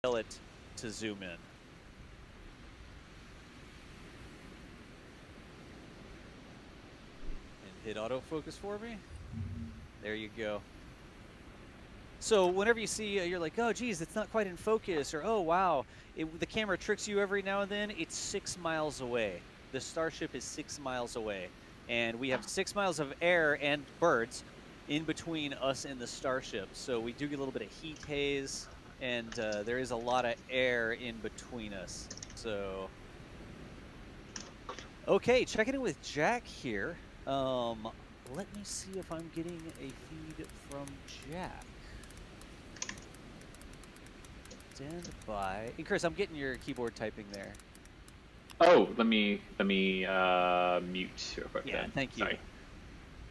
tell it to zoom in. And hit autofocus for me. There you go. So whenever you see, you're like, oh, geez, it's not quite in focus, or oh, wow, the camera tricks you every now and then. It's 6 miles away. The Starship is 6 miles away. And we have 6 miles of air and birds in between us and the Starship. So we do get a little bit of heat haze, and there is a lot of air in between us. So, okay, checking in with Jack here. Let me see if I'm getting a feed from Jack. Stand by. And Chris, I'm getting your keyboard typing there. Oh, let me mute real quick. Yeah, then. thank you. Sorry.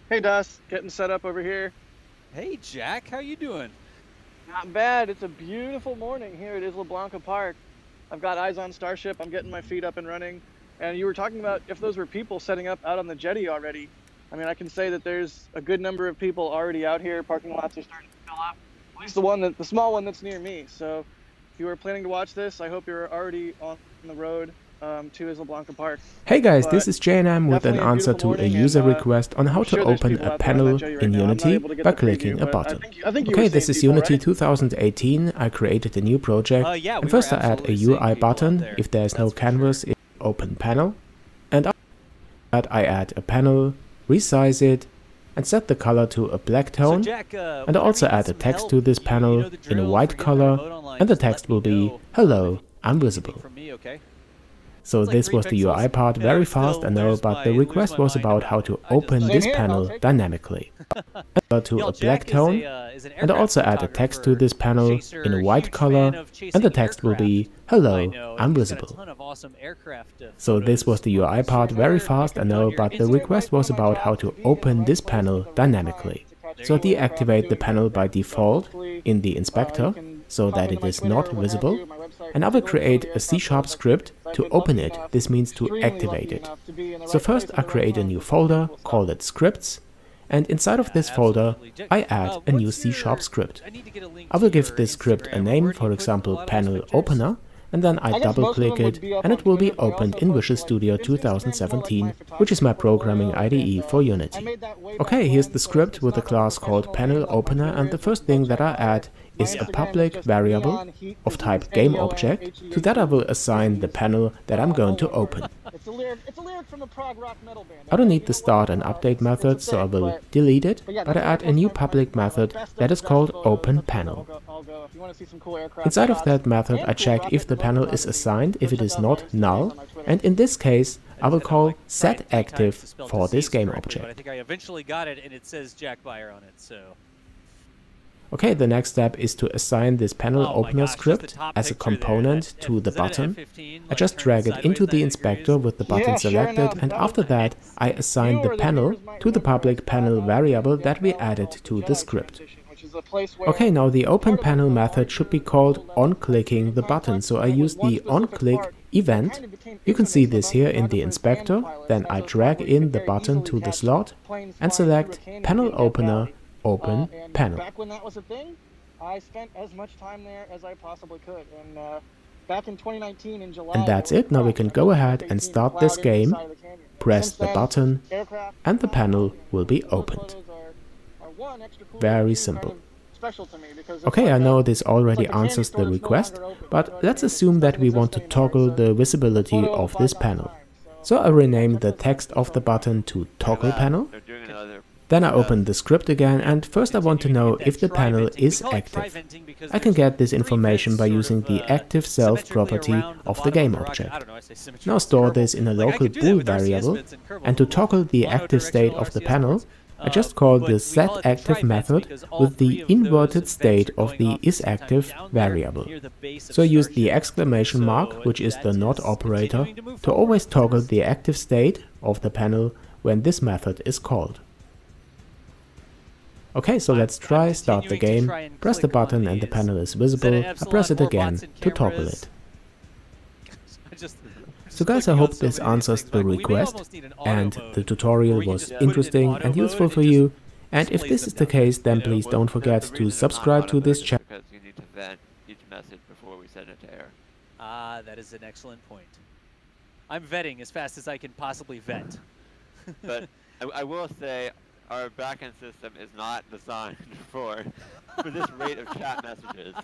Hey, Dust, getting set up over here. Hey, Jack, how you doing? Not bad. It's a beautiful morning here at Isla Blanca Park. I've got eyes on Starship. I'm getting my feet up and running. And you were talking about if those were people setting up out on the jetty already. I mean, I can say that there's a good number of people already out here. Parking lots are starting to fill up. At least the small one that's near me. So if you are planning to watch this, I hope you're already on the road to Isla Blanca Park. Hey guys, this is JNM with an answer to a user request on how to open a panel in Unity by clicking a button. Okay, this is Unity 2018. I created a new project, and first I add a UI button if there is no canvas in open panel, and after that I add a panel, resize it, and set the color to a black tone, and I also add a text to this panel in a white color, and the text will be "Hello, I'm visible." So this was the UI part, very fast I know, but the request was about how to open this panel dynamically. To a black tone, and I also add a text to this panel in a white color, and the text will be, "Hello, I'm visible." So this was the UI part, very fast I know, but the request was about how to open this panel dynamically. So deactivate the panel by default in the inspector, so that it is not visible, and I will create a C# script to open it. This means to activate it. So first I create a new folder, call it scripts, and inside of this folder I add a new C# script. I will give this script a name, for example panel opener, and then I double click it and it will be opened in Visual Studio 2017, which is my programming IDE for Unity. Okay, here's the script with a class called panel opener, and the first thing that I add is a public variable of type GameObject. To that I will assign the panel that I'm going to open. I don't need the start and update method, so I will delete it, but I add a new public method that is called openPanel. Inside of that method I check if the panel is assigned. If it is not, null, and in this case I will call setActive for this GameObject. I think I eventually got it, and it says Jack Buyer on it, so. Okay, the next step is to assign this panel opener script as a component to the button. I just drag it into the inspector with the button selected, and after that I assign the panel to the public panel variable that we added to the script. Okay, now the openPanel method should be called on clicking the button, so I use the onClick event. You can see this here in the inspector. Then I drag in the button to the slot and select panel opener open panel. Back when that was a thing, I spent as much time there as I possibly could. And back in 2019 in July. And that's it. Now we can go ahead and start this game. Press the button and the panel will be opened. Very simple. Okay, I know this already answers the request, but let's assume that we want to toggle the visibility of this panel. So I rename the text of the button to toggle panel. Then I open the script again, and first I want to know if the panel is active. I can get this information by using the active self property of the GameObject. Now store this in a local bool variable, and to toggle the active state of the panel, I just call the setActive method with the inverted state of the isActive variable. So I use the exclamation mark, which is the not operator, to always toggle the active state of the panel when this method is called. Okay, so let's try, start the game, press the button and the panel is visible, I press it again to toggle it. So guys, I hope this answers the request and the tutorial was interesting and useful for you, and if this is the case then please don't forget to subscribe to this channel. Because you need to vent each message before we send it to air. Ah, that is an excellent point. I'm vetting as fast as I can possibly vet. But I will say our backend system is not designed for this rate of chat messages.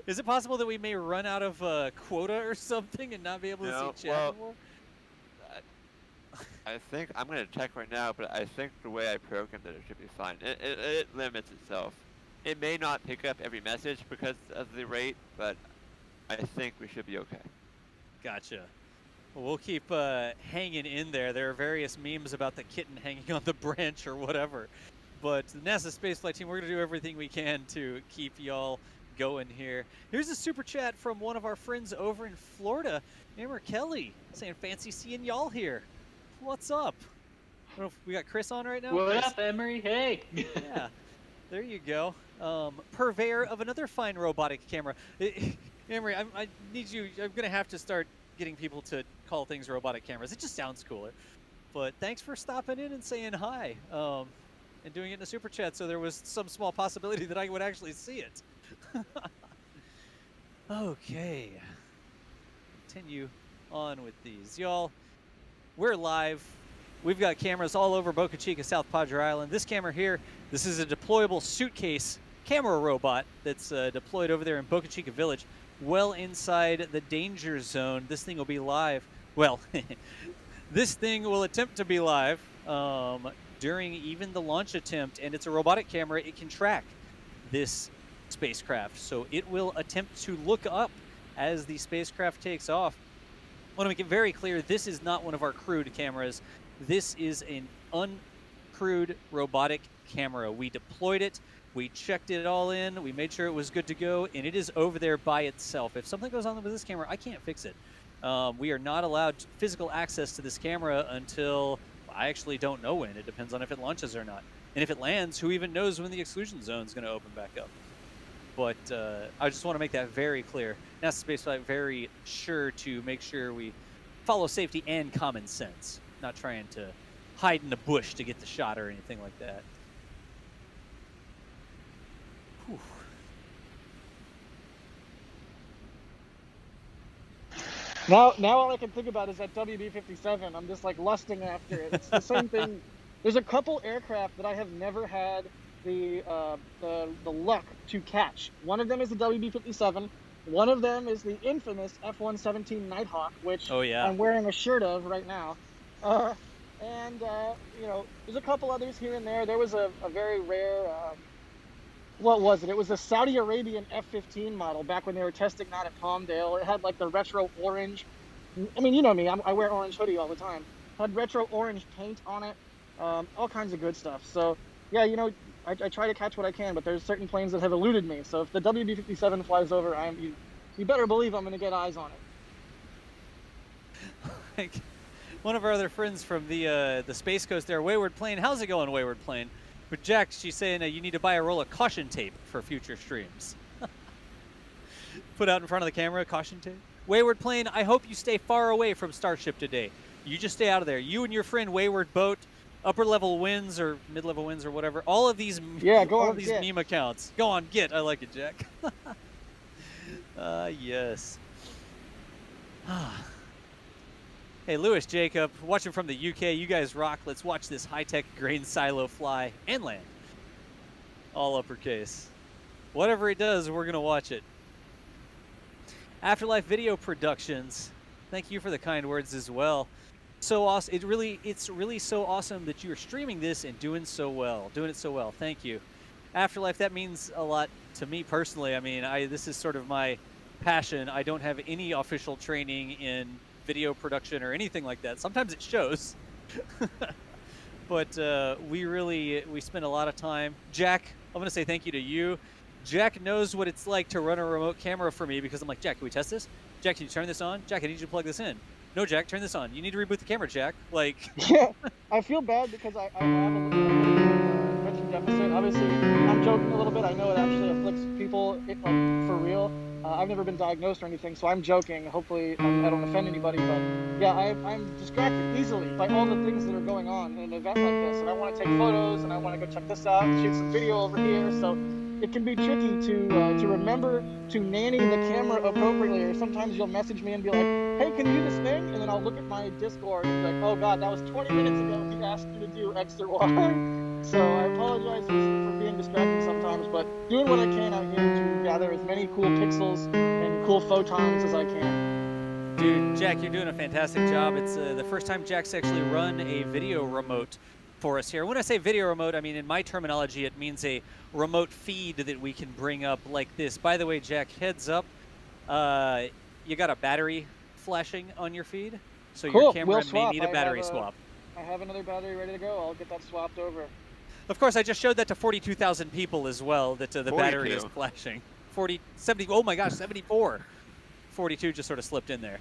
Is it possible that we may run out of quota or something and not be able to see chat anymore? I think I'm going to check right now, but I think the way I programmed it should be fine. It limits itself. It may not pick up every message because of the rate, but I think we should be okay. Gotcha. Well, we'll keep hanging in there. There are various memes about the kitten hanging on the branch or whatever. But the NASA Spaceflight team, we're going to do everything we can to keep y'all going here. Here's a super chat from one of our friends over in Florida, named Kelly, saying, fancy seeing y'all here. What's up? I don't know if we got Chris on right now. What up, Emery? Hey. Yeah, there you go. Purveyor of another fine robotic camera. Emery, I need you. I'm going to have to start getting people to call things robotic cameras. It just sounds cooler. But thanks for stopping in and saying hi and doing it in a super chat, so there was some small possibility that I would actually see it. Okay. Continue on with these. Y'all, we're live. We've got cameras all over Boca Chica, South Padre Island. This camera here, this is a deployable suitcase camera robot that's deployed over there in Boca Chica Village, well inside the danger zone. This thing will be live. Well, this thing will attempt to be live during even the launch attempt, and it's a robotic camera. It can track this spacecraft, so it will attempt to look up as the spacecraft takes off. I want to make it very clear, this is not one of our crewed cameras. This is an uncrewed robotic camera. We deployed it, we checked it all in, we made sure it was good to go, and it is over there by itself. If something goes on with this camera, I can't fix it. We are not allowed physical access to this camera until, I actually don't know when. It depends on if it launches or not. And if it lands, who even knows when the exclusion zone is going to open back up. But I just want to make that very clear. NASA Spaceflight very sure to make sure we follow safety and common sense, not trying to hide in the bush to get the shot or anything like that. Whew. Now all I can think about is that WB-57. I'm just like lusting after it. It's the same thing. There's a couple aircraft that I have never had the luck to catch. One of them is the WB-57. One of them is the infamous F-117 Nighthawk, which I'm wearing a shirt of right now. You know, there's a couple others here and there. There was a very rare, what was it? It was a Saudi Arabian F-15 model back when they were testing that at Palmdale. It had like the retro orange. I mean, you know me, I wear orange hoodie all the time. It had retro orange paint on it, all kinds of good stuff. So yeah, you know, I try to catch what I can, but there's certain planes that have eluded me. So if the WB-57 flies over, you better believe I'm going to get eyes on it. One of our other friends from the Space Coast there, Wayward Plane. How's it going, Wayward Plane? But Jack, she's saying you need to buy a roll of caution tape for future streams. Put out in front of the camera, caution tape. Wayward Plane, I hope you stay far away from Starship today. You just stay out of there. You and your friend Wayward Boat, upper level wins or mid level wins or whatever. All of these, meme accounts. Go on, get. I like it, Jack. Yes. Hey, Lewis Jacob, watching from the UK. You guys rock. Let's watch this high-tech grain silo fly and land. All uppercase. Whatever it does, we're going to watch it. Afterlife Video Productions. Thank you for the kind words as well. So awesome. It's really so awesome that you're streaming this and doing it so well. Thank you. Afterlife, that means a lot to me personally. I mean, this is sort of my passion. I don't have any official training in video production or anything like that. Sometimes it shows. But we spend a lot of time. Jack, I'm going to say thank you to you. Jack knows what it's like to run a remote camera for me because I'm like, Jack, can we test this? Jack, can you turn this on? Jack, I need you to plug this in. No, Jack, turn this on. You need to reboot the camera, Jack. Like, yeah, I feel bad because I have a little attention deficit. Obviously, I'm joking a little bit. I know it actually afflicts people, like, for real. I've never been diagnosed or anything, so I'm joking. Hopefully, I don't offend anybody. But yeah, I'm distracted easily by all the things that are going on in an event like this. And I want to take photos, and I want to go check this out, and shoot some video over here. So it can be tricky to remember to nanny the camera appropriately. Or sometimes you'll message me and be like, hey, can you do this thing? And then I'll look at my Discord and be like, oh God, that was 20 minutes ago. He asked me to do X or Y. So I apologize for being distracted sometimes, but doing what I can out here to gather as many cool pixels and cool photons as I can. Dude, Jack, you're doing a fantastic job. It's the first time Jack's actually run a video remote for us here. When I say video remote, I mean in my terminology, it means a remote feed that we can bring up like this. By the way, Jack, heads up, you got a battery flashing on your feed, so cool. Your camera may need a battery swap. I have another battery ready to go. I'll get that swapped over. Of course, I just showed that to 42,000 people as well, that the battery is flashing. 70, oh my gosh, 74. 42 just sort of slipped in there.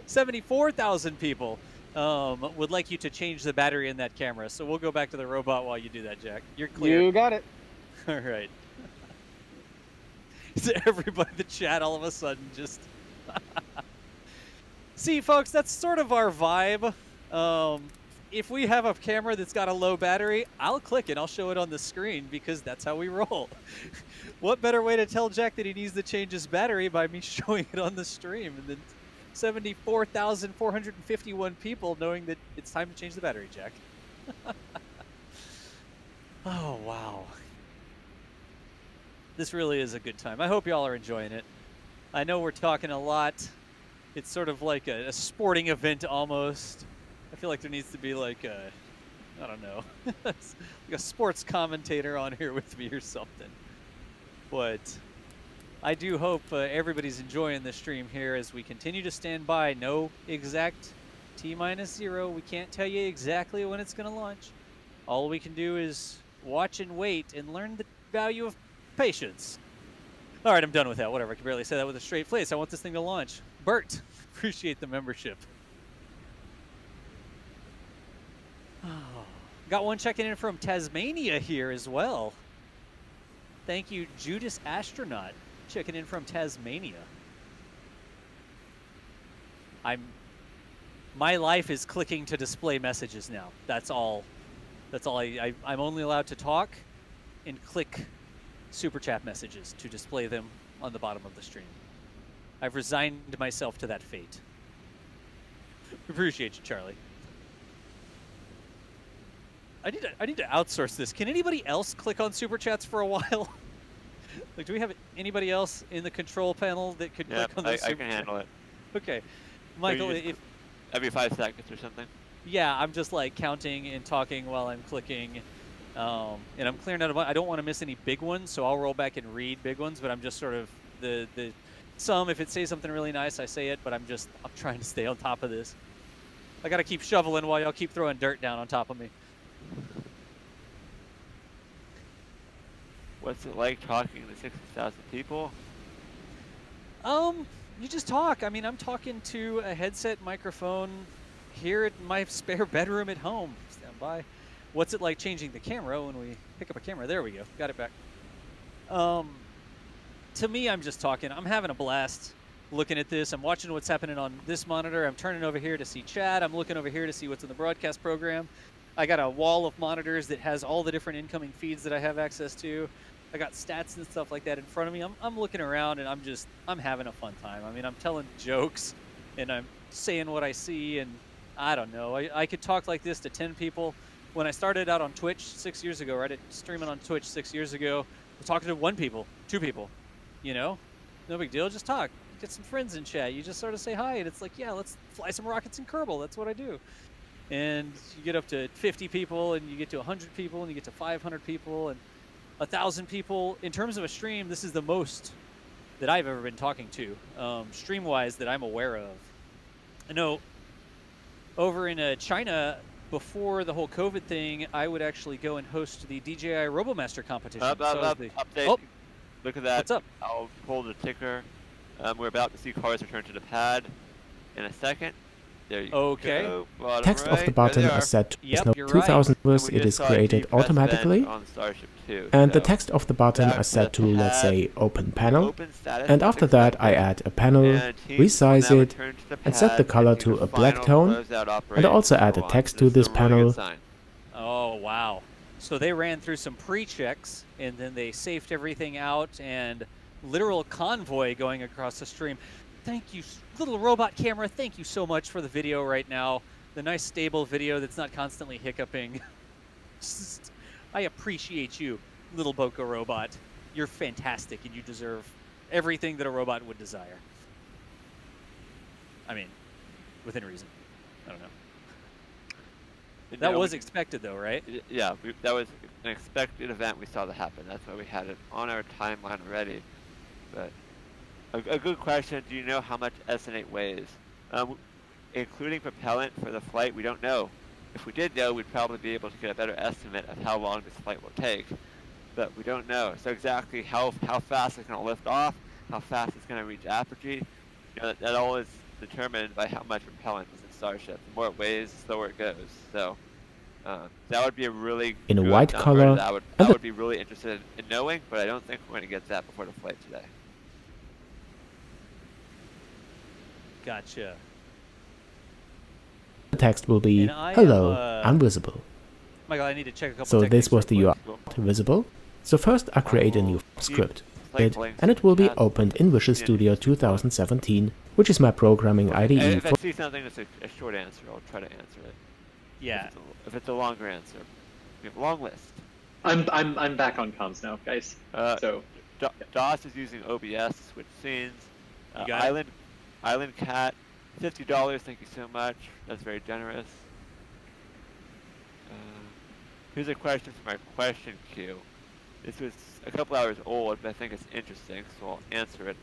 74,000 people would like you to change the battery in that camera. So we'll go back to the robot while you do that, Jack. You're clear. You got it. All right. So everybody in the chat all of a sudden just... See, folks, that's sort of our vibe. If we have a camera that's got a low battery, I'll click it. I'll show it on the screen because that's how we roll. What better way to tell Jack that he needs to change his battery by me showing it on the stream? And then 74,451 people knowing that it's time to change the battery, Jack. Oh, wow. This really is a good time. I hope y'all are enjoying it. I know we're talking a lot. It's sort of like a sporting event almost. I feel like there needs to be like a, I don't know, like a sports commentator on here with me or something. But I do hope everybody's enjoying the stream here as we continue to stand by. No exact T-0. We can't tell you exactly when it's going to launch. All we can do is watch and wait and learn the value of patience. All right, I'm done with that. Whatever. I can barely say that with a straight face. I want this thing to launch. Bert, appreciate the membership. Oh, got one checking in from Tasmania here as well. Thank you, Judas Astronaut, checking in from Tasmania. My life is clicking to display messages now. That's all. That's all. I'm only allowed to talk and click super chat messages to display them on the bottom of the stream. I've resigned myself to that fate. Appreciate you, Charlie. I need to outsource this. Can anybody else click on super chats for a while? Like, do we have anybody else in the control panel that could click on the super chat? I can handle it. Okay, Michael, if every 5 seconds or something. Yeah, I'm just like counting and talking while I'm clicking, and I'm clearing out I don't want to miss any big ones, so I'll roll back and read big ones. But I'm just sort of if it says something really nice, I say it. But I'm trying to stay on top of this. I got to keep shoveling while y'all keep throwing dirt down on top of me. What's it like talking to 60,000 people? You just talk. I mean, I'm talking to a headset microphone here at my spare bedroom at home. Stand by. What's it like changing the camera when we pick up a camera? There we go. Got it back. To me, I'm just talking. I'm having a blast looking at this. I'm watching what's happening on this monitor. I'm turning over here to see chat. I'm looking over here to see what's in the broadcast program. I got a wall of monitors that has all the different incoming feeds that I have access to. I got stats and stuff like that in front of me. I'm looking around and I'm having a fun time. I mean, I'm telling jokes and I'm saying what I see, and I don't know. I could talk like this to 10 people. When I started out on Twitch 6 years ago, right, streaming on Twitch 6 years ago, I was talking to 1 people, 2 people, you know? No big deal, just talk. Get some friends in chat. You just sort of say hi, and it's like, yeah, let's fly some rockets in Kerbal. That's what I do. And you get up to 50 people, and you get to 100 people, and you get to 500 people, and 1,000 people. In terms of a stream, this is the most that I've ever been talking to, stream-wise, that I'm aware of. I know over in China, before the whole COVID thing, I would actually go and host the DJI RoboMaster competition. Update. Oh, look at that. What's up? I'll pull the ticker. We're about to see cars return to the pad in a second. There you go. Text right. of the button is set to 2000 words. It is created automatically. And the text of the button is set to, let's say, open panel. And after that, I add a panel, resize it, and set the color to a black tone. And also add a text to this panel. Oh, wow. So they ran through some pre-checks, and then they safed everything out, and literal convoy going across the stream. Thank you, little robot camera. Thank you so much for the video right now. The nice stable video that's not constantly hiccuping. I appreciate you, little Boko robot. You're fantastic, and you deserve everything that a robot would desire. I mean, within reason. I don't know. That was expected, though, right? Yeah, that was an expected event. We saw that happen. That's why we had it on our timeline already. But a good question, do you know how much SN8 weighs? Including propellant for the flight, we don't know. If we did know, we'd probably be able to get a better estimate of how long this flight will take. But we don't know. So exactly how fast it's going to lift off, how fast it's going to reach apogee, you know, that all is determined by how much propellant is in Starship. The more it weighs, the slower it goes. So that would be a really in a good white number color. that I would be really interested in knowing, but I don't think we're going to get that before the flight today. Gotcha. The text will be, hello, invisible. Michael, I need to check a couple So this was the URL visible. So first I create a new script, and it will be opened in Visual Studio 2017, which is my programming IDE. If I see something that's a short answer, I'll try to answer it. Yeah. If it's a longer answer, we have a long list. I'm back on comms now, guys. DOS is using OBS to switch scenes. Island Cat, $50. Thank you so much. That's very generous. Here's a question from our question queue. This was a couple hours old, but I think it's interesting, so I'll answer it.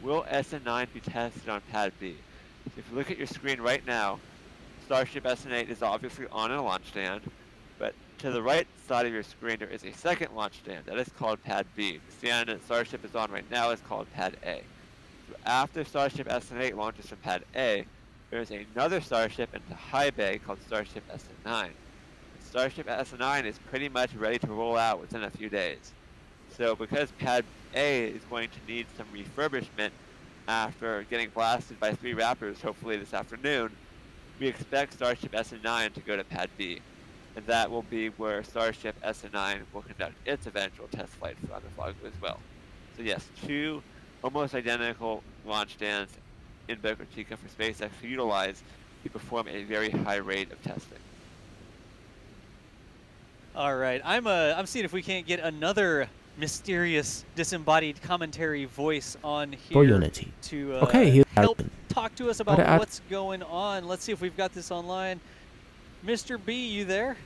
Will SN9 be tested on Pad B? So if you look at your screen right now, Starship SN8 is obviously on a launch stand, but to the right side of your screen there is a second launch stand. That is called Pad B. The stand that Starship is on right now is called Pad A. So after Starship SN8 launches from Pad A, there is another Starship into high bay called Starship SN9. Starship SN9 is pretty much ready to roll out within a few days. So because Pad A is going to need some refurbishment after getting blasted by 3 Raptors hopefully this afternoon, we expect Starship SN9 to go to Pad B. And that will be where Starship SN9 will conduct its eventual test flight for Underflog as well. So yes, 2 almost identical launch stands in Boca Chica for SpaceX to utilize to perform a very high rate of testing. All right, I'm seeing if we can't get another mysterious disembodied commentary voice on here for Unity to help talk to us about what's going on. Let's see if we've got this online. Mr. B, you there?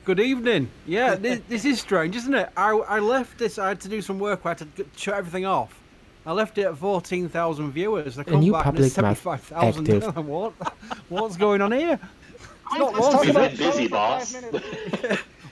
Good evening. Yeah, this is strange, isn't it? I left this. I had to do some work. I had to shut everything off. I left it at 14,000 viewers. I come back and there's 75,000. What's going on here? It's not long. We've been busy, boss.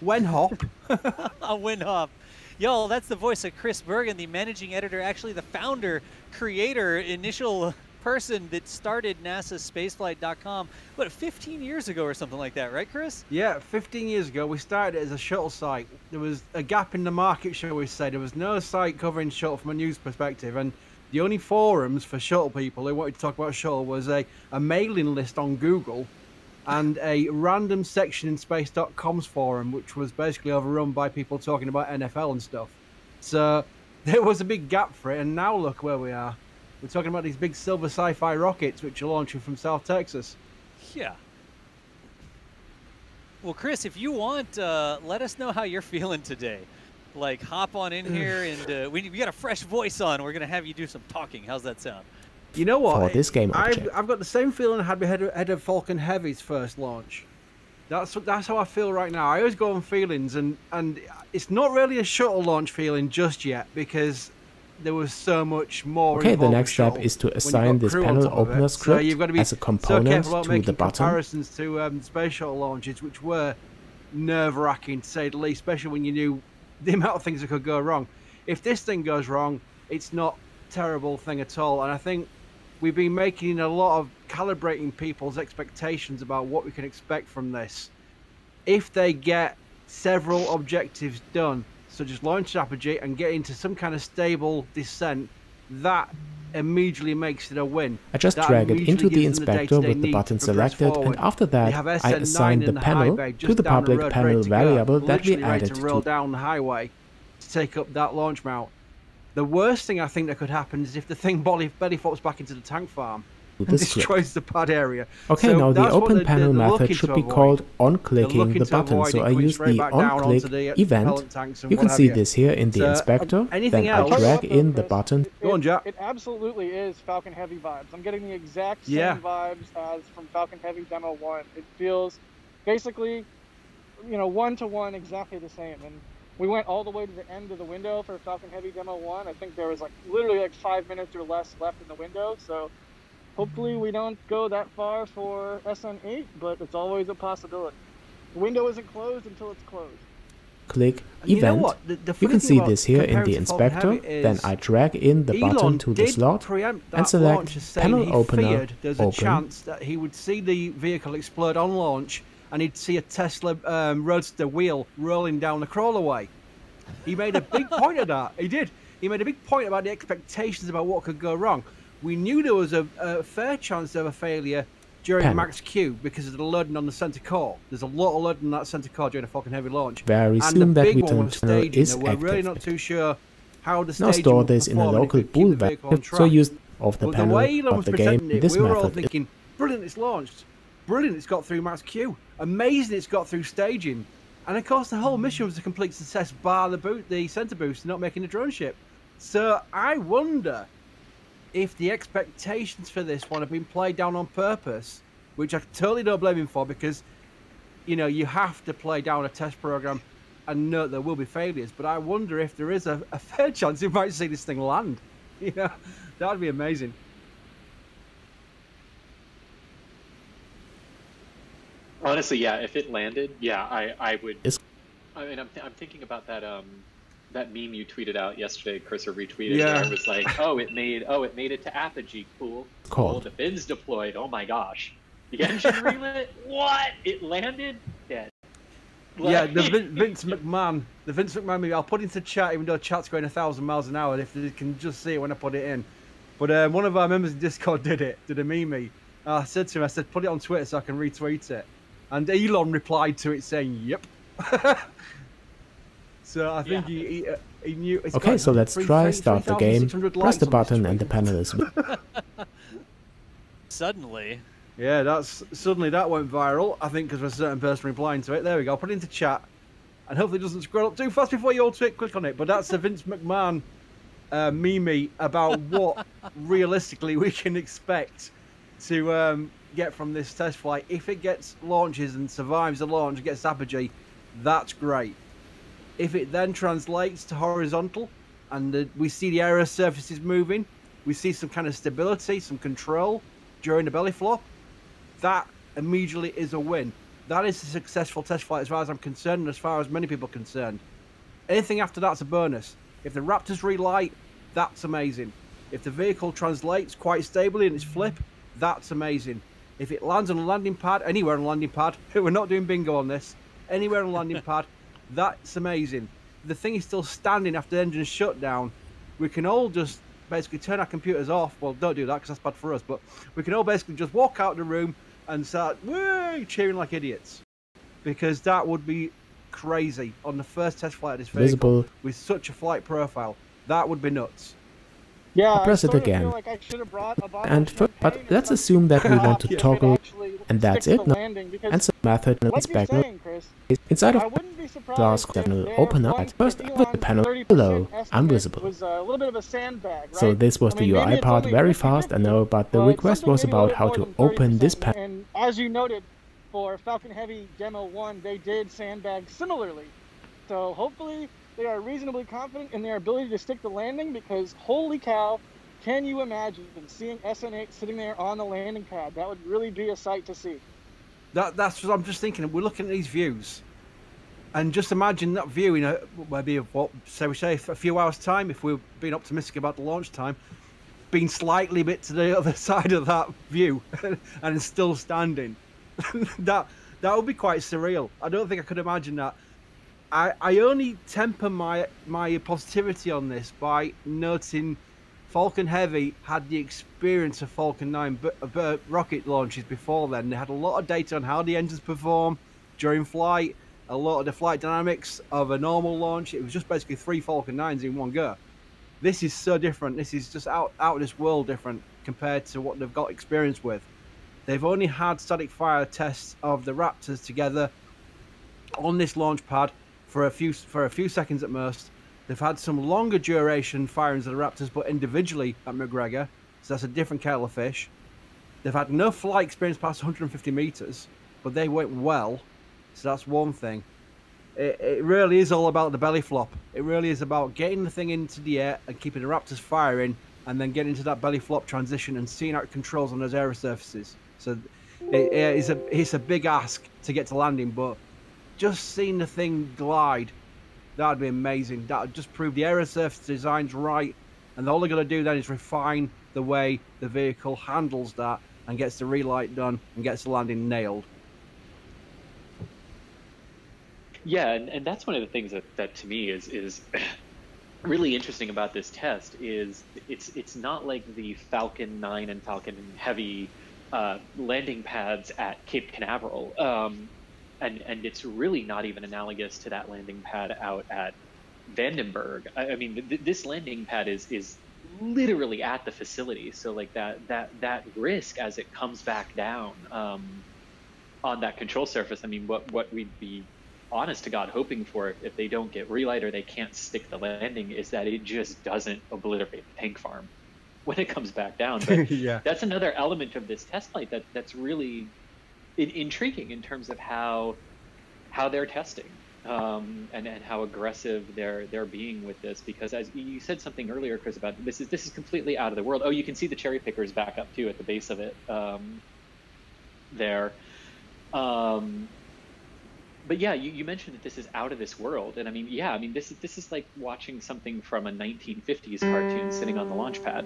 Wenhop. A Wenhop. Yo, that's the voice of Chris Bergen, the managing editor, actually the founder, creator, initial person that started NASA's spaceflight.com, what, 15 years ago or something like that, right, Chris? Yeah, 15 years ago, we started it as a shuttle site. There was a gap in the market, shall we say. There was no site covering shuttle from a news perspective, and the only forums for shuttle people who wanted to talk about shuttle was a mailing list on Google and a random section in space.com's forum, which was basically overrun by people talking about NFL and stuff. So there was a big gap for it, and now look where we are. We're talking about these big silver sci-fi rockets which are launching from South Texas. Yeah. Well, Chris, if you want, let us know how you're feeling today. Like, hop on in here, and we got a fresh voice on. We're going to have you do some talking. How's that sound? You know what? For this game I've got the same feeling I had ahead of Falcon Heavy's first launch. That's how I feel right now. I always go on feelings, and it's not really a shuttle launch feeling just yet because there was so much more. Okay, the next step is to assign this panel opener script so you've got to be as a component so to the bottom. Comparisons to space shuttle launches, which were nerve-wracking to say the least, especially when you knew the amount of things that could go wrong. If this thing goes wrong, it's not a terrible thing at all, and I think we've been making a lot of calibrating people's expectations about what we can expect from this. If they get several objectives done, such as launch apogee and get into some kind of stable descent, that immediately makes it a win. I just drag it into the inspector with the button selected, and after that I assign the panel to the public panel variable that we added to roll down the highway to take up that launch mount. The worst thing I think that could happen is if the thing belly flops back into the tank farm and destroys the pad area. Okay, so now the open panel method should be called on-clicking the button. So I use the on-click event. You can see this here in the inspector. Then I drag in the button. Go on, Jack. It absolutely is Falcon Heavy vibes. I'm getting the exact same vibes as from Falcon Heavy Demo 1. It feels basically, you know, one-to-one exactly the same. And we went all the way to the end of the window for Falcon Heavy Demo 1. I think there was like literally like 5 minutes or less left in the window. So hopefully we don't go that far for SN8, but it's always a possibility. The window isn't closed until it's closed. Click event. You can see this here in the inspector. Then I drag in the button to the slot and select panel opener. There's a chance that he would see the vehicle explode on launch and he'd see a Tesla Roadster wheel rolling down the crawlerway. He made a big point of that. He did. He made a big point about the expectations about what could go wrong. We knew there was a fair chance of a failure during max Q because of the loading on the center core. There's a lot of loading on that center core during a Falcon Heavy launch. Very and soon the that big return one was channel staging. is We're really not too sure how the now staging store would this in a perform local bool value, so use of the panel of the game. This we were all method thinking, brilliant, it's launched. Brilliant, it's got through max Q. Amazing, it's got through staging. And of course, the whole mission was a complete success, bar the center boost, not making the drone ship. So I wonder if the expectations for this one have been played down on purpose, which I totally don't blame him for, because, you know, you have to play down a test program and know there will be failures. But I wonder if there is a fair chance we might see this thing land. You know, that'd be amazing. Honestly, yeah, if it landed, yeah, I would. I mean, I'm thinking about that that meme you tweeted out yesterday, Chris, or retweeted. Yeah. Where it was like, oh, it made it to apogee, cool. Oh, the bin's deployed. Oh my gosh, the engine relit. What? It landed? Dead. Yeah, the Vince McMahon movie. I'll put into chat, even though chat's going 1,000 miles an hour. If they can just see it when I put it in. But one of our members in Discord did a meme. I said to him, I said, put it on Twitter so I can retweet it. And Elon replied to it saying, "Yep." So I think he knew. Okay, so let's try start the game. Press the button and the panel is. Suddenly. Yeah, suddenly that went viral. I think because of a certain person replying to it. There we go. Put it into chat, and hopefully it doesn't scroll up too fast before you all click on it. But that's a Vince McMahon meme about what realistically we can expect to get from this test flight. If it gets launches and survives the launch and gets apogee, that's great. If it then translates to horizontal and we see the aero surfaces moving, we see some kind of stability, some control during the belly flop, that immediately is a win. That is a successful test flight as far as I'm concerned, and as far as many people are concerned. Anything after that's a bonus. If the Raptors relight, that's amazing. If the vehicle translates quite stably in its flip, that's amazing. If it lands on a landing pad, anywhere on a landing pad, we're not doing bingo on this, anywhere on a landing pad, that's amazing. The thing is still standing after the engine's shut down. We can all just basically turn our computers off. Well, don't do that because that's bad for us, but we can all basically just walk out of the room and start cheering like idiots. Because that would be crazy on the first test flight of this vehicle with such a flight profile. That would be nuts. Yeah, press it again. But let's assume that we want to toggle, and that's it. Answer method and inspector inside of class panel opener at first with the panel below invisible. So this was the UI part, very fast, I know, but the request was about how to open this panel. And as you noted, for Falcon Heavy Demo 1, they did sandbag similarly. So hopefully they are reasonably confident in their ability to stick the landing, because holy cow, can you imagine seeing SN8 sitting there on the landing pad? That would really be a sight to see. That's what I'm just thinking. We're looking at these views, and just imagine that view in maybe what say a few hours time, if we're being optimistic about the launch time, being slightly bit to the other side of that view and still standing. that would be quite surreal. I don't think I could imagine that. I only temper my positivity on this by noting Falcon Heavy had the experience of Falcon 9 rocket launches before then. They had a lot of data on how the engines perform during flight, a lot of the flight dynamics of a normal launch. It was just basically 3 Falcon 9s in one go. This is so different. This is just out of this world different compared to what they've got experience with. They've only had static fire tests of the Raptors together on this launch pad for a few seconds at most. They've had some longer duration firings of the Raptors, but individually at McGregor, so that's a different kettle of fish. They've had no flight experience past 150 meters, but they went well, so that's one thing. It really is all about the belly flop. It really is about getting the thing into the air and keeping the Raptors firing, and then getting into that belly flop transition and seeing how it controls on those aero surfaces. So it's a big ask to get to landing, but just seeing the thing glide, that'd be amazing. That would just prove the aero surface design's right, and all they're going to do then is refine the way the vehicle handles that and gets the relight done and gets the landing nailed. Yeah, and that's one of the things that to me is really interesting about this test is it's not like the Falcon 9 and Falcon Heavy landing pads at Cape Canaveral, and it's really not even analogous to that landing pad out at Vandenberg. I mean, this landing pad is literally at the facility, so like that risk as it comes back down on that control surface. I mean, what we'd be honest to God hoping for if they don't get relight or they can't stick the landing is that it just doesn't obliterate the tank farm when it comes back down. But yeah, that's another element of this test flight that's really intriguing in terms of how they're testing and how aggressive they're being with this, because as you said something earlier, Chris, about this is completely out of the world. Oh, you can see the cherry pickers back up too at the base of it there. But yeah, you mentioned that this is out of this world, and I mean, yeah, I mean this is like watching something from a 1950s cartoon sitting on the launch pad.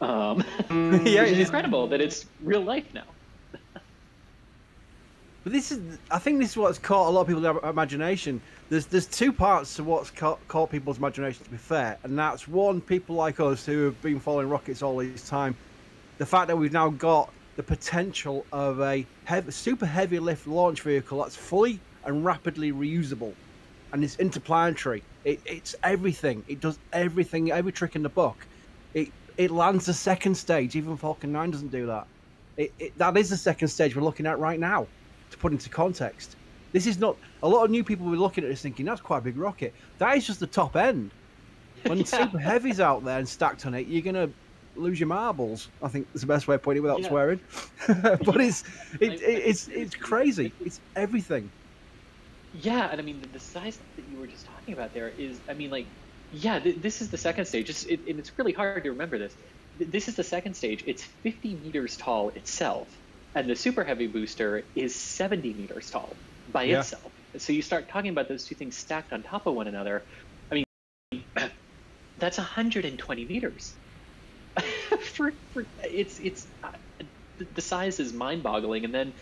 Yeah, it's incredible that it's real life now. But I think this is what's caught a lot of people's imagination. There's two parts to what's caught people's imagination, to be fair, and that's one, people like us who have been following rockets all this time. The fact that we've now got the potential of a super heavy lift launch vehicle that's fully and rapidly reusable, and it's interplanetary. It's everything. It does everything, every trick in the book. It lands the second stage. Even Falcon 9 doesn't do that. That is the second stage we're looking at right now. To put into context, this is not, a lot of new people will be looking at this thinking that's quite a big rocket. That is just the top end. When super heavy's out there and stacked on it, you're gonna lose your marbles. I think that's the best way of putting it without swearing. But it's crazy. It's everything. Yeah, and I mean the size that you were just talking about there is, I mean, like, yeah, this is the second stage. And it's really hard to remember this. This is the second stage. It's 50 meters tall itself, and the super heavy booster is 70 meters tall by itself. So you start talking about those two things stacked on top of one another. I mean, that's 120 meters. The size is mind-boggling, and then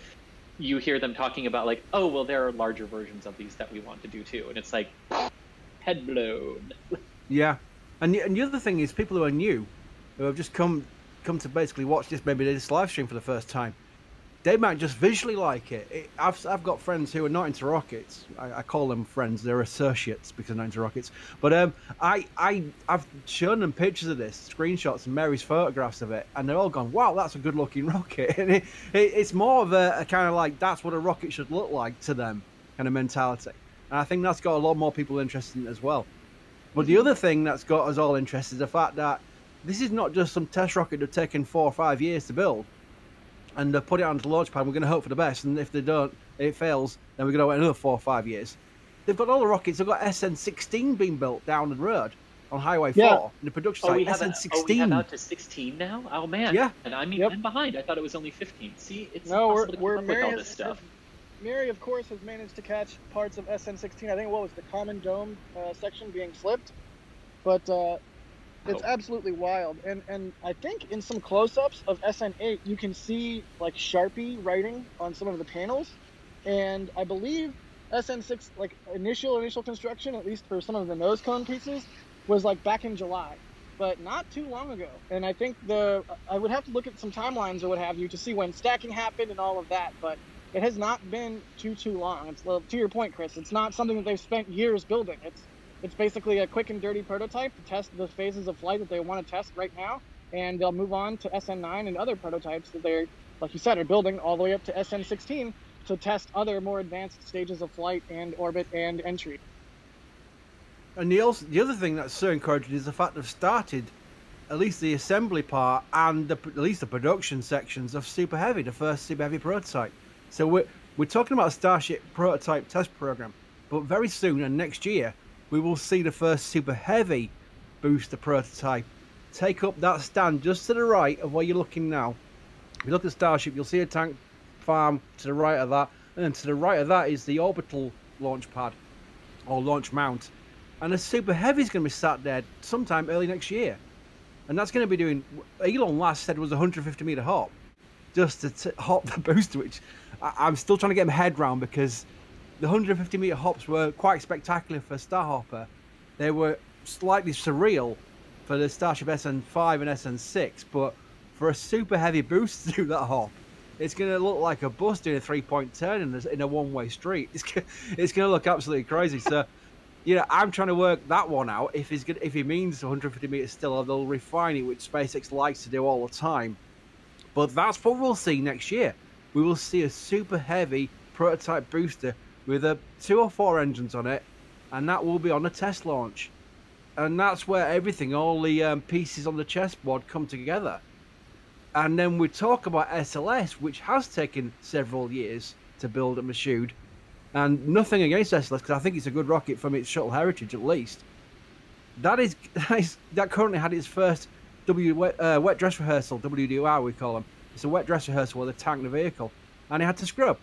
you hear them talking about like, oh, well, there are larger versions of these that we want to do too, and it's like, head blown. Yeah, and the other thing is, people who are new, who have just come to basically watch this live stream for the first time, they might just visually like it. I've got friends who are not into rockets. I call them friends. They're associates because they're not into rockets. But I've shown them pictures of this, screenshots and Mary's photographs of it, and they're all gone, wow, that's a good looking rocket. And it's more of a kind of like, that's what a rocket should look like to them kind of mentality. And I think that's got a lot more people interested in it as well. But the other thing that's got us all interested is the fact that this is not just some test rocket that's taken 4 or 5 years to build and put it onto the launch pad. We're going to hope for the best, and if they don't, it fails, then we're going to wait another 4 or 5 years. They've got all the rockets. They've got SN16 being built down the road on Highway 4 in the production site. SN16. We have out to 16 now? Oh man. Yeah. And I mean, I'm behind. I thought it was only 15. See, it's impossible to keep up with all this stuff. Mary, of course, has managed to catch parts of SN16. I think what was the common dome section being flipped, but it's absolutely wild. And I think in some close-ups of SN8, you can see like Sharpie writing on some of the panels, and I believe SN6, like initial construction, at least for some of the nose cone pieces, was like back in July. but not too long ago. And I think I would have to look at some timelines or what have you to see when stacking happened and all of that, but it has not been too long. It's, to your point, Chris, it's not something that they've spent years building. It's basically a quick and dirty prototype to test the phases of flight that they want to test right now, and they'll move on to SN9 and other prototypes that they're, like you said, are building all the way up to SN16 to test other more advanced stages of flight and orbit and entry. And the other thing that's so encouraging is the fact they've started at least the assembly part and at least the production sections of Super Heavy, the first Super Heavy prototype. So we're talking about a Starship prototype test program, but very soon and next year we will see the first Super Heavy booster prototype take up that stand just to the right of where you're looking now. If you look at Starship, you'll see a tank farm to the right of that, and then to the right of that is the orbital launch pad or launch mount. And the Super Heavy is going to be sat there sometime early next year, and that's going to be doing. Elon last said it was a 150-meter hop, just to hop the booster, which I'm still trying to get my head around, because the 150-meter hops were quite spectacular for Starhopper. They were slightly surreal for the Starship SN5 and SN6, but for a Super Heavy booster to do that hop, it's going to look like a bus doing a 3-point turn in a one-way street. It's going to look absolutely crazy. So, you know, I'm trying to work that one out. If he means 150 meters still, they'll refine it, which SpaceX likes to do all the time. But that's what we'll see next year. We will see a Super Heavy prototype booster with 2 or 4 engines on it, and that will be on a test launch. And that's where everything, all the pieces on the chessboard come together. And then we talk about SLS, which has taken several years to build and machine. And nothing against SLS, because I think it's a good rocket from its shuttle heritage, at least. That currently had its first wet dress rehearsal, WDR we call them. It's a wet dress rehearsal where they tank the vehicle, and it had to scrub.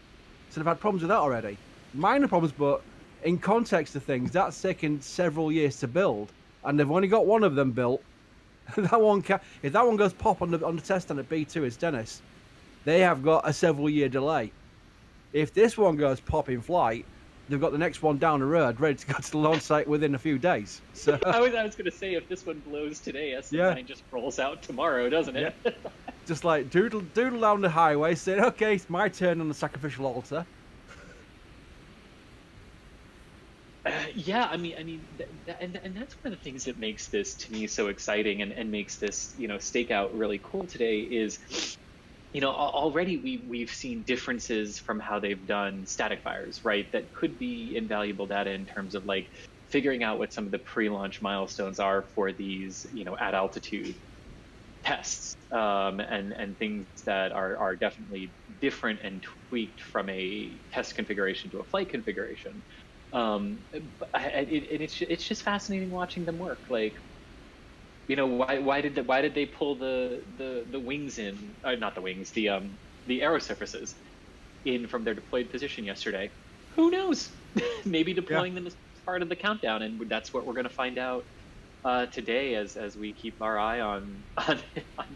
So they've had problems with that already. Minor problems, but in context of things, that's taken several years to build, and they've only got one of them built. If that one goes pop on the test stand at B2, it's Dennis. They have got a several-year delay. If this one goes pop in flight, they've got the next one down the road, ready to go to the launch site within a few days. So I was going to say, if this one blows today, SN9 just rolls out tomorrow, doesn't it? Yeah. Just like doodle down the highway, saying, "Okay, it's my turn on the sacrificial altar." Yeah, I mean, and that's one of the things that makes this, to me, so exciting and makes this, stakeout really cool today is, already we've seen differences from how they've done static fires, right? That could be invaluable data in terms of like figuring out what some of the pre-launch milestones are for these, at altitude tests, and things that are definitely different and tweaked from a test configuration to a flight configuration. It's just fascinating watching them work. Like, why did they pull the wings in? Not the wings, the aero surfaces in from their deployed position yesterday? Who knows? Maybe deploying them as part of the countdown, and that's what we're going to find out today as we keep our eye on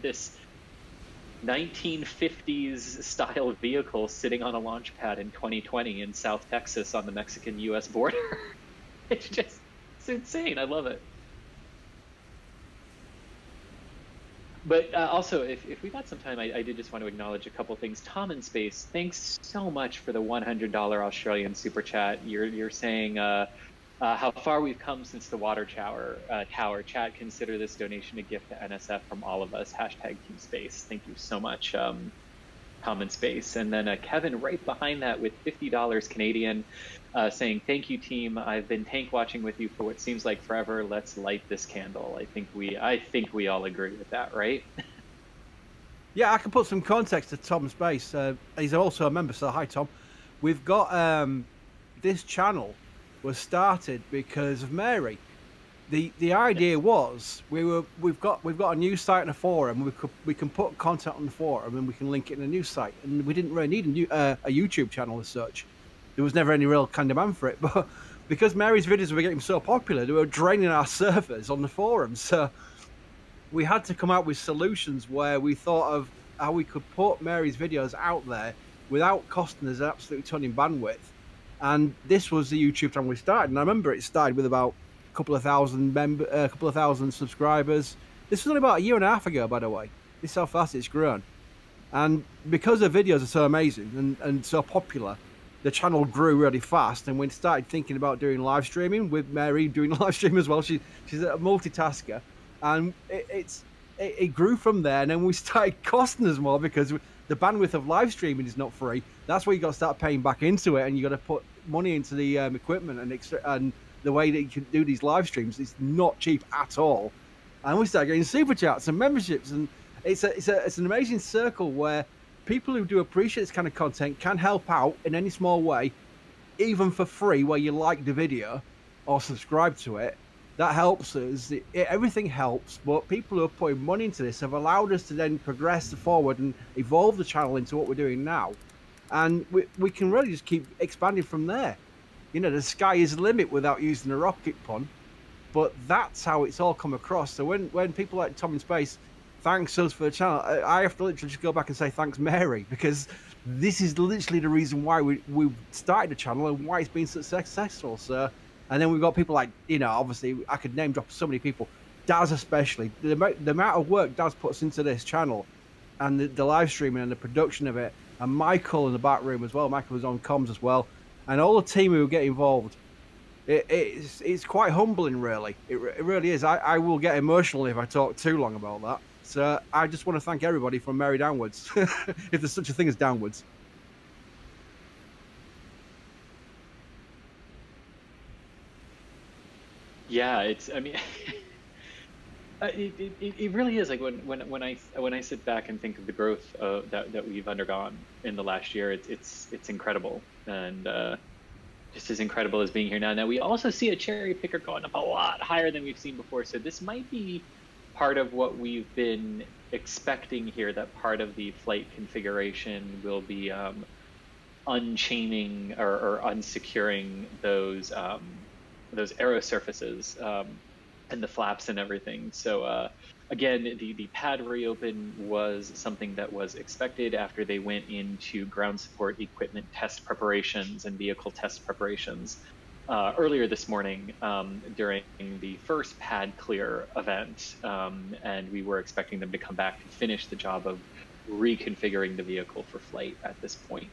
this 1950s style vehicle sitting on a launch pad in 2020 in South Texas on the Mexican-U.S. border. It's insane. I love it. But also, if we got some time, I did just want to acknowledge a couple things. Tom in Space, thanks so much for the $100 Australian super chat. You're saying how far we've come since the water tower. Chat, consider this donation a gift to NSF from all of us. #Team Space. Thank you so much, Tom in Space. And then Kevin right behind that with $50 Canadian, saying, thank you, team. I've been tank watching with you for what seems like forever. Let's light this candle. I think we all agree with that, right? Yeah, I can put some context to Tom Space. He's also a member, so hi, Tom. We've got this channel was started because of Mary. The idea was we've got a news site and a forum. We can put content on the forum and we can link it in a news site. And we didn't really need a YouTube channel as such. There was never any real kind of demand for it. But because Mary's videos were getting so popular, they were draining our servers on the forum. So we had to come out with solutions where we thought of how we could put Mary's videos out there without costing us an absolute ton in bandwidth. And this was the YouTube channel we started. And I remember it started with about couple of thousand subscribers. This was only about a year and a half ago, by the way. This is how fast it's grown. And because the videos are so amazing and so popular, the channel grew really fast, and we started thinking about doing live streaming with Mary doing live stream as well. She's a multitasker, and it grew from there. And then we started costing us more because the bandwidth of live streaming is not free. That's where you got to start paying back into it, and you got to put money into the equipment and the way that you can do these live streams. It's not cheap at all. And we started getting super chats and memberships, and it's an amazing circle where people who do appreciate this kind of content can help out in any small way, even for free, where you like the video or subscribe to it. That helps us. Everything helps, but people who are putting money into this have allowed us to then progress forward and evolve the channel into what we're doing now. And we can really just keep expanding from there. You know, the sky is the limit without using a rocket pun, but that's how it's all come across. So when people like Tom in Space thanks us for the channel, I have to literally just go back and say thanks Mary, because this is literally the reason why we started the channel and why it's been so successful. So, and then we've got people like, you know, obviously I could name drop so many people, Daz especially, the amount of work Daz puts into this channel and the live streaming and the production of it, and Michael in the back room as well. Michael was on comms as well, and all the team who get involved. It's quite humbling, really. It really is. I will get emotional if I talk too long about that. So I just want to thank everybody from Mary downwards, if there's such a thing as downwards. Yeah, I mean, it really is like when I sit back and think of the growth that we've undergone in the last year, it's incredible, and just as incredible as being here now. Now we also see a cherry picker going up a lot higher than we've seen before, so this might be part of what we've been expecting here, that part of the flight configuration will be unchaining or unsecuring those aero surfaces and the flaps and everything. So again, the pad reopen was something that was expected after they went into ground support equipment test preparations and vehicle test preparations earlier this morning during the first pad clear event, and we were expecting them to come back and finish the job of reconfiguring the vehicle for flight at this point.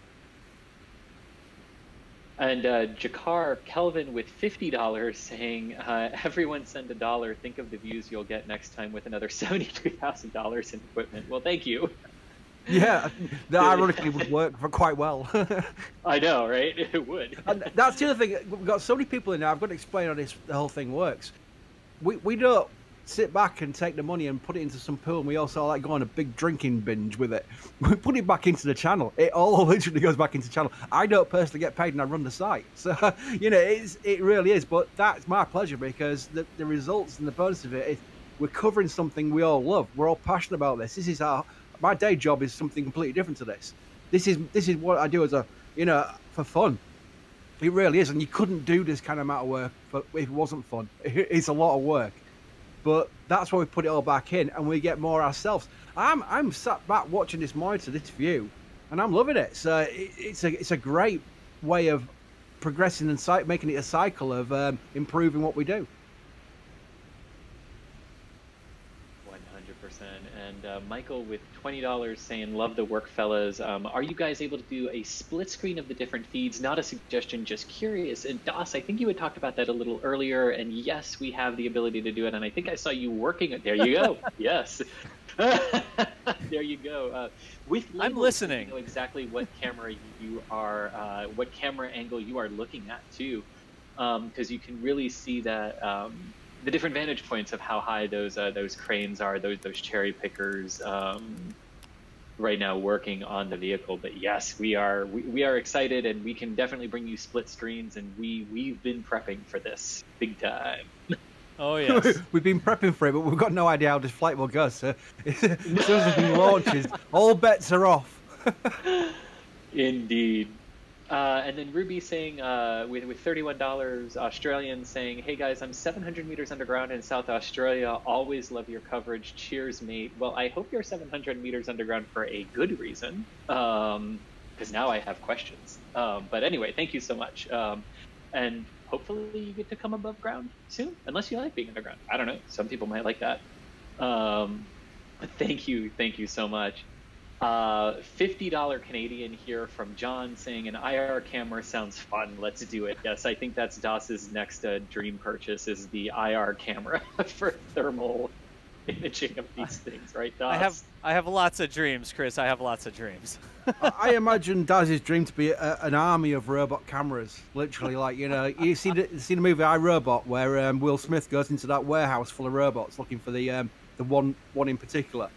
And Jakar Kelvin with $50 saying, everyone send $1. Think of the views you'll get next time with another $73,000 in equipment. Well, thank you. Yeah, that ironically would work for quite well. I know, right? It would. And that's the other thing. We've got so many people in there. I've got to explain how the whole thing works. We don't sit back and take the money and put it into some pool, and we also like go on a big drinking binge with it. We put it back into the channel. It all literally goes back into the channel. I don't personally get paid, and I run the site. So, you know, it really is. But that's my pleasure, because the results and the bonus of it is we're covering something we all love. We're all passionate about this. This is my day job is something completely different to this. This is what I do as for fun. It really is, and you couldn't do this kind of amount of work if it wasn't fun. It's a lot of work. But that's why we put it all back in, and we get more ourselves. I'm sat back watching this monitor, this view, and I'm loving it. So it's a great way of progressing and making it a cycle of improving what we do. 100%. And Michael with $20 saying, love the work, fellas. Are you guys able to do a split screen of the different feeds? Not a suggestion, just curious. And Das, I think you had talked about that a little earlier. And yes, we have the ability to do it. And I think I saw you working it. There you go. Yes. There you go. With labels, I'm listening. you know exactly what camera you are, what camera angle you are looking at too, because you can really see that the different vantage points of how high those cranes are, those cherry pickers right now working on the vehicle. But yes, we are excited, and we can definitely bring you split screens, and we've been prepping for this big time. Oh yes, we've been prepping for it, but we've got no idea how this flight will go. So as soon as it launches, all bets are off. Indeed. And then Ruby saying, with $31 Australian, saying, hey guys, I'm 700 meters underground in South Australia. Always love your coverage. Cheers, mate. Well, I hope you're 700 meters underground for a good reason, because now I have questions. But anyway, thank you so much. and hopefully you get to come above ground soon, unless you like being underground. I don't know. Some people might like that. But thank you so much. $50 Canadian here from John saying an IR camera sounds fun. Let's do it. Yes, I think that's Das's next dream purchase is the IR camera for thermal imaging of these things, right, Das? I have lots of dreams, Chris. I have lots of dreams. I imagine Das's dream to be an army of robot cameras, literally. Like, you know, you see the movie I, Robot, where Will Smith goes into that warehouse full of robots looking for the one in particular.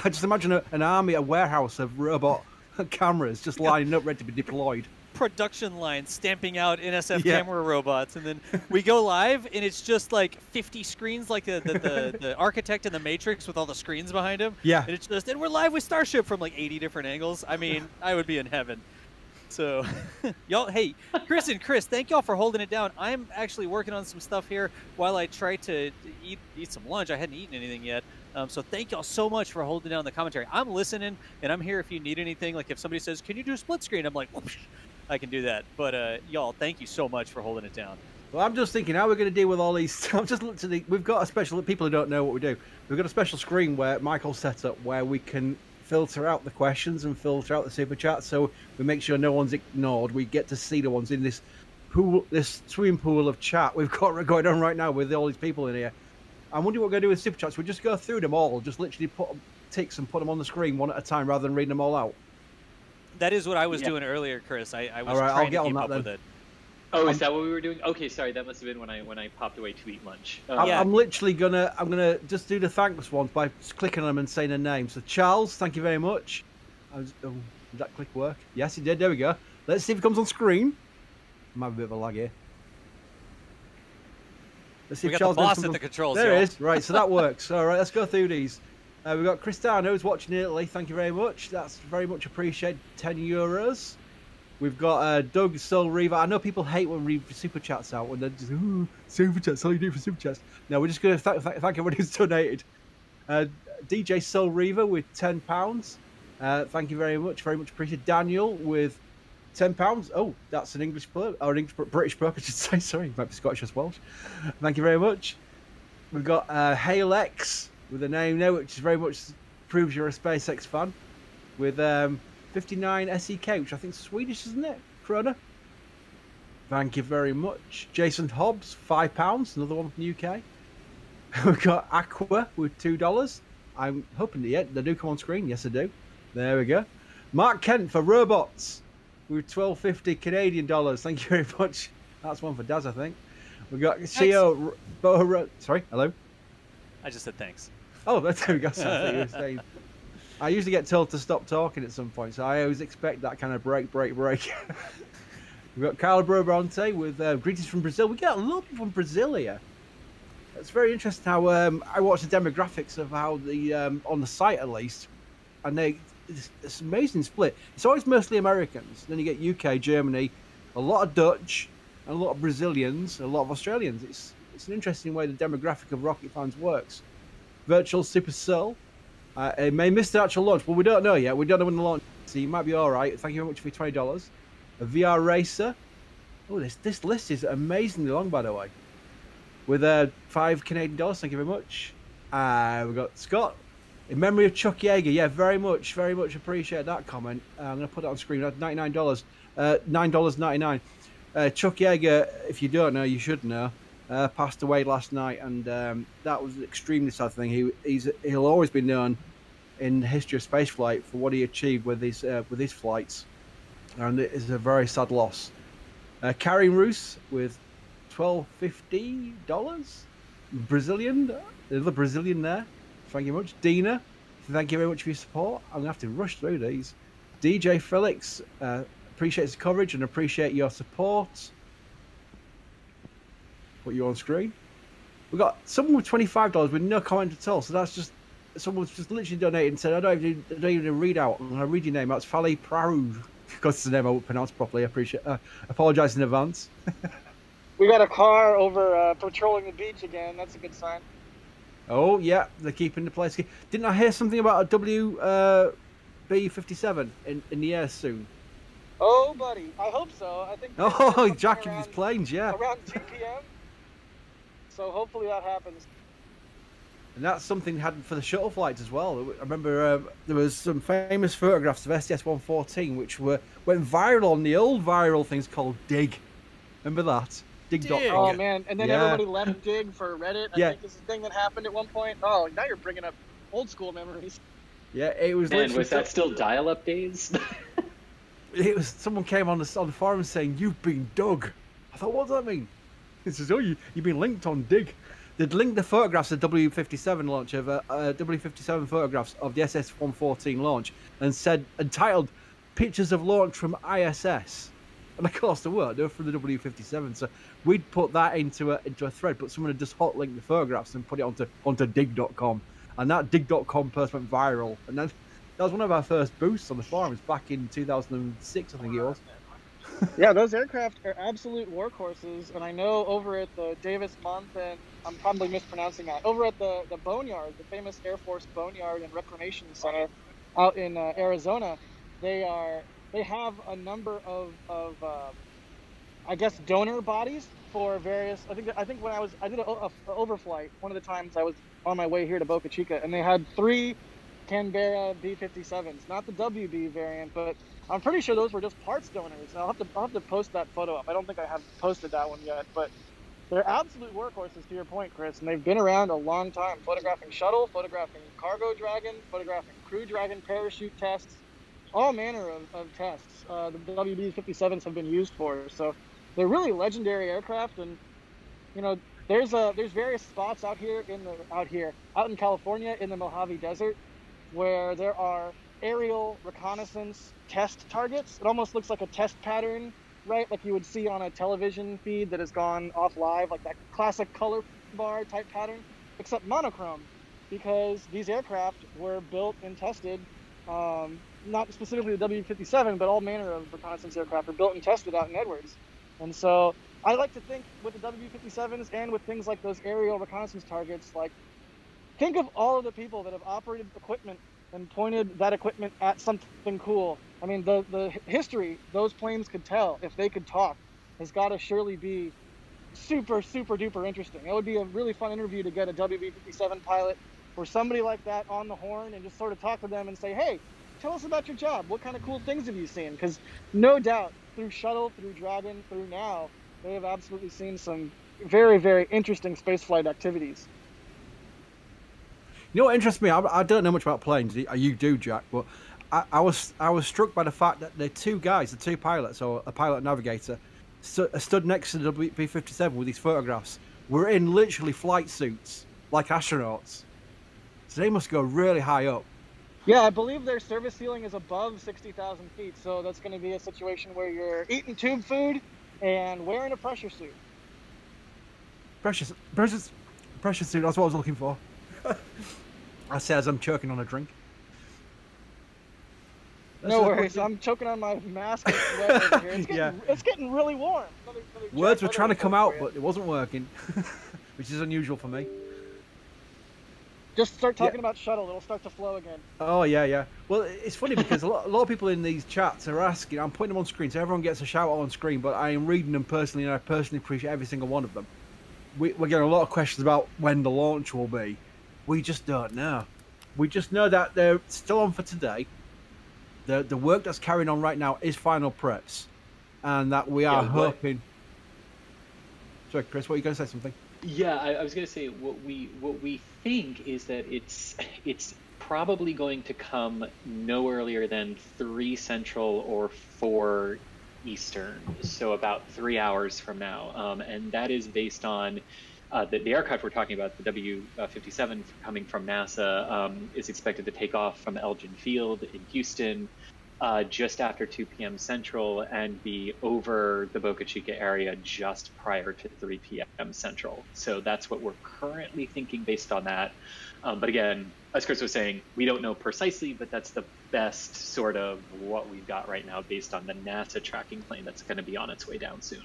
I just imagine a warehouse of robot cameras just lining up, ready to be deployed. Production line stamping out NSF camera robots, and then we go live, and it's just like 50 screens, like the architect in the Matrix with all the screens behind him. Yeah. And it's just, and we're live with Starship from like 80 different angles. I mean, I would be in heaven. So, y'all, hey, Chris and Chris, thank y'all for holding it down. I'm actually working on some stuff here while I try to eat some lunch. I hadn't eaten anything yet. So thank y'all so much for holding down the commentary. I'm listening, and I'm here if you need anything. Like if somebody says, can you do a split screen? I'm like, whoosh, I can do that. But y'all, thank you so much for holding it down. Well, I'm just thinking how we're going to deal with all these. I'm just looking at we've got a special, people who don't know what we do. We've got a special screen where Michael set up where we can filter out the questions and filter out the super chats, so we make sure no one's ignored. We get to see the ones in this pool, this swimming pool of chat we've got going on right now with all these people in here. I'm wondering what we're going to do with super chats. We just go through them all, just literally put ticks and put them on the screen one at a time rather than reading them all out. That is what I was doing earlier, Chris. I was all right, trying I'll get to keep on that up then. with it. Oh, is that what we were doing? Okay, sorry, that must have been when I popped away to eat lunch. I'm literally gonna just do the thanks ones by clicking on them and saying their name. So Charles, thank you very much. Did that click work? Yes, it did. There we go. Let's see if it comes on screen. Might be a bit of a lag here. Let's see we if got Charles the boss at the controls. There it is. Right, so that works. All right, let's go through these. We've got Cristiano who's watching in Italy. Thank you very much. That's very much appreciated. €10. We've got Doug Soul Reaver. I know people hate when we read super chats out when they're just super chats. All you do for super chats. No, we're just going to thank everybody who's donated. DJ Soul Reaver with £10. Thank you very much appreciated. Daniel with £10. Oh, that's an English bloke, or an British bloke, I should say. Sorry, might be Scottish as Welsh. Thank you very much. We've got Hale X with a name there, which is very much proves you're a SpaceX fan. With 59 SEK, which I think is Swedish, isn't it? Krona. Thank you very much. Jason Hobbs, £5. Another one from the UK. We've got Aqua with $2. I'm hoping they do come on screen. Yes, I do. There we go. Mark Kent for robots with $12.50 Canadian dollars. Thank you very much. That's one for Daz, I think. We've got Shio. Sorry, hello. I just said thanks. Oh, there we go. So I usually get told to stop talking at some point, so I always expect that kind of break. We've got Carlo Brabante with greetings from Brazil. We get a lot of people from Brazil here. It's very interesting how I watched the demographics of how the on the site at least, and it's amazing split. It's always mostly Americans. Then you get UK, Germany, a lot of Dutch, and a lot of Brazilians, a lot of Australians. It's an interesting way the demographic of rocket fans works. Virtual Super Soul. It may miss the actual launch, but we don't know yet. We don't know when the launch is, so you might be all right. Thank you very much for your $20. A VR Racer. Oh, this list is amazingly long, by the way. With $5 Canadian. Thank you very much. We've got Scott. In memory of Chuck Yeager. Yeah, very much appreciate that comment. I'm going to put it on screen. That's $99. $9.99. Chuck Yeager, if you don't know, you should know. Passed away last night, and that was an extremely sad thing. He'll always be known in the history of spaceflight for what he achieved with his flights, and it is a very sad loss. Karin Roos with $12.50. Brazilian, another Brazilian there. Thank you very much. Dina, thank you very much for your support. I'm gonna have to rush through these. DJ Felix, appreciates the coverage and appreciate your support. Put you on screen. We've got someone with $25 with no comment at all. So that's just someone's just literally donated and said, I don't even read out. I'm gonna read your name. That's Fali Praru. Because it's the name I won't pronounce properly. I apologize in advance. We got a car over patrolling the beach again. That's a good sign. Oh yeah, they're keeping the place. Didn't I hear something about a WB-57 in the air soon? Oh, buddy, I hope so. I think. Oh, jacking these planes, yeah. Around 2 p.m. So hopefully that happens. And that's something had for the shuttle flights as well. I remember there was some famous photographs of STS-114 which went viral on the old viral things called Dig. Remember that? Dig.com. Oh man, and then everybody left Dig for Reddit. I think this is a thing that happened at one point. Oh, now you're bringing up old school memories. Yeah, it was. And was that still dial-up days? It was. Someone came on the forum saying, "You've been dug." I thought, what does that mean? It says, "Oh, you've been linked on Dig." They'd linked the photographs of W57 launch of W57 photographs of the SS-114 launch and entitled "Pictures of Launch from ISS." And of course they were from the W57. So we'd put that into a thread, but someone had just hot linked the photographs and put it onto dig.com, and that dig.com post went viral. And then that was one of our first boosts on the forums back in 2006, I think it was. Yeah, those aircraft are absolute workhorses, and I know over at the Davis Month, and I'm probably mispronouncing that, over at the Boneyard, the famous Air Force Boneyard and Reclamation Center out in Arizona, they have a number of I guess donor bodies for various. I think when I did an overflight one of the times I was on my way here to Boca Chica, and they had 3 Canberra B-57s, not the WB variant, but I'm pretty sure those were just parts donors. I'll have to post that photo up. I don't think I have posted that one yet, but they're absolute workhorses to your point, Chris, and they've been around a long time, photographing shuttle, photographing cargo dragon, photographing crew dragon parachute tests, all manner of tests. The WB-57s have been used for, so they're really legendary aircraft. And you know, there's various spots out in California in the Mojave Desert where there are aerial reconnaissance test targets. It almost looks like a test pattern, right? Like you would see on a television feed that has gone off live, like that classic color bar type pattern, except monochrome, because these aircraft were built and tested, not specifically the W-57, but all manner of reconnaissance aircraft are built and tested out in Edwards. And so I like to think with the W-57s and with things like those aerial reconnaissance targets, like think of all of the people that have operated equipment and pointed that equipment at something cool. I mean, the history those planes could tell, if they could talk, has got to surely be super, super duper interesting. It would be a really fun interview to get a WB-57 pilot or somebody like that on the horn and just sort of talk to them and say, hey, tell us about your job. What kind of cool things have you seen? Because no doubt, through Shuttle, through Dragon, through now, they have absolutely seen some very, very interesting spaceflight activities. You know what interests me? I don't know much about planes. You do, Jack, but I was struck by the fact that the 2 guys, the 2 pilots, or a pilot and navigator, stood next to the B-57 with these photographs, were in literally flight suits, like astronauts. So they must go really high up. Yeah, I believe their service ceiling is above 60,000 feet, so that's going to be a situation where you're eating tube food and wearing a pressure suit. Pressure suit, that's what I was looking for. I say as I'm choking on a drink. No worries, I'm choking on my mask and sweat over here. It's getting really warm. Words were trying to come out, but it wasn't working, which is unusual for me. Just start talking about Shuttle, it'll start to flow again. Oh, yeah. Well, it's funny because a lot of people in these chats are asking, I'm putting them on screen, so everyone gets a shout out on screen, but I am reading them personally, and I personally appreciate every single one of them. We're getting a lot of questions about when the launch will be. We just don't know. We just know that they're still on for today. The work that's carrying on right now is final preps, and that we are hoping. Sorry, Chris, what are you going to say? Something? Yeah, I was going to say what we think is that it's probably going to come no earlier than 3 Central or 4 Eastern, so about 3 hours from now, and that is based on the aircraft we're talking about, the W-57 coming from NASA, is expected to take off from Elgin Field in Houston just after 2 p.m. Central and be over the Boca Chica area just prior to 3 p.m. Central. So that's what we're currently thinking based on that. But again, as Chris was saying, we don't know precisely, but that's the best sort of what we've got right now based on the NASA tracking plane that's going to be on its way down soon.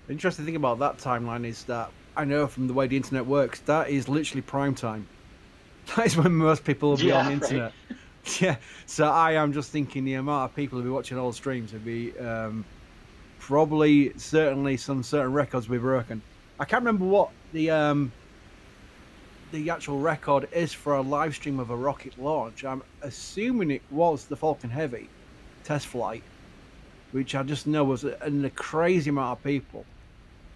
The interesting thing about that timeline is that I know from the way the internet works, that is literally prime time. That is when most people will be on the internet. Right. Yeah, so I am just thinking the amount of people who will be watching all the streams would be probably certainly some certain records we've broken. I can't remember what the actual record is for a live stream of a rocket launch. I'm assuming it was the Falcon Heavy test flight, which I just know was a crazy amount of people.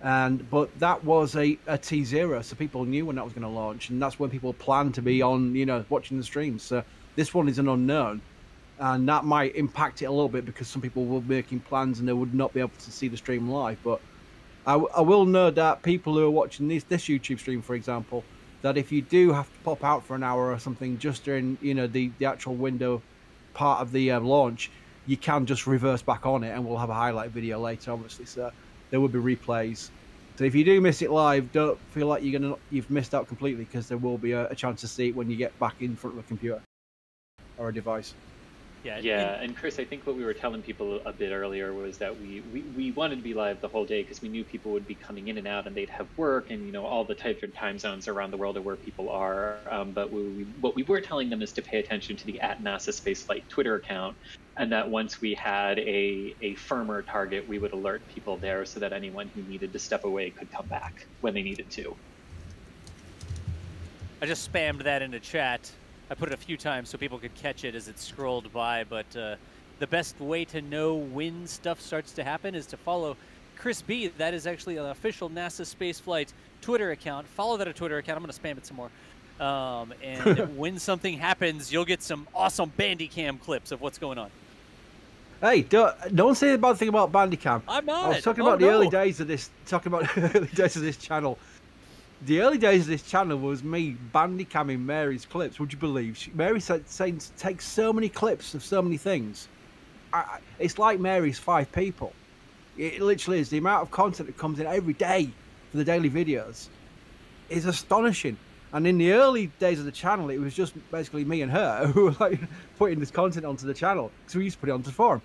But that was a T0, so people knew when that was going to launch, and that's when people planned to be on, watching the streams. So this one is an unknown, and that might impact it a little bit because some people were making plans and they would not be able to see the stream live. But I will know that people who are watching this YouTube stream, for example, that if you do have to pop out for an hour or something just during, the actual window part of the launch, you can just reverse back on it, and we'll have a highlight video later, obviously. So there will be replays. So if you do miss it live, don't feel like you've missed out completely, because there will be a chance to see it when you get back in front of a computer or a device. Yeah, and Chris, I think what we were telling people a bit earlier was that we wanted to be live the whole day because we knew people would be coming in and out, and they'd have work and all the different time zones around the world of where people are. But what we were telling them is to pay attention to the @NASA Spaceflight Twitter account, and that once we had a firmer target, we would alert people there so that anyone who needed to step away could come back when they needed to. I just spammed that into chat. I put it a few times so people could catch it as it scrolled by, but the best way to know when stuff starts to happen is to follow Chris B. That is actually an official NASA Spaceflight Twitter account. Follow that Twitter account. I'm going to spam it some more. And when something happens, you'll get some awesome Bandicam clips of what's going on. Hey, don't say a bad thing about Bandicam. I'm not. I was talking about the early days of this. Talking about the early days of this channel. The early days of this channel was me bandicamming Mary's clips. Would you believe? Mary takes so many clips of so many things. It's like Mary's 5 people. It literally is. The amount of content that comes in every day for the daily videos is astonishing. And in the early days of the channel, it was just basically me and her who were like putting this content onto the channel, because we used to put it onto the forum.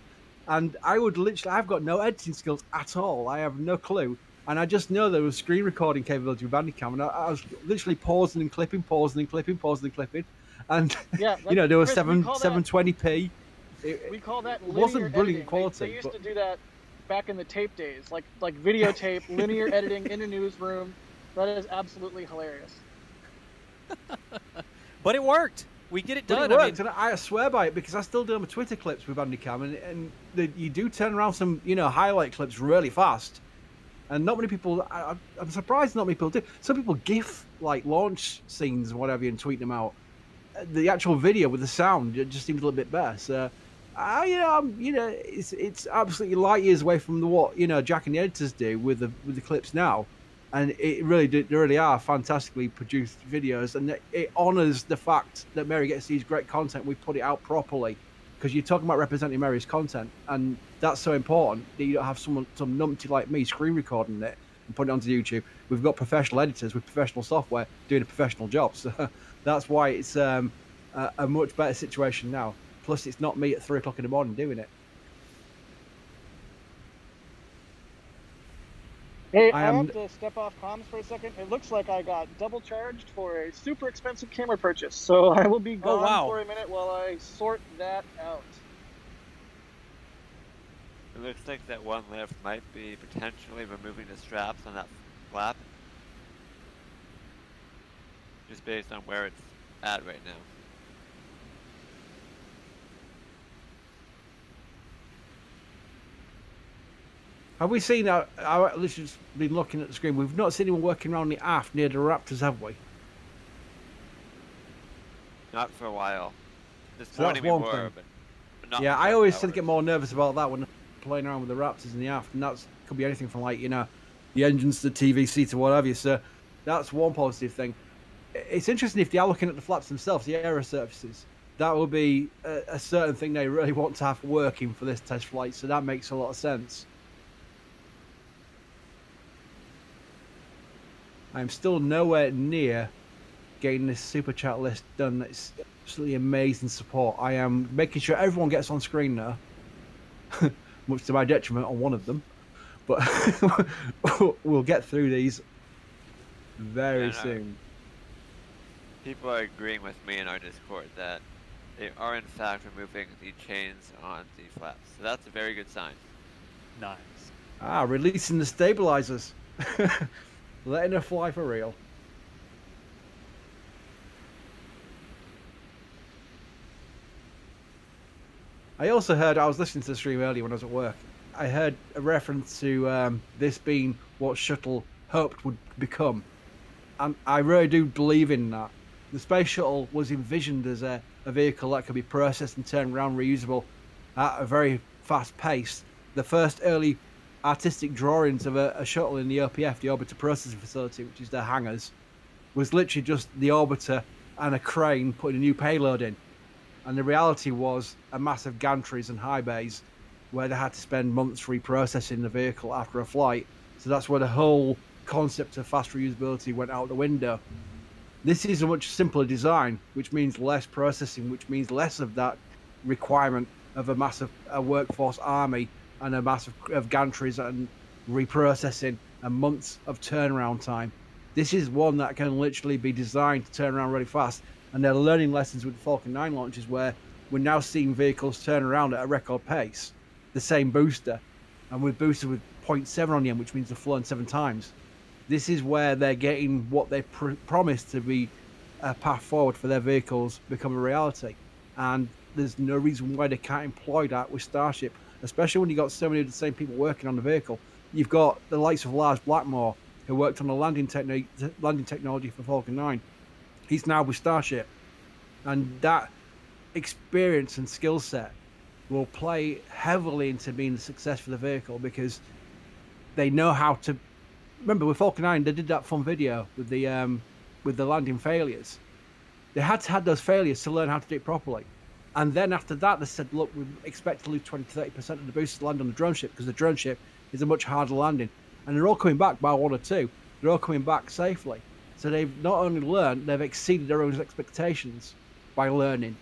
And I've got no editing skills at all. I have no clue. And I just know there was screen recording capability with Bandicam, and I was literally pausing and clipping. And yeah, there was 720p. We call that linear wasn't brilliant editing. quality. They used to do that back in the tape days, like videotape, linear editing in a newsroom. That is absolutely hilarious. But it worked. We get it done. It worked, and I swear by it, because I still do my Twitter clips with Bandicam, and you do turn around some highlight clips really fast. And not many people, I'm surprised not many people do. Some people GIF like launch scenes and whatever and tweet them out. The actual video with the sound, it just seems a little bit better. So, it's absolutely light years away from what Jack and the editors do with the clips now. And it really are fantastically produced videos, and it honors the fact that Mary gets these great content. We put it out properly, because you're talking about representing Mary's content, and that's so important that you don't have some numpty like me screen recording it and putting it onto YouTube. We've got professional editors with professional software doing a professional job, so that's why it's a much better situation now. Plus, it's not me at 3 o'clock in the morning doing it. Hey, I have to step off comms for a second. It looks like I got double charged for a super expensive camera purchase, so I will be gone for a minute while I sort that out. It looks like that one lift might be potentially removing the straps on that flap, just based on where it's at right now. Have we seen our literally just been looking at the screen? We've not seen anyone working around the aft near the Raptors, have we? Not for a while. This So that's morning we one were, thing. but not Yeah, for I always hours. tend to get more nervous about that when playing around with the Raptors in the aft, and that could be anything from like the engines to the TVC to whatever. So that's one positive thing. It's interesting if they are looking at the flaps themselves, the aero surfaces. That will be a certain thing they really want to have working for this test flight. So that makes a lot of sense. I'm still nowhere near getting this super chat list done. It's absolutely amazing support. I am making sure everyone gets on screen now, much to my detriment on one of them, but we'll get through these. very soon. People are agreeing with me in our Discord that they are in fact removing the chains on the flaps. So that's a very good sign. Nice. Ah, releasing the stabilizers. Letting her fly for real. I also heard, I was listening to the stream earlier when I was at work, I heard a reference to this being what Shuttle hoped would become. And I really do believe in that. The Space Shuttle was envisioned as a vehicle that could be processed and turned around reusable at a very fast pace. The first early artistic drawings of a shuttle in the OPF, the Orbiter Processing Facility, which is their hangars, was literally just the orbiter and a crane putting a new payload in. And the reality was a massive gantries and high bays where they had to spend months reprocessing the vehicle after a flight. So that's where the whole concept of fast reusability went out the window. This is a much simpler design, which means less processing, which means less of that requirement of a massive workforce army and a massive of gantries and reprocessing and months of turnaround time. This is one that can literally be designed to turn around really fast. And they're learning lessons with the Falcon 9 launches where we're now seeing vehicles turn around at a record pace, the same booster, and with booster with 0.7 on the end, which means they've flown 7 times. This is where they're getting what they promised to be a path forward for their vehicles become a reality. And there's no reason why they can't employ that with Starship, especially when you've got so many of the same people working on the vehicle. You've got the likes of Lars Blackmore, who worked on the landing technology for Falcon 9. He's now with Starship. And that experience and skill set will play heavily into being a success for the vehicle because they know how to. Remember, with Falcon 9, they did that fun video with the landing failures. They had to have those failures to learn how to do it properly. And then after that, they said, look, we expect to lose 20 to 30% of the boosters land on the drone ship because the drone ship is a much harder landing. And they're all coming back by 1 or 2. They're all coming back safely. So they've not only learned, they've exceeded their own expectations by learning.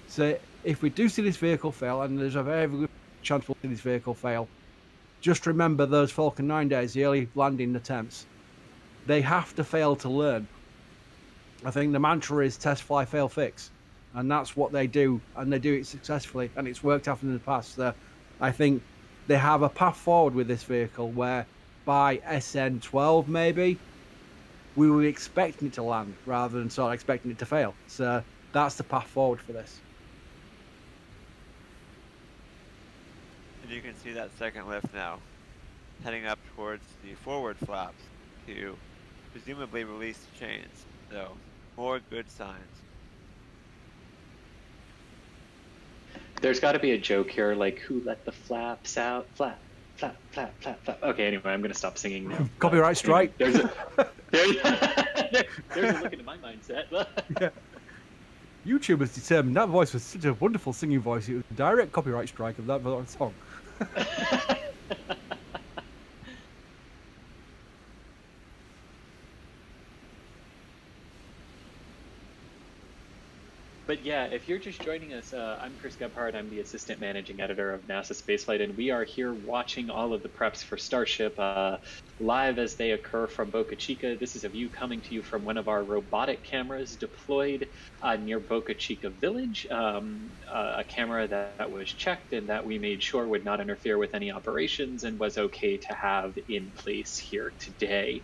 So if we do see this vehicle fail, and there's a very good chance we'll see this vehicle fail, just remember those Falcon 9 days, the early landing attempts. They have to fail to learn. I think the mantra is test, fly, fail, fix. And that's what they do, and they do it successfully, and it's worked out in the past. So I think they have a path forward with this vehicle where by SN12 maybe, we were expecting it to land rather than sort of expecting it to fail. So that's the path forward for this. And you can see that second lift now, heading up towards the forward flaps to presumably release the chains. So, more good signs. There's got to be a joke here, like, who let the flaps out? Flap, flap, flap, flap, flap. Okay, anyway, I'm going to stop singing now. Copyright strike. There's a look into my mindset. Yeah. YouTube has determined that voice was such a wonderful singing voice. It was a direct copyright strike of that song. But yeah, if you're just joining us, I'm Chris Gebhardt. I'm the assistant managing editor of NASA Spaceflight, and we are here watching all of the preps for Starship live as they occur from Boca Chica. This is a view coming to you from one of our robotic cameras deployed near Boca Chica Village, a camera that was checked and that we made sure would not interfere with any operations and was okay to have in place here today.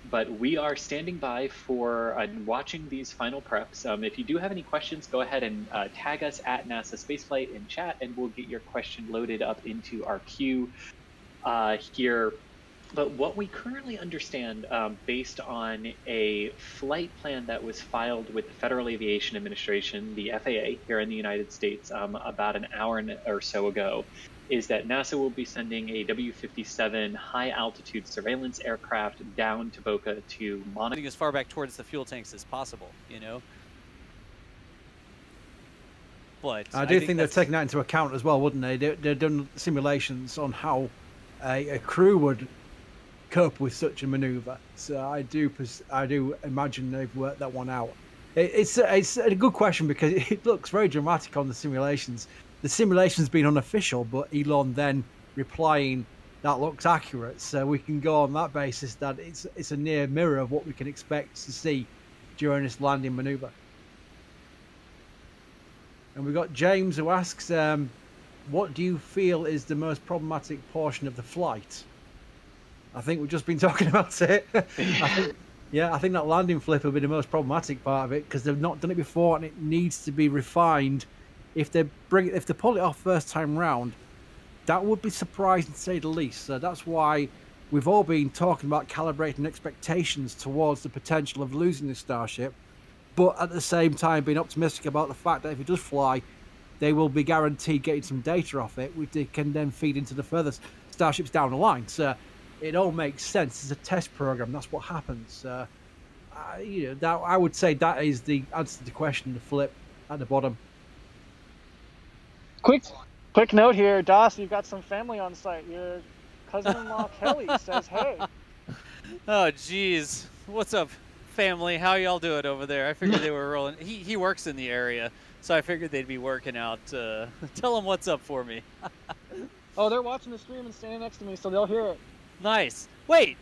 But we are standing by for watching these final preps. If you do have any questions, go ahead and tag us at NASA Spaceflight in chat, and we'll get your question loaded up into our queue here. But what we currently understand, based on a flight plan that was filed with the Federal Aviation Administration, the FAA, here in the United States about an hour or so ago, is that NASA will be sending a W-57 high-altitude surveillance aircraft down to Boca to monitor as far back towards the fuel tanks as possible, you know? But I do think they're taking that into account as well, wouldn't they? They've done simulations on how a crew would cope with such a maneuver. So I do imagine they've worked that one out. It's a good question because it looks very dramatic on the simulations. The simulation's been unofficial, but Elon then replying that looks accurate. So we can go on that basis that it's a near mirror of what we can expect to see during this landing maneuver. And we've got James who asks, what do you feel is the most problematic portion of the flight? I think we've just been talking about it. I think that landing flip will be the most problematic part of it because they've not done it before and it needs to be refined. If they pull it off first time round, that would be surprising to say the least. So that's why we've all been talking about calibrating expectations towards the potential of losing the Starship, but at the same time being optimistic about the fact that if it does fly, they will be guaranteed getting some data off it, which they can then feed into the further Starships down the line. So it all makes sense. It's a test program. That's what happens. I would say that is the answer to the question, the flip at the bottom. Quick note here, Doss, you've got some family on site. Your cousin-in-law Kelly says, hey. Oh, geez. What's up, family? How y'all doing over there? I figured they were rolling. He works in the area, so I figured they'd be working out. Tell them what's up for me. Oh, they're watching the stream and standing next to me, so they'll hear it. Nice. Wait,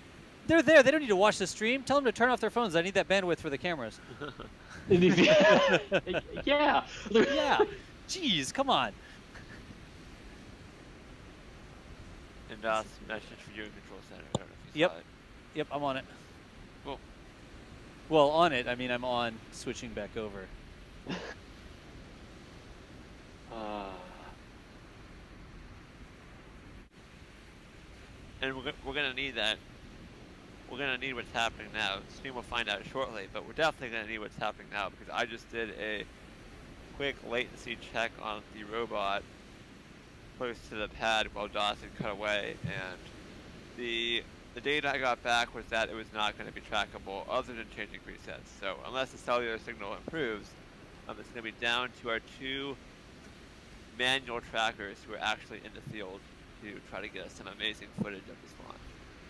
they're there. They don't need to watch the stream. Tell them to turn off their phones. I need that bandwidth for the cameras. Yeah. Yeah. Jeez, come on. And message for you in Control Center. I don't know if you saw it. Yep, I'm on it. Cool. Well, on it, I mean I'm on switching back over. And we're gonna need that. We're gonna need what's happening now. Stream will find out shortly, but we're definitely gonna need what's happening now because I just did a quick latency check on the robot close to the pad while Dawson cut away, and the data I got back was that it was not going to be trackable other than changing presets. So unless the cellular signal improves, it's going to be down to our 2 manual trackers who are actually in the field to try to get us some amazing footage of this launch.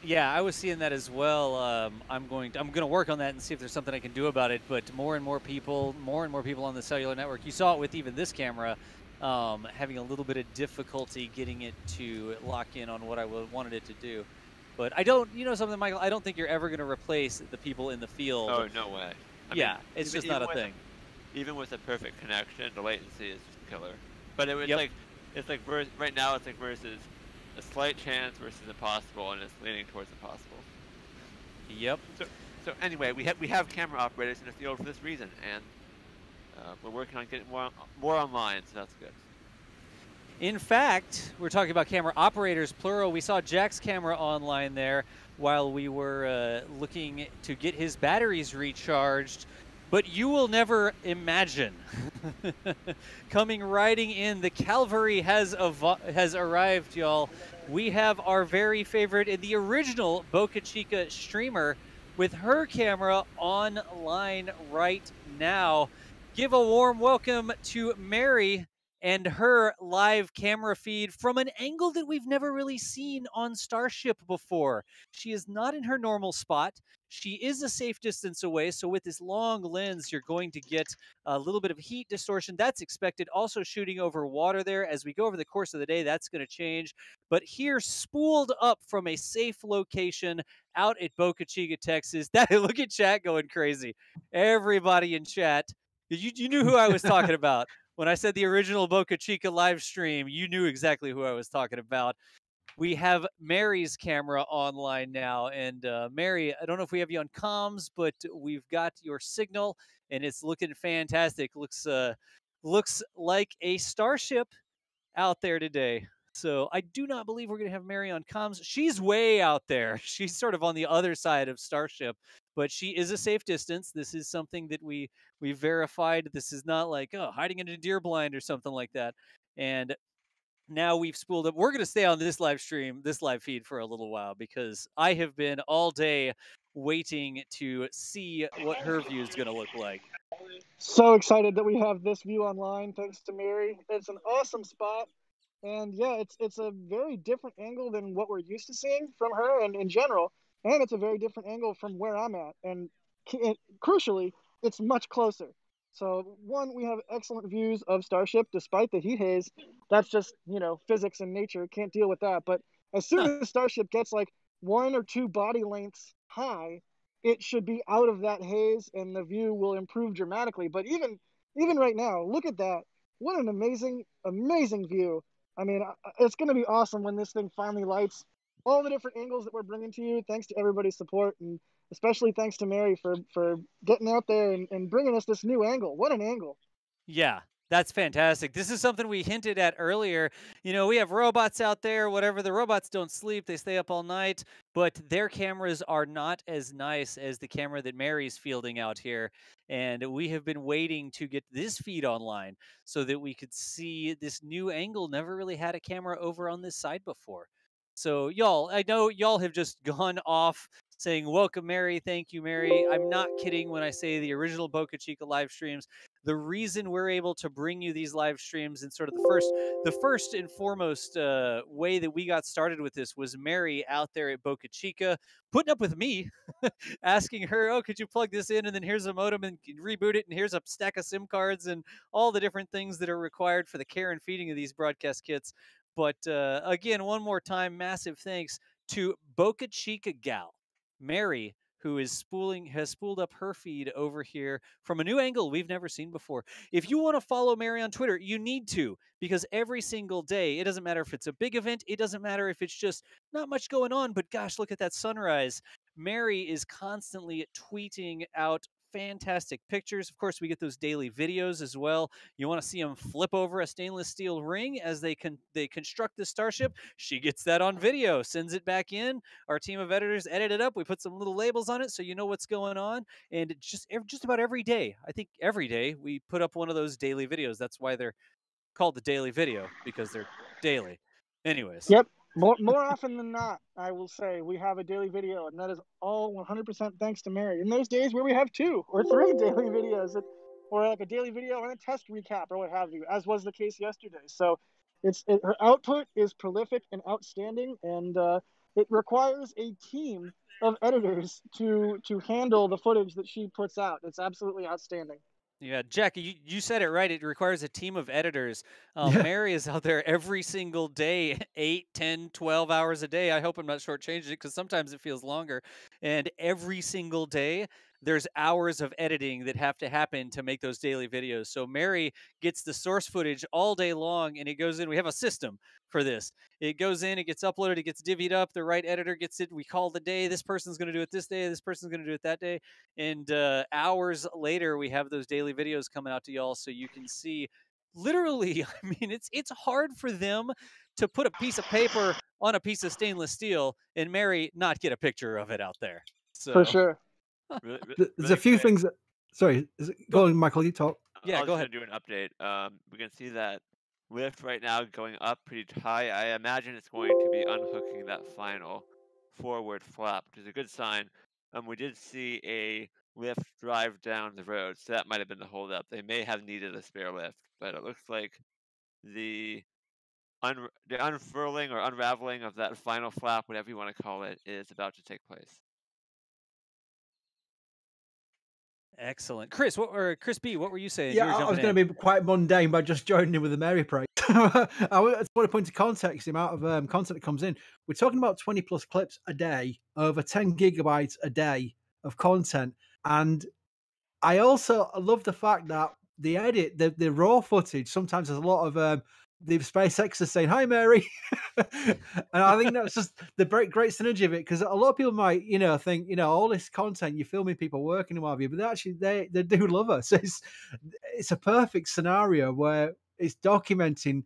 Yeah, I was seeing that as well. I'm going to work on that and see if there's something I can do about it. But more and more people on the cellular network. You saw it with even this camera. Having a little bit of difficulty getting it to lock in on what I wanted it to do. But I don't, something, Michael, I don't think you're ever going to replace the people in the field. Oh, no way. I mean, it's even, just not a thing. Even with a perfect connection, the latency is just killer. But it's like right now it's like versus a slight chance versus impossible, and it's leaning towards impossible. Yep. So anyway, we have camera operators in the field for this reason, and we're working on getting more online, so that's good. In fact, we're talking about camera operators, plural. We saw Jack's camera online there while we were looking to get his batteries recharged. But you will never imagine. Coming riding in, the cavalry has arrived, y'all. We have our very favorite and the original Boca Chica streamer with her camera online right now. Give a warm welcome to Mary and her live camera feed from an angle that we've never really seen on Starship before. She is not in her normal spot. She is a safe distance away, so with this long lens, you're going to get a little bit of heat distortion. That's expected. Also shooting over water there. As we go over the course of the day, that's going to change. But here, spooled up from a safe location out at Boca Chica, Texas. Look at chat going crazy. Everybody in chat. You knew who I was talking about. When I said the original Boca Chica live stream, you knew exactly who I was talking about. We have Mary's camera online now. And Mary, I don't know if we have you on comms, but we've got your signal, and it's looking fantastic. Looks like a Starship out there today. So I do not believe we're going to have Mary on comms. She's way out there. She's sort of on the other side of Starship, but she is a safe distance. This is something that we verified. This is not like hiding in a deer blind or something like that. And now we've spooled up. We're going to stay on this live stream, this live feed for a little while because I have been all day waiting to see what her view is going to look like. So excited that we have this view online, thanks to Mary. It's an awesome spot. And yeah, it's a very different angle than what we're used to seeing from her and in general. And it's a very different angle from where I'm at. And crucially, it's much closer. So one, we have excellent views of Starship despite the heat haze. That's just, physics and nature. Can't deal with that. But As soon as Starship gets like 1 or 2 body lengths high, it should be out of that haze and the view will improve dramatically. But even right now, look at that. What an amazing view. I mean, it's going to be awesome when this thing finally lights. All the different angles that we're bringing to you, thanks to everybody's support, and especially thanks to Mary for getting out there and bringing us this new angle. What an angle. Yeah, that's fantastic. This is something we hinted at earlier. You know, we have robots out there, whatever. The robots don't sleep, they stay up all night, but their cameras are not as nice as the camera that Mary's fielding out here. And we have been waiting to get this feed online so that we could see this new angle. Never really had a camera over on this side before. So, y'all, I know y'all have just gone off saying, welcome, Mary. Thank you, Mary. I'm not kidding when I say the original Boca Chica live streams. The reason we're able to bring you these live streams and sort of the first and foremost way that we got started with this was Mary out there at Boca Chica putting up with me, asking her, oh, could you plug this in? And then here's a modem and reboot it. And here's a stack of SIM cards and all the different things that are required for the care and feeding of these broadcast kits. But again, one more time, massive thanks to Boca Chica gal, Mary, who has spooled up her feed over here from a new angle we've never seen before. If you want to follow Mary on Twitter, you need to, because every single day, it doesn't matter if it's a big event, it doesn't matter if it's just not much going on, but gosh, look at that sunrise. Mary is constantly tweeting out fantastic pictures. Of course, we get those daily videos as well. You want to see them flip over a stainless steel ring as they construct the Starship. She gets that on video, sends it back in. Our team of editors edit it up. We put some little labels on it so you know what's going on. And just about every day, I think every day, we put up one of those daily videos. That's why they're called the daily video, because they're daily. Anyways. Yep. More often than not, I will say, we have a daily video, and that is all 100% thanks to Mary. In those days where we have 2 or 3 daily videos, or like a daily video and a test recap or what have you, as was the case yesterday. So her output is prolific and outstanding, and it requires a team of editors to handle the footage that she puts out. It's absolutely outstanding. Yeah, Jack, you said it right. It requires a team of editors. Mary is out there every single day, 8, 10, 12 hours a day. I hope I'm not shortchanging it, because sometimes it feels longer. And every single day, there's hours of editing that have to happen to make those daily videos. So Mary gets the source footage all day long, and it goes in. We have a system for this. It goes in, it gets uploaded, it gets divvied up. The right editor gets it. We call the day. This person's going to do it this day. This person's going to do it that day. And hours later, we have those daily videos coming out to y'all, so you can see. Literally, I mean, it's hard for them to put a piece of paper on a piece of stainless steel and Mary not get a picture of it out there. So for sure. There's a few things that. Sorry, go on, Michael. You talk. Yeah, go ahead. Do an update. We can see that lift right now going up pretty high. I imagine it's going to be unhooking that final forward flap, which is a good sign. We did see a lift drive down the road, so that might have been the holdup. They may have needed a spare lift, but it looks like the unfurling or unraveling of that final flap, whatever you want to call it, is about to take place. Excellent. Chris B, what were you saying? Yeah, I was going to be quite mundane by just joining in with the Mary praise. I want to put into context the amount of content that comes in. We're talking about 20 plus clips a day, over 10 gigabytes a day of content. And I also love the fact that the edit, the raw footage, sometimes there's a lot of the SpaceX is saying, hi, Mary. And I think that's just the great synergy of it, because a lot of people might, think, all this content, you're filming people working and what have you, but actually they do love us. It's a perfect scenario where it's documenting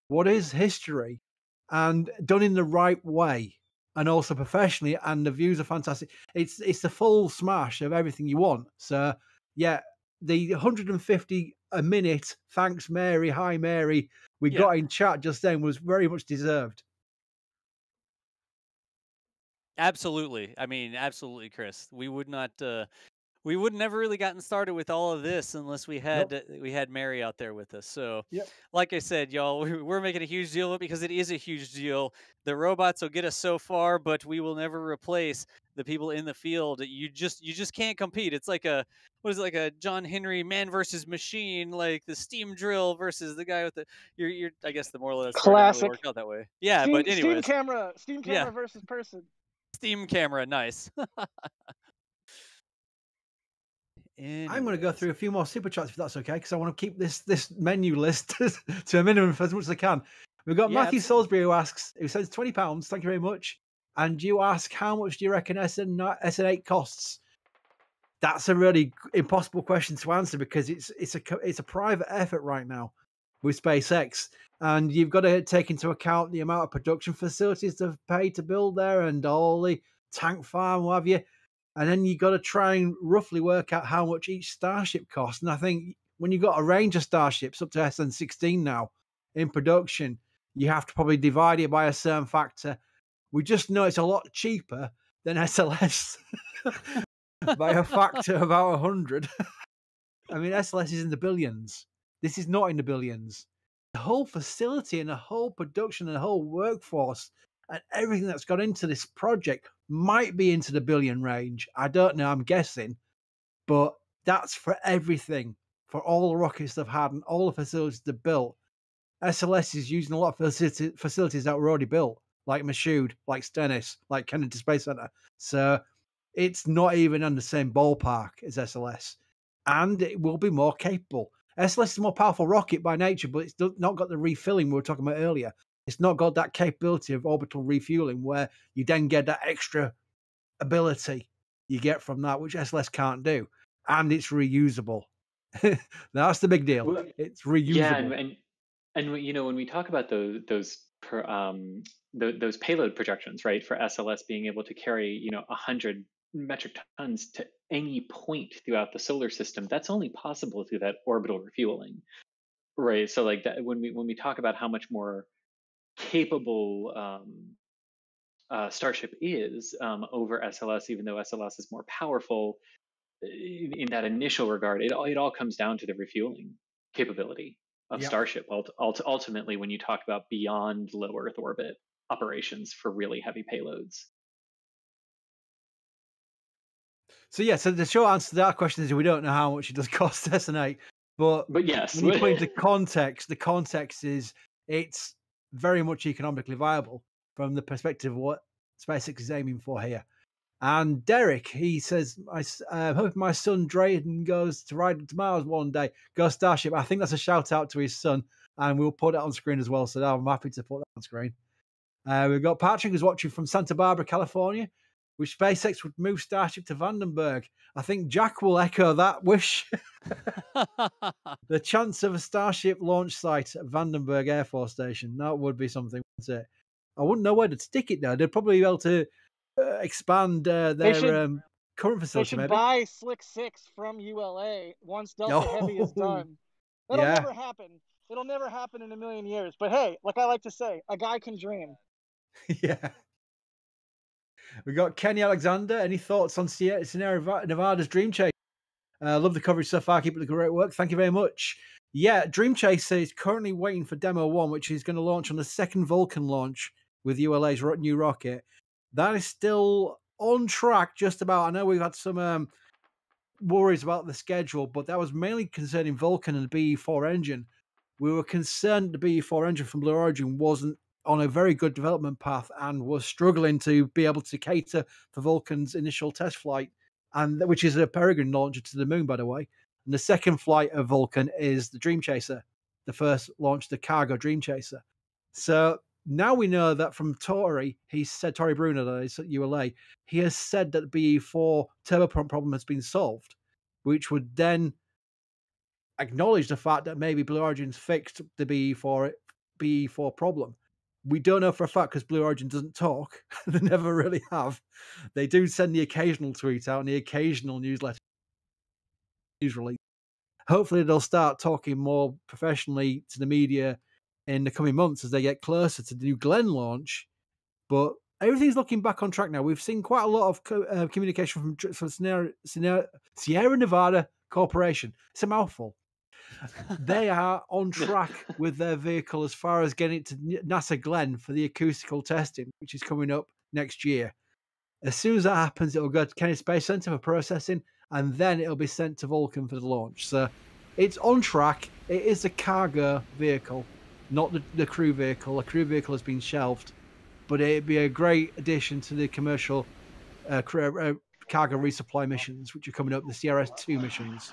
what is history and done in the right way and also professionally, and the views are fantastic. It's the full smash of everything you want. So yeah, the 150 a minute, thanks Mary, hi Mary, we got in chat just then was very much deserved. Absolutely. I mean, absolutely, Chris. We would not We would never really gotten started with all of this unless we had Mary out there with us. So, like I said, y'all, we're making a huge deal of it because it is a huge deal. The robots will get us so far, but we will never replace the people in the field. You just can't compete. It's like like a John Henry man versus machine, like the steam drill versus the guy with the you're I guess the moral of that story didn't really work out that way. Yeah, but anyways. Steam camera versus person. Steam camera, nice. I'm going to go through a few more super chats if that's okay, because I want to keep this menu list to a minimum for as much as I can. We've got Matthew Salisbury who says £20. Thank you very much. And you ask, how much do you reckon SN8 costs? That's a really impossible question to answer because it's a private effort right now with SpaceX, and you've got to take into account the amount of production facilities they've paid to build there and all the tank farm, what have you. And then you got to try and roughly work out how much each starship costs. And I think when you've got a range of starships up to SN16 now in production, you have to probably divide it by a certain factor. We just know it's a lot cheaper than SLS by a factor of about 100. I mean, SLS is in the billions. This is not in the billions. The whole facility and the whole production and the whole workforce and everything that's got into this project might be into the billion range. I don't know, I'm guessing. But that's for everything, for all the rockets they've had and all the facilities they've built. SLS is using a lot of facilities that were already built, like Michoud, like Stennis, like Kennedy Space Center. So it's not even in the same ballpark as SLS. And it will be more capable. SLS is a more powerful rocket by nature, but it's not got the refilling we were talking about earlier. It's not got that capability of orbital refueling where you then get that extra ability you get from that, which SLS can't do. And it's reusable. That's the big deal. It's reusable. Yeah, and you know, when we talk about those payload projections, right, for SLS being able to carry 100 metric tons to any point throughout the solar system, that's only possible through that orbital refueling, right? So like that, when we talk about how much more capable Starship is over SLS, even though SLS is more powerful in that initial regard, it all comes down to the refueling capability of Starship. Ultimately, when you talk about beyond low Earth orbit operations for really heavy payloads. So the short answer to that question is we don't know how much it does cost SN8, but yes, when you put into context, the context is it's very much economically viable from the perspective of what SpaceX is aiming for here. And Derek, he says, I hope my son Drayden goes to ride to Mars one day. Go Starship. I think that's a shout out to his son, and we'll put it on screen as well. So I'm happy to put that on screen. We've got Patrick who's watching from Santa Barbara, California. Wish SpaceX would move Starship to Vandenberg. I think Jack will echo that wish. The chance of a Starship launch site at Vandenberg Air Force Station. That would be something, wouldn't it? I wouldn't know where to stick it though. They'd probably be able to expand their current facility. They should buy Slick 6 from ULA once Delta Heavy is done. That'll never happen. It'll never happen in a million years. But hey, like I like to say, a guy can dream. Yeah. We got Kenny Alexander. Any thoughts on Sierra Nevada's Dream Chaser? Love the coverage so far. Keep up the great work. Thank you very much. Yeah, Dream Chaser is currently waiting for Demo 1, which is going to launch on the second Vulcan launch with ULA's new rocket. That is still on track, just about. I know we've had some worries about the schedule, but that was mainly concerning Vulcan and the BE4 engine. We were concerned the BE4 engine from Blue Origin wasn't on a very good development path and was struggling to be able to cater for Vulcan's initial test flight, and which is a Peregrine launcher to the moon, by the way. And the second flight of Vulcan is the Dream Chaser, the first launch, the cargo Dream Chaser. So now we know that from Tory, he said, Tory Bruno, that is at ULA, he has said that the BE4 turboprop problem has been solved, which would then acknowledge the fact that maybe Blue Origin's fixed the BE4 problem. We don't know for a fact because Blue Origin doesn't talk. They never really have. They do send the occasional tweet out and the occasional newsletter news release. Hopefully they'll start talking more professionally to the media in the coming months as they get closer to the New Glenn launch. But everything's looking back on track now. We've seen quite a lot of communication from Sierra Nevada Corporation. It's a mouthful. They are on track with their vehicle as far as getting it to NASA Glenn for the acoustical testing, which is coming up next year. As soon as that happens, it will go to Kennedy Space Center for processing, and then it'll be sent to Vulcan for the launch. So it's on track. It is a cargo vehicle, not the crew vehicle. The crew vehicle has been shelved, but it'd be a great addition to the commercial cargo resupply missions, which are coming up, the CRS-2 missions.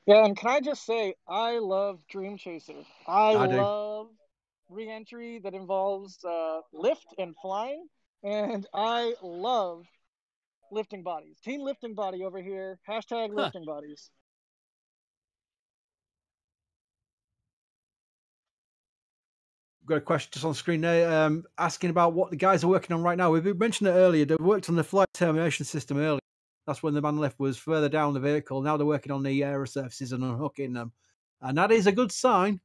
Yeah, and can I just say, I love Dream Chaser. I love re-entry that involves lift and flying, and I love lifting bodies. Team lifting body over here. Hashtag lifting bodies. Got a question just on screen there, asking about what the guys are working on right now. We mentioned it earlier. They worked on the flight termination system earlier. That's when the man lift was further down the vehicle. Now they're working on the aero surfaces and unhooking them. And that is a good sign.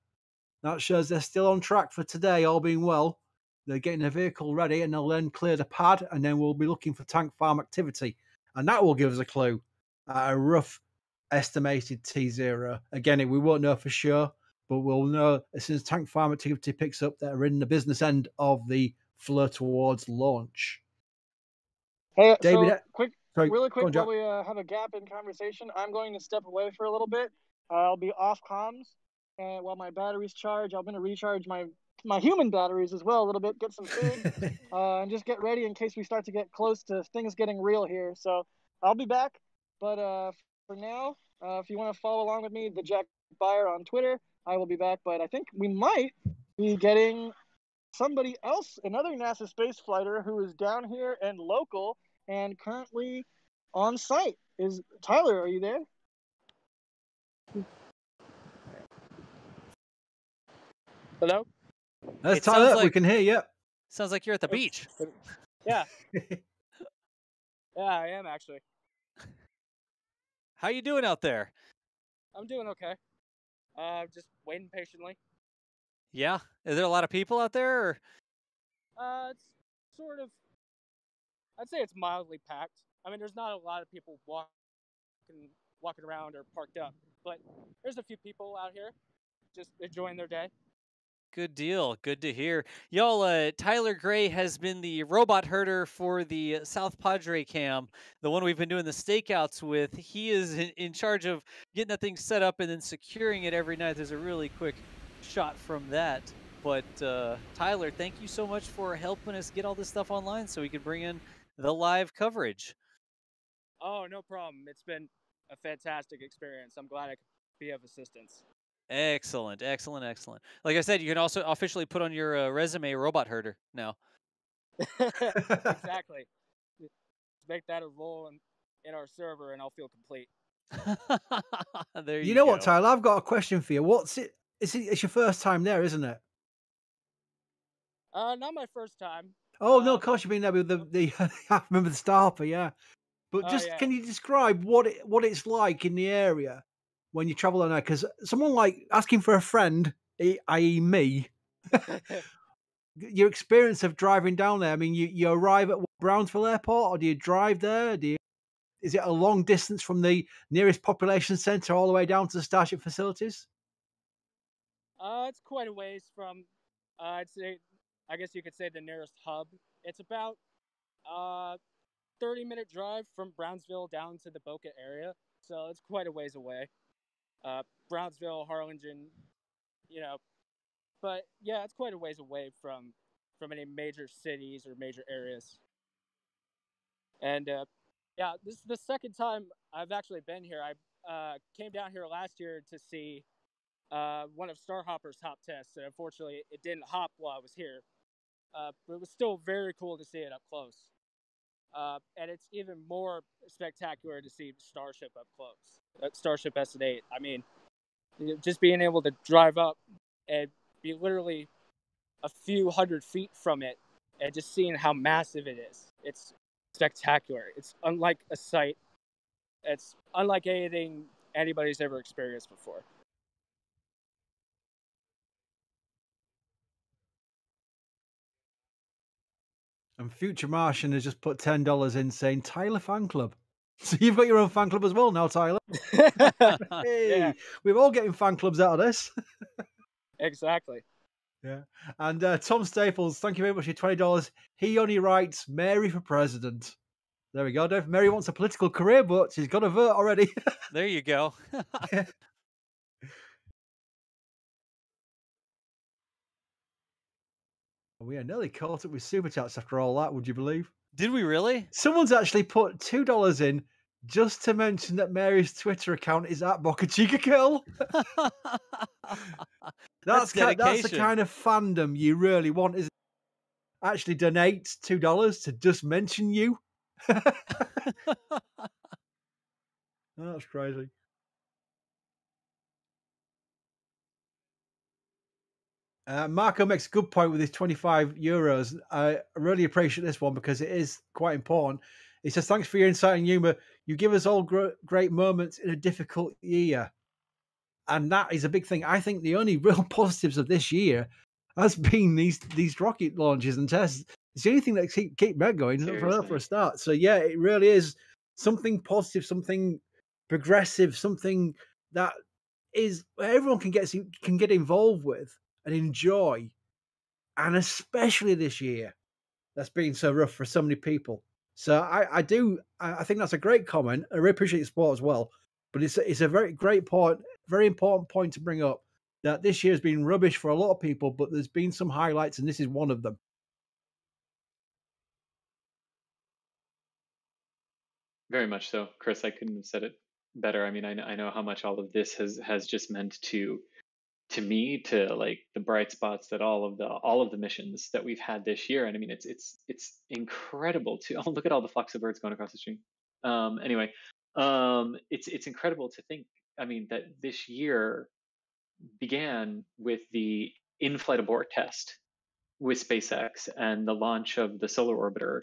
That shows they're still on track for today, all being well. They're getting the vehicle ready, and they'll then clear the pad, and then we'll be looking for tank farm activity. And that will give us a clue at a rough estimated T0. Again, we won't know for sure, but we'll know as soon as tank farm activity picks up that we're in the business end of the flow towards launch. Hey, David, so really quick, while we have a gap in conversation, I'm going to step away for a little bit. I'll be off comms, and while my batteries charge, I'm going to recharge my human batteries as well a little bit, get some food, and just get ready in case we start to get close to things getting real here. So I'll be back, but for now, if you want to follow along with me, the Jack Buyer on Twitter, I will be back. But I think we might be getting somebody else, another NASA space flighter who is down here and local and currently on site. Is Tyler, are you there? Hello? That's Tyler, we can hear you. Sounds like you're at the beach. Yeah. Yeah, I am actually. How you doing out there? I'm doing okay. Just waiting patiently. Yeah? Is there a lot of people out there? Or? It's sort of, I'd say it's mildly packed. I mean, there's not a lot of people walking around or parked up, but there's a few people out here just enjoying their day. Good deal. Good to hear. Y'all, Tyler Gray has been the robot herder for the South Padre cam, the one we've been doing the stakeouts with. He is in charge of getting that thing set up and then securing it every night. There's a really quick shot from that. But Tyler, thank you so much for helping us get all this stuff online so we can bring in the live coverage. Oh, no problem. It's been a fantastic experience. I'm glad I could be of assistance. Excellent, excellent, excellent. Like I said, you can also officially put on your resume robot herder now. Exactly. Just make that a role in our server and I'll feel complete. There you know go. What, Tyler? I've got a question for you. What's it? It's your first time there, isn't it? Not my first time. Oh no, of course you've been there with the I remember the Starper, yeah. But just can you describe what it's like in the area when you travel on there? Because someone like asking for a friend, i.e. me, your experience of driving down there. I mean, you arrive at Brownsville Airport, or do you drive there? Is it a long distance from the nearest population center all the way down to the Starship facilities? It's quite a ways from, I guess you could say the nearest hub. It's about 30-minute drive from Brownsville down to the Boca area, so it's quite a ways away. Brownsville, Harlingen, but yeah, it's quite a ways away from any major cities or major areas. And yeah, this is the second time I've actually been here. I came down here last year to see one of Starhopper's hop tests, and unfortunately it didn't hop while I was here. But it was still very cool to see it up close. And it's even more spectacular to see Starship up close. Starship S8. I mean, just being able to drive up and be literally a few hundred feet from it and just seeing how massive it is. It's spectacular. It's unlike a sight. It's unlike anything anybody's ever experienced before. And Future Martian has just put $10 in saying Tyler fan club. So you've got your own fan club as well now, Tyler. Hey, yeah. We're all getting fan clubs out of this. Exactly. Yeah. And Tom Staples, thank you very much for your $20. He only writes Mary for president. There we go, Dave. Mary wants a political career, but she's got a vote already. There you go. Yeah. We are nearly caught up with super chats after all that, would you believe? Did we really? Someone's actually put $2 in just to mention that Mary's Twitter account is at Boca Chica Girl. That's the kind of fandom you really want, isn't it? Actually donate $2 to just mention you. That's crazy. Marco makes a good point with his €25. I really appreciate this one because it is quite important. He says, thanks for your insight and humour. You give us all great moments in a difficult year. And that is a big thing. I think the only real positives of this year has been these rocket launches and tests. It's the only thing that keep me going for a start. So yeah, it really is something positive, something progressive, something that is everyone can get involved with and enjoy. And especially this year, that's been so rough for so many people. So I think that's a great comment. I really appreciate your support as well. But it's a very great point, very important point to bring up, that this year has been rubbish for a lot of people, but there's been some highlights, and this is one of them. Very much so, Chris. I couldn't have said it better. I mean, I know how much all of this has just meant to me, to like the bright spots that all of the missions that we've had this year. And I mean, it's incredible to look at all the flocks of birds going across the stream. Anyway, it's incredible to think, I mean, that this year began with the in-flight abort test with SpaceX and the launch of the solar orbiter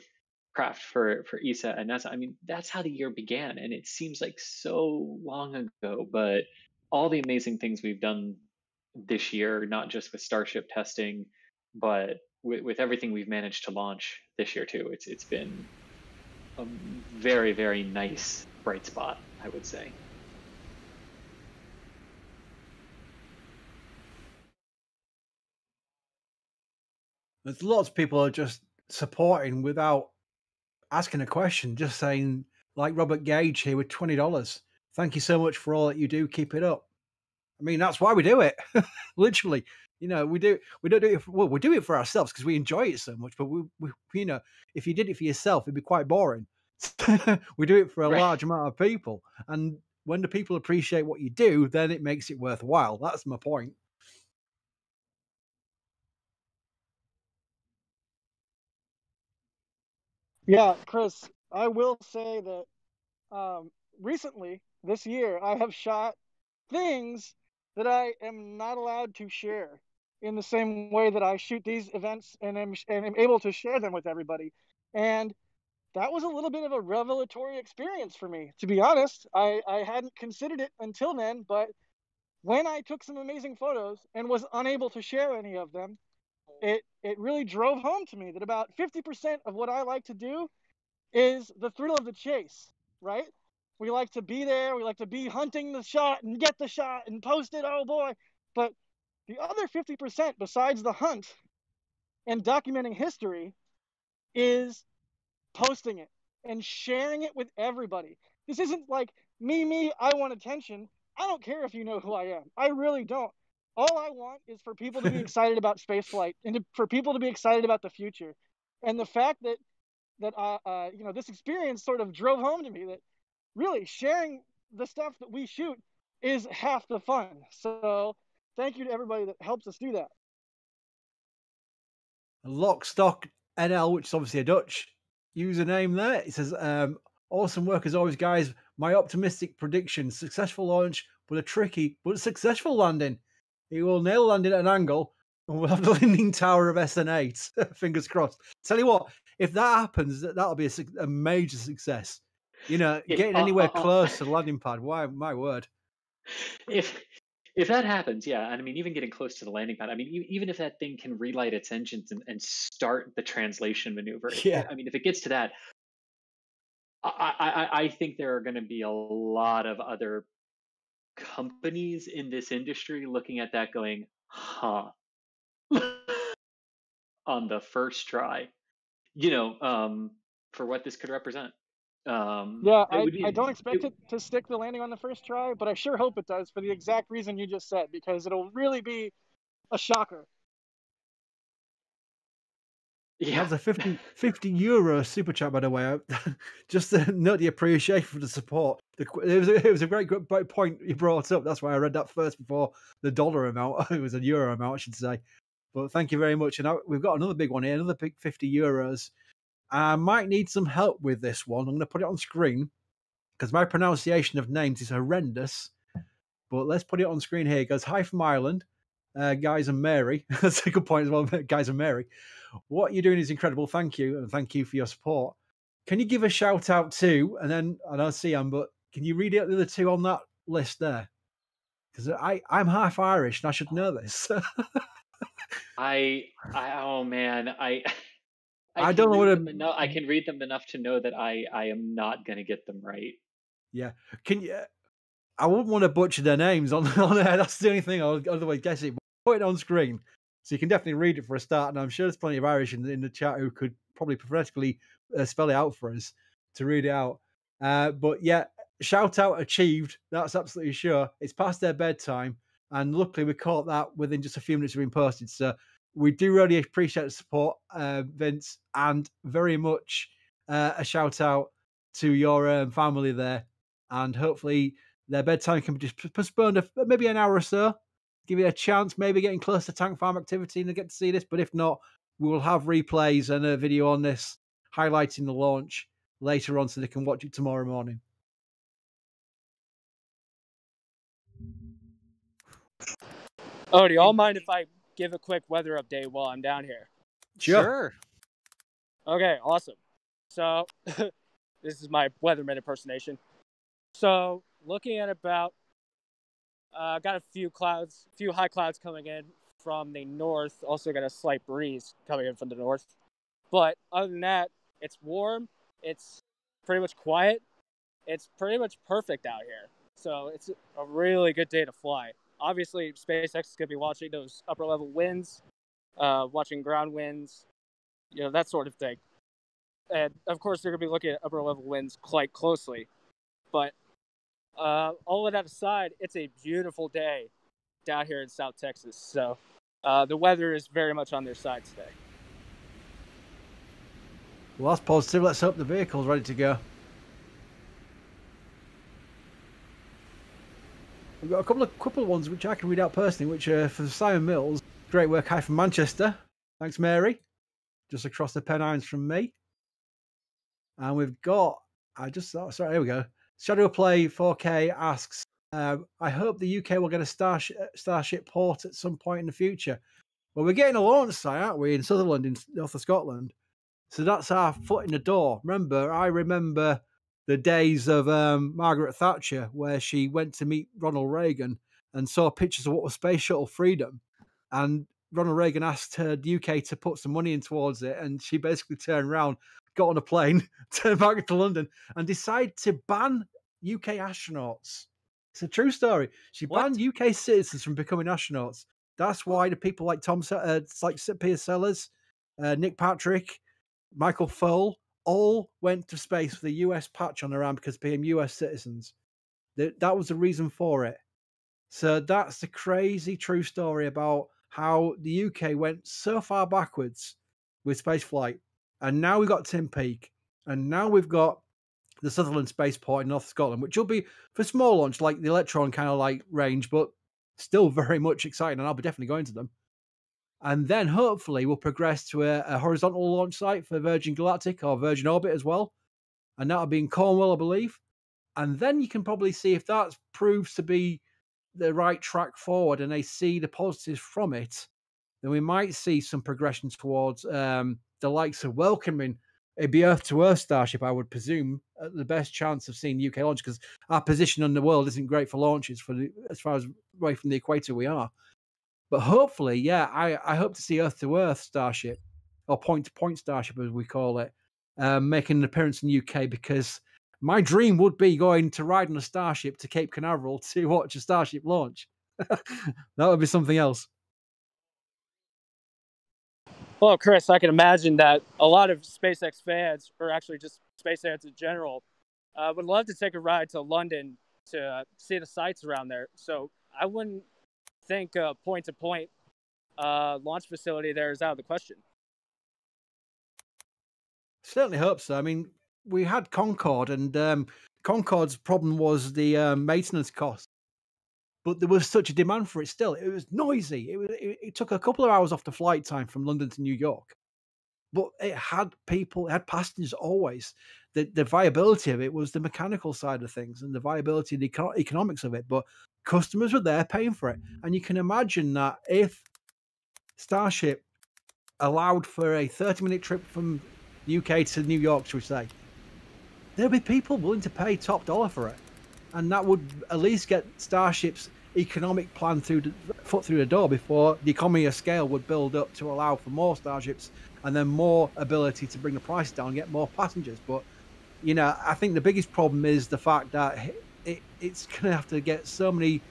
craft for ESA and NASA. I mean, that's how the year began, and it seems like so long ago, but all the amazing things we've done this year, not just with Starship testing, but with everything we've managed to launch this year too. It's been a very, very nice bright spot, I would say. There's lots of people are just supporting without asking a question, just saying, like Robert Gage here with $20. Thank you so much for all that you do. Keep it up. I mean, that's why we do it. Literally, we don't do it. We do it for ourselves because we enjoy it so much. But we, if you did it for yourself, it'd be quite boring. We do it for a large amount of people, and when the people appreciate what you do, then it makes it worthwhile. That's my point. Yeah, Chris, I will say that recently, this year, I have shot things that I am not allowed to share in the same way that I shoot these events and am able to share them with everybody. And that was a little bit of a revelatory experience for me, to be honest. I hadn't considered it until then, but when I took some amazing photos and was unable to share any of them, it really drove home to me that about 50% of what I like to do is the thrill of the chase, right? We like to be there. We like to be hunting the shot and get the shot and post it. Oh boy. But the other 50%, besides the hunt and documenting history, is posting it and sharing it with everybody. This isn't like me, I want attention. I don't care if you know who I am. I really don't. All I want is for people to be excited about spaceflight and for people to be excited about the future. And the fact that this experience sort of drove home to me that really sharing the stuff that we shoot is half the fun. So thank you to everybody that helps us do that. Lockstock NL, which is obviously a Dutch username there. It says, awesome work as always, guys. My optimistic prediction, successful launch, but a tricky but successful landing. He will nail landing at an angle, and we'll have the Leaning Tower of SN8. Fingers crossed. Tell you what, if that happens, that'll be a major success. Getting anywhere close to the landing pad. Why, my word. If If that happens, yeah, and I mean, even getting close to the landing pad, I mean, even if that thing can relight its engines and start the translation maneuver, Yeah. I mean, if it gets to that, I think there are going to be a lot of other companies in this industry looking at that going, huh, on the first try, for what this could represent. Yeah, It would I be, don't expect it to stick the landing on the first try, but I sure hope it does for the exact reason you just said, because it'll really be a shocker. yeah. That's a 50 euro super chat, by the way. Just to note the appreciation for the support. It was a great point you brought up. That's why I read that first before the dollar amount. It was a euro amount, I should say. But thank you very much. And we've got another big one here, another big 50 euros. I might need some help with this one. I'm going to put it on screen because my pronunciation of names is horrendous. But let's put it on screen here. It goes, hi from Ireland, guys and Mary. That's a good point as well, guys and Mary. What you're doing is incredible. Thank you. And thank you for your support. Can you give a shout out to, and then I don't see them, but can you read out the other two on that list there? Because I'm half Irish and I should know this. Oh man, I I can don't know what read them enough. I can read them enough to know that I am not going to get them right. Yeah. Can you? I wouldn't want to butcher their names on there. That's the only thing I would otherwise guess it. But put it on screen so you can definitely read it for a start. And I'm sure there's plenty of Irish in the chat who could probably prophetically spell it out for us to read it out. But yeah, shout out achieved. That's absolutely sure. It's past their bedtime. And luckily, we caught that within just a few minutes of being posted. So we do really appreciate the support, Vince, and very much a shout out to your family there. And hopefully, their bedtime can be just postponed maybe an hour or so. Give it a chance, maybe getting close to tank farm activity and get to see this. But if not, we will have replays and a video on this highlighting the launch later on so they can watch it tomorrow morning. Oh, do y'all mind if I give a quick weather update while I'm down here? Sure. Okay, awesome. So, this is my weatherman impersonation. So, looking at about, got a few high clouds coming in from the north. Also got a slight breeze coming in from the north. But other than that, it's warm. It's pretty much quiet. It's pretty much perfect out here. So, it's a really good day to fly. Obviously, SpaceX is going to be watching those upper level winds, watching ground winds, that sort of thing. And of course, they're going to be looking at upper level winds quite closely. But all of that aside, it's a beautiful day down here in South Texas. So the weather is very much on their side today. Well, that's positive. Let's hope the vehicle's ready to go. We've got a couple of ones which I can read out personally, which are for Simon Mills. Great work, hi from Manchester. Thanks, Mary. Just across the Pennines from me. And we've got, here we go. Shadow Play 4K asks, I hope the UK will get a Starship port at some point in the future. Well, we're getting a launch site, aren't we, in Sutherland, in north of Scotland. So that's our foot in the door. I remember the days of Margaret Thatcher, where she went to meet Ronald Reagan and saw pictures of what was Space Shuttle Freedom. And Ronald Reagan asked her, the UK, to put some money in towards it. And she basically turned around, got on a plane, turned back to London, and decided to ban UK astronauts. It's a true story. She banned UK citizens from becoming astronauts. That's why the people like Piers Sellers, Nick Patrick, Michael Foale, all went to space with a US patch on their arm because they became US citizens. That was the reason for it. So that's the crazy true story about how the UK went so far backwards with space flight. And now we've got Tim Peake. And now we've got the Sutherland Spaceport in North Scotland, which will be for small launch, like the Electron kind of like range, but still very much exciting. And I'll be definitely going to them. And then hopefully we'll progress to a horizontal launch site for Virgin Galactic or Virgin Orbit as well. And that'll be in Cornwall, I believe. And then you can probably see if that proves to be the right track forward and they see the positives from it, then we might see some progression towards the likes of welcoming a Earth to Earth Starship, I would presume, the best chance of seeing the UK launch, because our position in the world isn't great for launches as far as away from the equator we are. But hopefully, yeah, I hope to see Earth-to-Earth Starship, or point-to-point Starship as we call it, making an appearance in the UK, because my dream would be going to ride on a Starship to Cape Canaveral to watch a Starship launch. That would be something else. Well, Chris, I can imagine that a lot of SpaceX fans, or actually just space fans in general, would love to take a ride to London to see the sights around there. So I wouldn't think a point-to-point launch facility there is out of the question. Certainly hope so. I mean, we had Concorde, and Concorde's problem was the maintenance cost. But there was such a demand for it still. It was noisy. It took a couple of hours off the flight time from London to New York. But it had people, it had passengers always. The viability of it was the mechanical side of things and the viability of the economics of it. But customers were there paying for it. And you can imagine that if Starship allowed for a 30-minute trip from the UK to New York, shall we say, there'll be people willing to pay top dollar for it. And that would at least get Starship's economic plan foot through the door before the economy of scale would build up to allow for more Starships and then more ability to bring the price down and get more passengers. But, you know, I think the biggest problem is the fact that it's going to have to get so many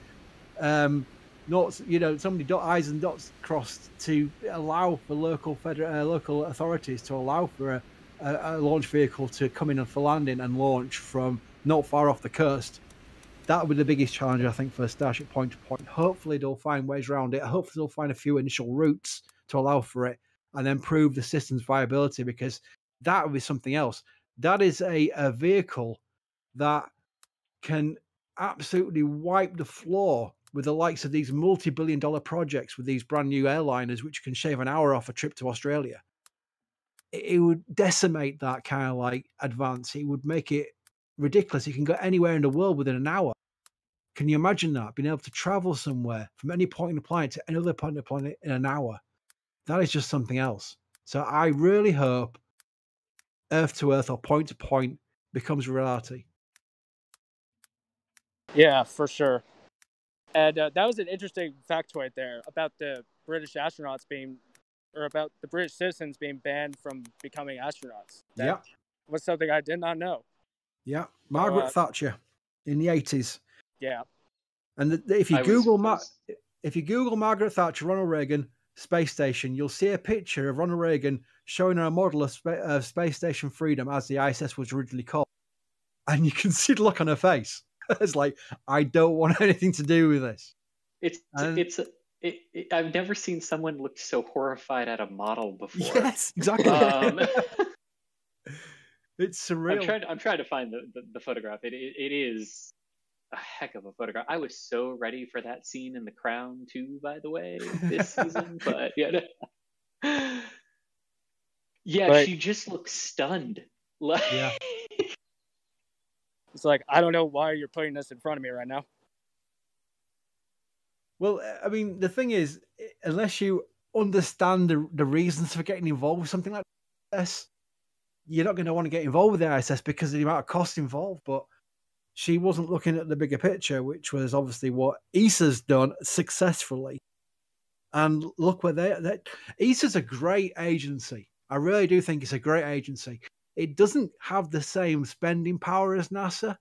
so many I's and dots crossed to allow for local authorities to allow for a launch vehicle to come in for landing and launch from not far off the coast. That would be the biggest challenge, I think, for Starship point-to-point. Hopefully, they'll find ways around it. Hopefully, they'll find a few initial routes to allow for it and then prove the system's viability, because that would be something else. That is a vehicle that can absolutely wipe the floor with the likes of these multi-billion-dollar projects with these brand new airliners, which can shave an hour off a trip to Australia. It would decimate that kind of like advance. It would make it ridiculous. You can go anywhere in the world within an hour. Can you imagine that? Being able to travel somewhere from any point in the planet to another point in the planet in an hour. That is just something else. So I really hope Earth to Earth or point to point becomes reality. Yeah, for sure. And that was an interesting factoid there about the British astronauts about the British citizens being banned from becoming astronauts. That was something I did not know. Yeah, Margaret Thatcher in the 80s. Yeah. And if you Google Margaret Thatcher, Ronald Reagan, space station, you'll see a picture of Ronald Reagan showing her a model of Space Station Freedom, as the ISS was originally called. And you can see the look on her face. It's like, I don't want anything to do with this. I've never seen someone look so horrified at a model before. Yes, exactly. It's surreal. I'm trying to find the photograph. It is a heck of a photograph. I was so ready for that scene in The Crown too, by the way, this season. But she just looks stunned. Yeah. It's like, I don't know why you're putting this in front of me right now. Well, I mean, the thing is, unless you understand the reasons for getting involved with something like this, you're not going to want to get involved with the ISS because of the amount of cost involved. But she wasn't looking at the bigger picture, which was obviously what ESA's done successfully. And look where ESA's a great agency. I really do think it's a great agency. It doesn't have the same spending power as NASA,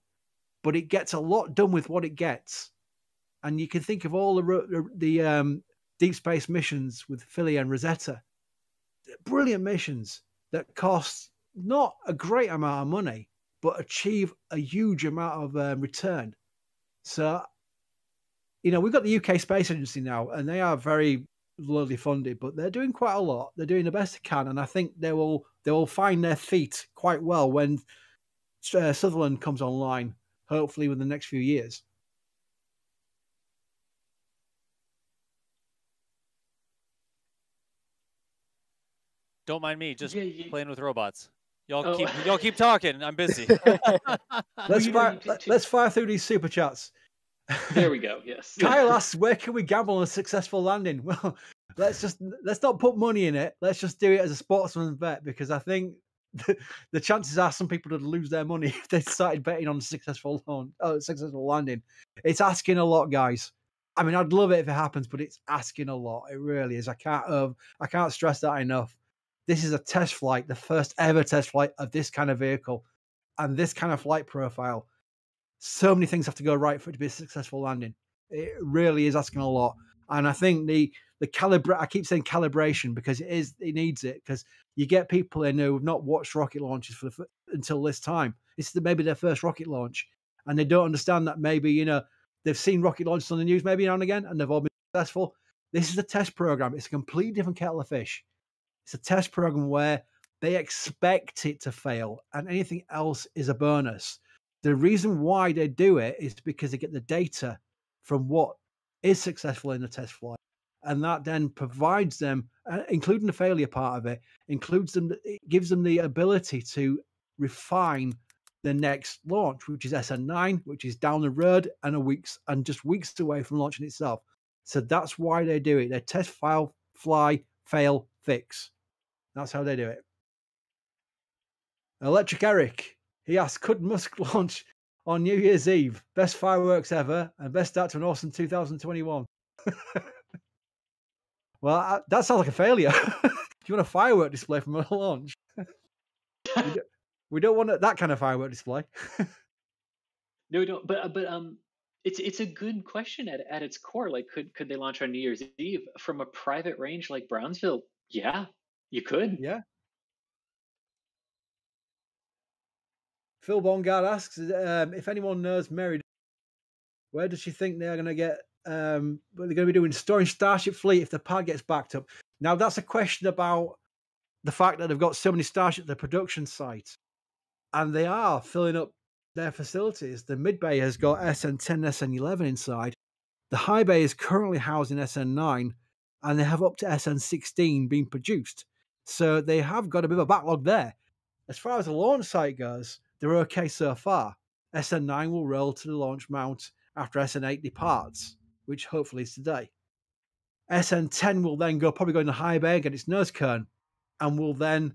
but it gets a lot done with what it gets. And you can think of all the deep space missions with Philae and Rosetta. Brilliant missions that cost not a great amount of money, but achieve a huge amount of return. So, we've got the UK Space Agency now, and they are very lowly funded, but they're doing quite a lot. They're doing the best they can, and I think they will find their feet quite well when Sutherland comes online, hopefully within the next few years. Don't mind me, just playing with robots. Y'all keep talking. I'm busy. Let's fire through these super chats. There we go. Yes. Kyle asks, where can we gamble on a successful landing? Well, let's not put money in it. Let's just do it as a sportsman's bet, because I think the chances are some people would lose their money if they started betting on successful landing. It's asking a lot, guys. I mean, I'd love it if it happens, but it's asking a lot. It really is. I can't stress that enough. This is a test flight, the first ever test flight of this kind of vehicle and this kind of flight profile. So many things have to go right for it to be a successful landing. It really is asking a lot. And I think the I keep saying calibration because it needs it, because you get people in who have not watched rocket launches until this time. It's maybe their first rocket launch, and they don't understand that maybe, they've seen rocket launches on the news maybe now and again, and they've all been successful. This is a test program. It's a completely different kettle of fish. It's a test program where they expect it to fail, and anything else is a bonus. The reason why they do it is because they get the data from what is successful in the test flight, and that then provides them, including the failure part of it, it gives them the ability to refine the next launch, which is SN9, which is down the road and just weeks away from launching itself. So that's why they do it. They test, fly, fail, fix. That's how they do it. Electric Eric, he asks, could Musk launch on New Year's Eve? Best fireworks ever and best start to an awesome 2021. Well, that sounds like a failure. If you want a firework display from a launch, we don't want that kind of firework display. No, we don't. But it's a good question at its core. Like, could they launch on New Year's Eve from a private range like Brownsville? Yeah, you could. Yeah. Phil Bongard asks if anyone knows Mary, where does she think they're going to get? What they're going to be doing, storing Starship fleet if the pad gets backed up. Now that's a question about the fact that they've got so many Starships at the production site, and they are filling up their facilities. The mid bay has got SN10, SN11 inside. The high bay is currently housing SN9, and they have up to SN16 being produced. So they have got a bit of a backlog there. As far as the launch site goes, they're okay so far. SN9 will roll to the launch mount after SN8 departs, which hopefully is today. SN10 will then probably go in the high bay, get its nose cone, and will then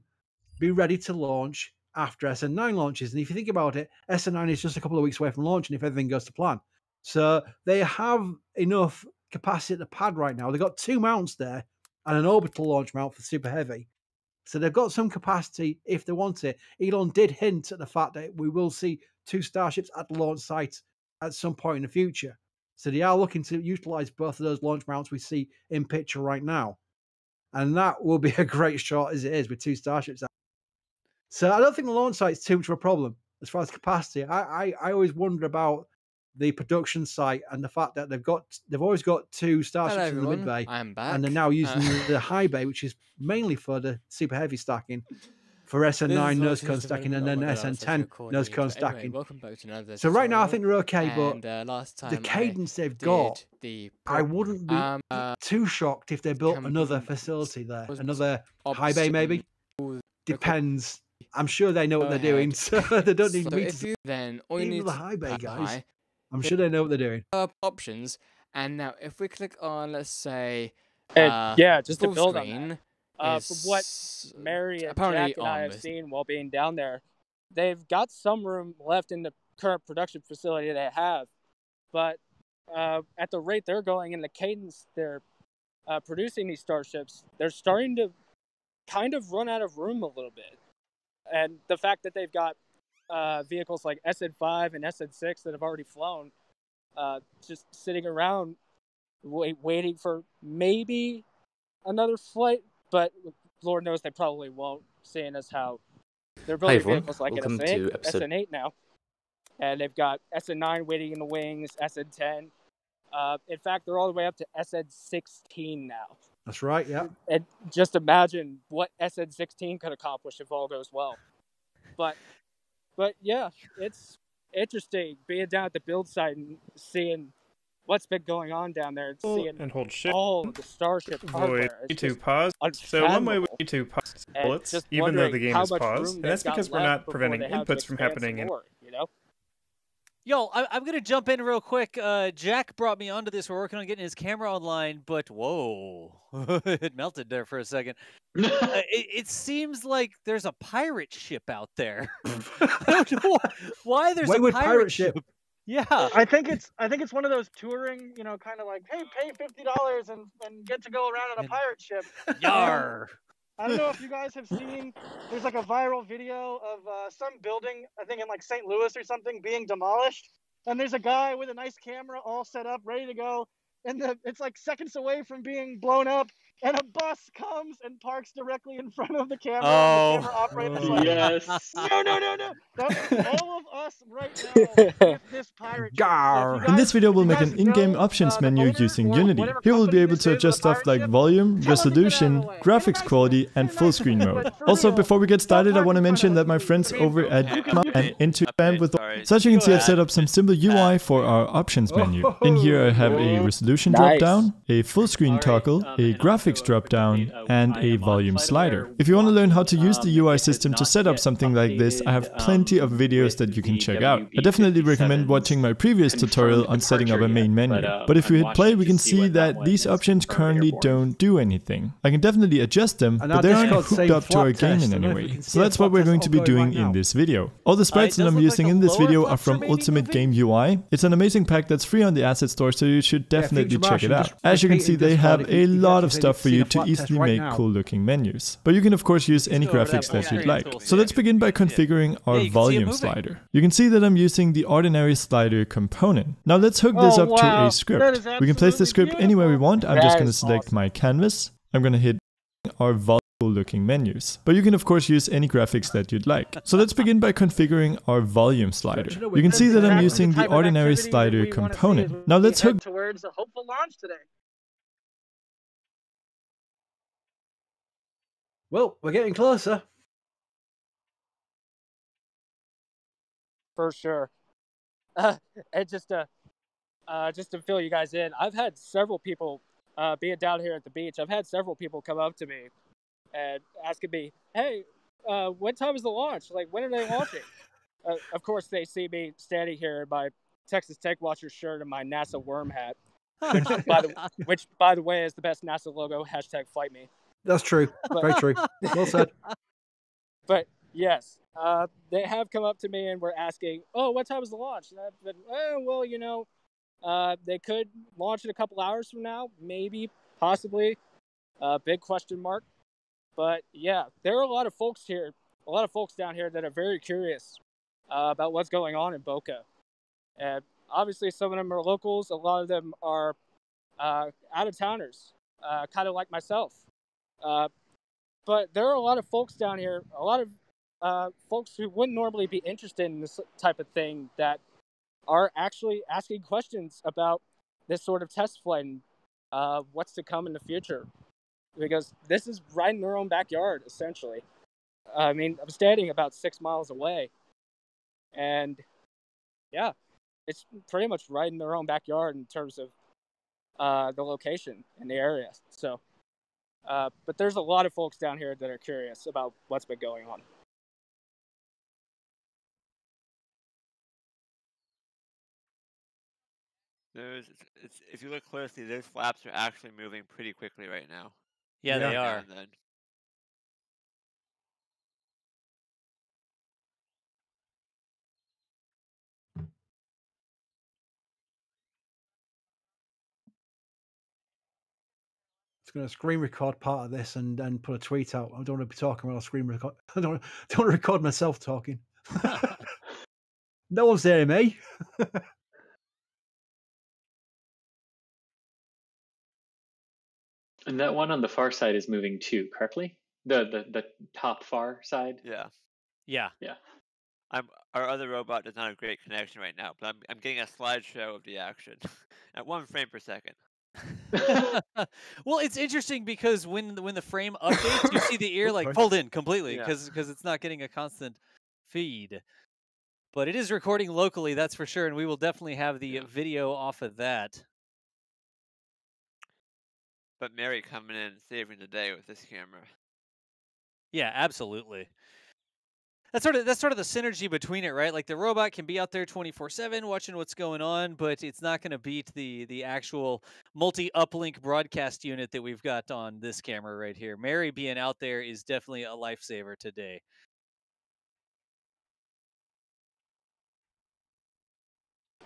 be ready to launch after SN9 launches. And if you think about it, SN9 is just a couple of weeks away from launching if everything goes to plan. So they have enough capacity at the pad right now. They've got 2 mounts there and an orbital launch mount for Super Heavy. So they've got some capacity if they want it. Elon did hint at the fact that we will see 2 Starships at the launch site at some point in the future. So they are looking to utilize both of those launch mounts we see in picture right now. And that will be a great shot as it is with 2 Starships. So I don't think the launch site is too much of a problem as far as capacity. I always wonder about the production site and the fact that they've always got 2 Starships in the mid bay. I'm back. And they're now using the high bay, which is mainly for the Super Heavy stacking, for SN9 nose cone stacking, and then SN10 nose cone stacking. Welcome back to another so right now I think they're okay, and, but last time the cadence they've got, I wouldn't be too shocked if they built another facility there, another high bay maybe. Depends. I'm sure they know what they're doing, so they don't need me to. Then all you even need the high bay guys, high, I'm sure they know what they're doing. Options, and now if we click on, let's say, yeah, just to build screen, on that. From what Mary and Jack and I have seen while being down there, they've got some room left in the current production facility they have, but at the rate they're going and the cadence they're producing these Starships, they're starting to kind of run out of room a little bit. And the fact that they've got vehicles like SN5 and SN6 that have already flown, just sitting around waiting for maybe another flight, but Lord knows they probably won't, seeing as how they're building vehicles like SN8 now. And they've got SN9 waiting in the wings, SN10. In fact, they're all the way up to SN16 now. That's right, yeah. And just imagine what SN16 could accomplish if all goes well. But yeah, it's interesting being down at the build site and seeing what's been going on down there and seeing and hold shift. All of the Starship hardware. YouTube pause. So one way we YouTube pause bullets, even though the game is paused, and that's because we're not preventing inputs from happening. You know. Yo, I'm going to jump in real quick. Jack brought me onto this. We're working on getting his camera online, but whoa, it melted there for a second. It seems like there's a pirate ship out there. I don't know why there's a pirate ship. Yeah, I think it's one of those touring, you know, kind of like, hey, pay $50 and get to go around on a pirate ship. Yar. I don't know if you guys have seen, there's like a viral video of some building, I think in like St. Louis or something, being demolished. And there's a guy with a nice camera all set up, ready to go. And it's like seconds away from being blown up. And a bus comes and parks directly in front of the camera. Oh, and the camera operator's like, Yes. no. That's all of us right now with this pirate ship. So In this video, we'll make an in-game options menu using Unity. Here we'll be able to adjust stuff like volume, resolution, graphics quality, and full screen mode. Also, before we get started, I want to mention that my friends over at yapmaya and into band with. So as you can see, I've set up some simple UI for our options menu. In here, I have a resolution drop-down, a full screen toggle, a graphics drop-down, and a volume slider. If you want to learn how to use the UI system to set up something like this, I have plenty of videos that you can check out. I definitely recommend watching my previous tutorial on setting up a main menu. But if we hit play, we can see that these options currently don't do anything. I can definitely adjust them, but they aren't hooked up to our game in any way. So that's what we're going to be doing in this video. All the sprites that I'm using in this video are from Ultimate Game UI. It's an amazing pack that's free on the asset store, so you should definitely check it out. As you can see, they have a lot of stuff for you to easily make cool looking menus. But you can of course use any graphics that you'd like. So let's begin by configuring our volume slider. You can see that I'm using the ordinary slider component. Now let's hook this up to a script. We can place the script anywhere we want. I'm just going to select my canvas. I'm going to hit our volume looking menus. But you can of course use any graphics that you'd like. So let's begin by configuring our volume slider. You can see that I'm using the ordinary slider component. Now let's hook towards a hopeful launch today. Well, we're getting closer. For sure. And just to fill you guys in, I've had several people, being down here at the beach, I've had several people come up to me and asking me, hey, what time is the launch? Like, when are they launching? Of course, they see me standing here in my Texas Tech Watcher shirt and my NASA worm hat, which, by the way, is the best NASA logo, #FlightMe. That's true. Very true. Well said. But yes, they have come up to me and were asking, oh, what time is the launch? And I've been, well, you know, they could launch in a couple hours from now, maybe, possibly, big question mark. But yeah, there are a lot of folks down here that are very curious about what's going on in Boca. And obviously some of them are locals, a lot of them are out-of-towners, kind of like myself. But there are a lot of folks down here, a lot of folks who wouldn't normally be interested in this type of thing that are actually asking questions about this sort of test flight and what's to come in the future. Because this is right in their own backyard, essentially. I mean, I'm standing about 6 miles away. And yeah, it's pretty much right in their own backyard in terms of the location and the area. So, but there's a lot of folks down here that are curious about what's been going on. If you look closely, those flaps are actually moving pretty quickly right now. Yeah, they are. Going to screen record part of this and then put a tweet out. I don't want to be talking while I screen record. I don't want to record myself talking. No one's hearing me. And that one on the far side is moving too, correctly? The top far side? Yeah. Our other robot does not have great connection right now, but I'm getting a slideshow of the action at 1 frame per second. Well, it's interesting because when the frame updates, you see the ear like pulled in completely because it's not getting a constant feed. But it is recording locally, that's for sure, and we will definitely have the video off of that. But Mary coming in and saving the day with this camera. Yeah, absolutely. that's sort of the synergy between it, right? Like the robot can be out there 24/7 watching what's going on, but it's not going to beat the actual multi-uplink broadcast unit that we've got on this camera right here. Mary being out there is definitely a lifesaver today.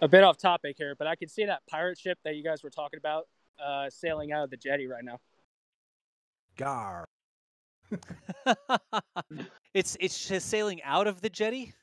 A bit off topic here, but I can see that pirate ship that you guys were talking about sailing out of the jetty right now. Gar. It's just sailing out of the jetty?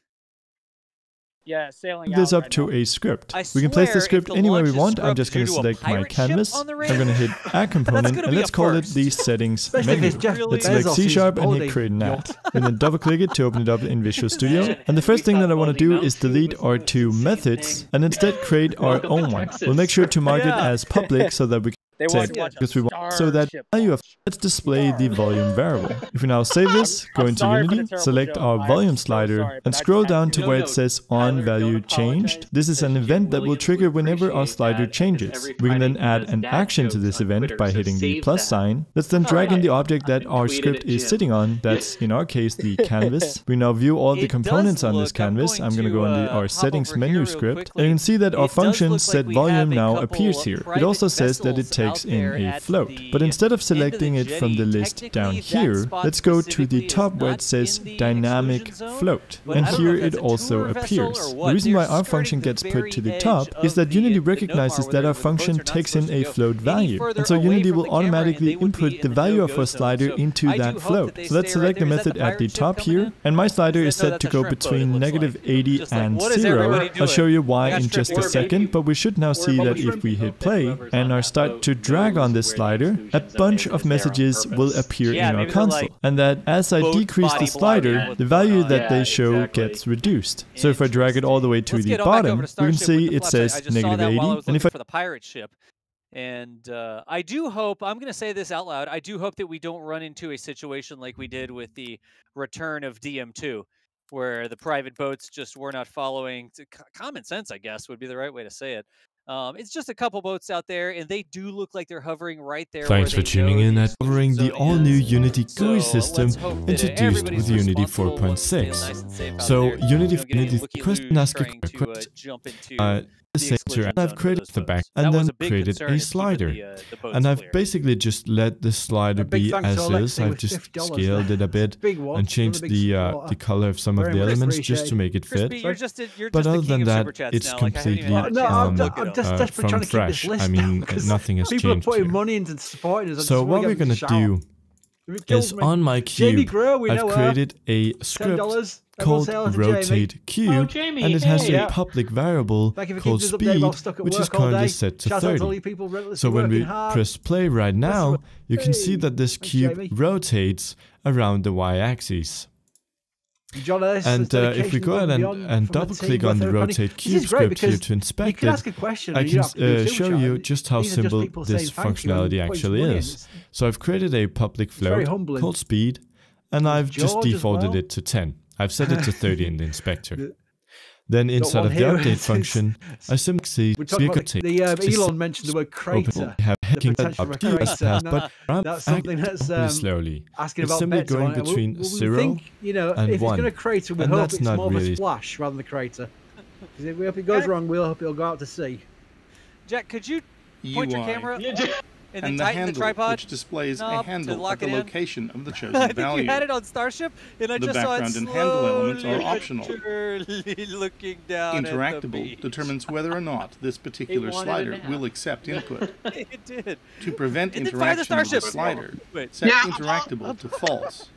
Yeah, sailing this out up right to now. a script. We can place the script anywhere we want. I'm just going to select my canvas. I'm going to hit Add Component, and let's call it the Settings menu. Let's select C# and hit Create an Add. And then double-click it to open it up in Visual Studio. And the first thing that I want to do is delete our two methods, and instead create our own one. We'll make sure to mark it as public so that we can save because we want so that value of let's display the volume variable. If we now save this, go into Unity, select our volume slider, and scroll down to where it says On Value Changed. This is an event that will trigger whenever our slider changes. We can then add an action to this event by hitting the plus sign. Let's then drag in the object that our script is sitting on. That's in our case the canvas. We now view all the components on this canvas. I'm going to go on our settings menu script, and you can see that our function setVolume now appears here. It also says that it takes in a float. But instead of selecting it from the list down here, let's go to the top where it says dynamic float. And here it also appears. The reason why our function gets put to the top is that Unity recognizes that our function takes in a float value. And so Unity will automatically input the value of our slider into that float. So let's select the method at the top here. And my slider is set to go between -80 and 0. I'll show you why in just a second, but we should now see that if we hit play and are start to drag on this slider, a bunch of messages will appear in our console. And that as I decrease the slider, the value that they show gets reduced. So if I drag it all the way to the bottom, we can see it says -80. And if I for the pirate ship, and I do hope, I'm going to say this out loud, I do hope that we don't run into a situation like we did with the return of DM2, where the private boats just were not following. Common sense, I guess, would be the right way to say it. It's just a couple boats out there, and they do look like they're hovering right there. Thanks for tuning in and covering the all-new Unity GUI system introduced with Unity 4.6. So, Unity question, ask a question. And I've created the back and then created a slider. And I've basically just let the slider be as is. I've just scaled it a bit and changed the color of some of the elements just to make it fit. But other than that, it's completely from fresh. I mean, nothing has changed here. So what we're going to do is on my cube, I've created a script called rotate cube, and it has a public variable called speed, which is currently set to 30. So when we press play right now, you can see that this cube rotates around the y-axis. And if we go ahead and double-click on the rotate cube script here to inspect it, I can show you just how simple this functionality actually is. So I've created a public float called speed, and I've just defaulted it to 10. I've set it to 30 in the inspector. Then inside of the update function, I simply see Elon mentioned the word crater. That's something that's slowly. Asking about simply going between 0 and 1. If it's going to crater, we hope it's more of a splash rather than a crater. Because if it goes wrong, we'll hope it'll go out to sea. Jack, could you point your camera up and then tighten the tripod, which displays a handle at the location of the chosen value. I think you had it on Starship, and I just saw it background and handle elements are optional. Looking down Interactable determines whether or not this particular slider will accept input. It did. To prevent interaction with the slider, set interactable to false.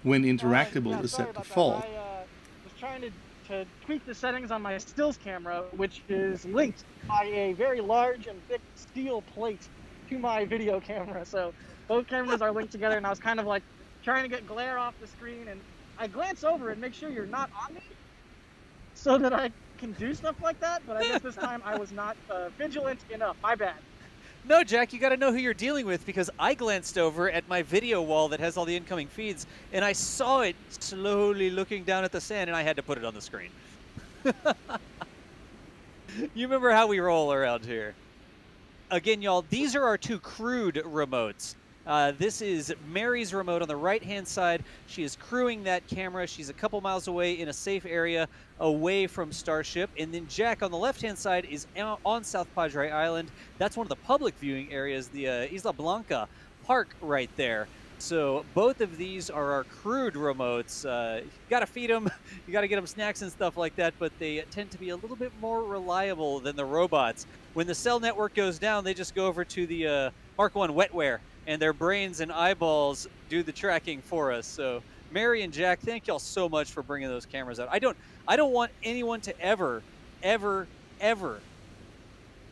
When interactable is set to false, I was trying to tweak the settings on my stills camera, which is linked by a very large and thick steel plate to my video camera. So both cameras are linked together, and I was kind of like trying to get glare off the screen, and I glance over and make sure you're not on me so that I can do stuff like that, but I guess this time I was not vigilant enough. My bad. No, Jack, you got to know who you're dealing with, because I glanced over at my video wall that has all the incoming feeds, and I saw it slowly looking down at the sand, and I had to put it on the screen. You remember how we roll around here. Again, y'all, these are our two crude remotes. This is Mary's remote on the right-hand side. She is crewing that camera. She's a couple miles away in a safe area away from Starship. And then Jack on the left-hand side is on South Padre Island. That's one of the public viewing areas, the Isla Blanca Park right there. So both of these are our crewed remotes. You got to feed them, you got to get them snacks and stuff like that, but they tend to be a little bit more reliable than the robots. When the cell network goes down, they just go over to the Mark 1 wetware, and their brains and eyeballs do the tracking for us. So Mary and Jack, thank y'all so much for bringing those cameras out. I don't want anyone to ever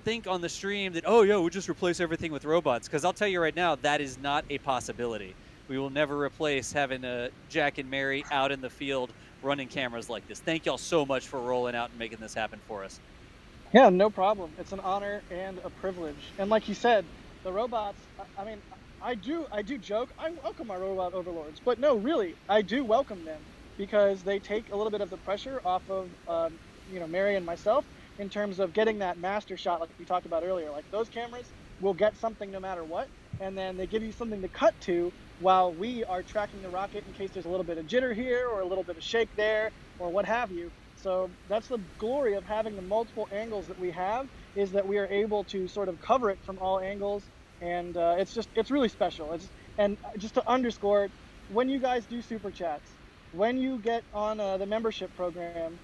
think on the stream that, oh yeah, we'll just replace everything with robots, because I'll tell you right now, that is not a possibility. We will never replace having Jack and Mary out in the field running cameras like this. Thank y'all so much for rolling out and making this happen for us. Yeah, no problem. It's an honor and a privilege. And like you said, the robots, I mean, I do joke, I welcome our robot overlords, but no, really, I do welcome them, because they take a little bit of the pressure off of, you know, Mary and myself, in terms of getting that master shot like we talked about earlier. Like, those cameras will get something no matter what, and then they give you something to cut to while we are tracking the rocket in case there's a little bit of jitter here or a little bit of shake there or what have you. So that's the glory of having the multiple angles that we have, is that we are able to sort of cover it from all angles, and it's really special. And just to underscore, when you guys do super chats, when you get on the membership program,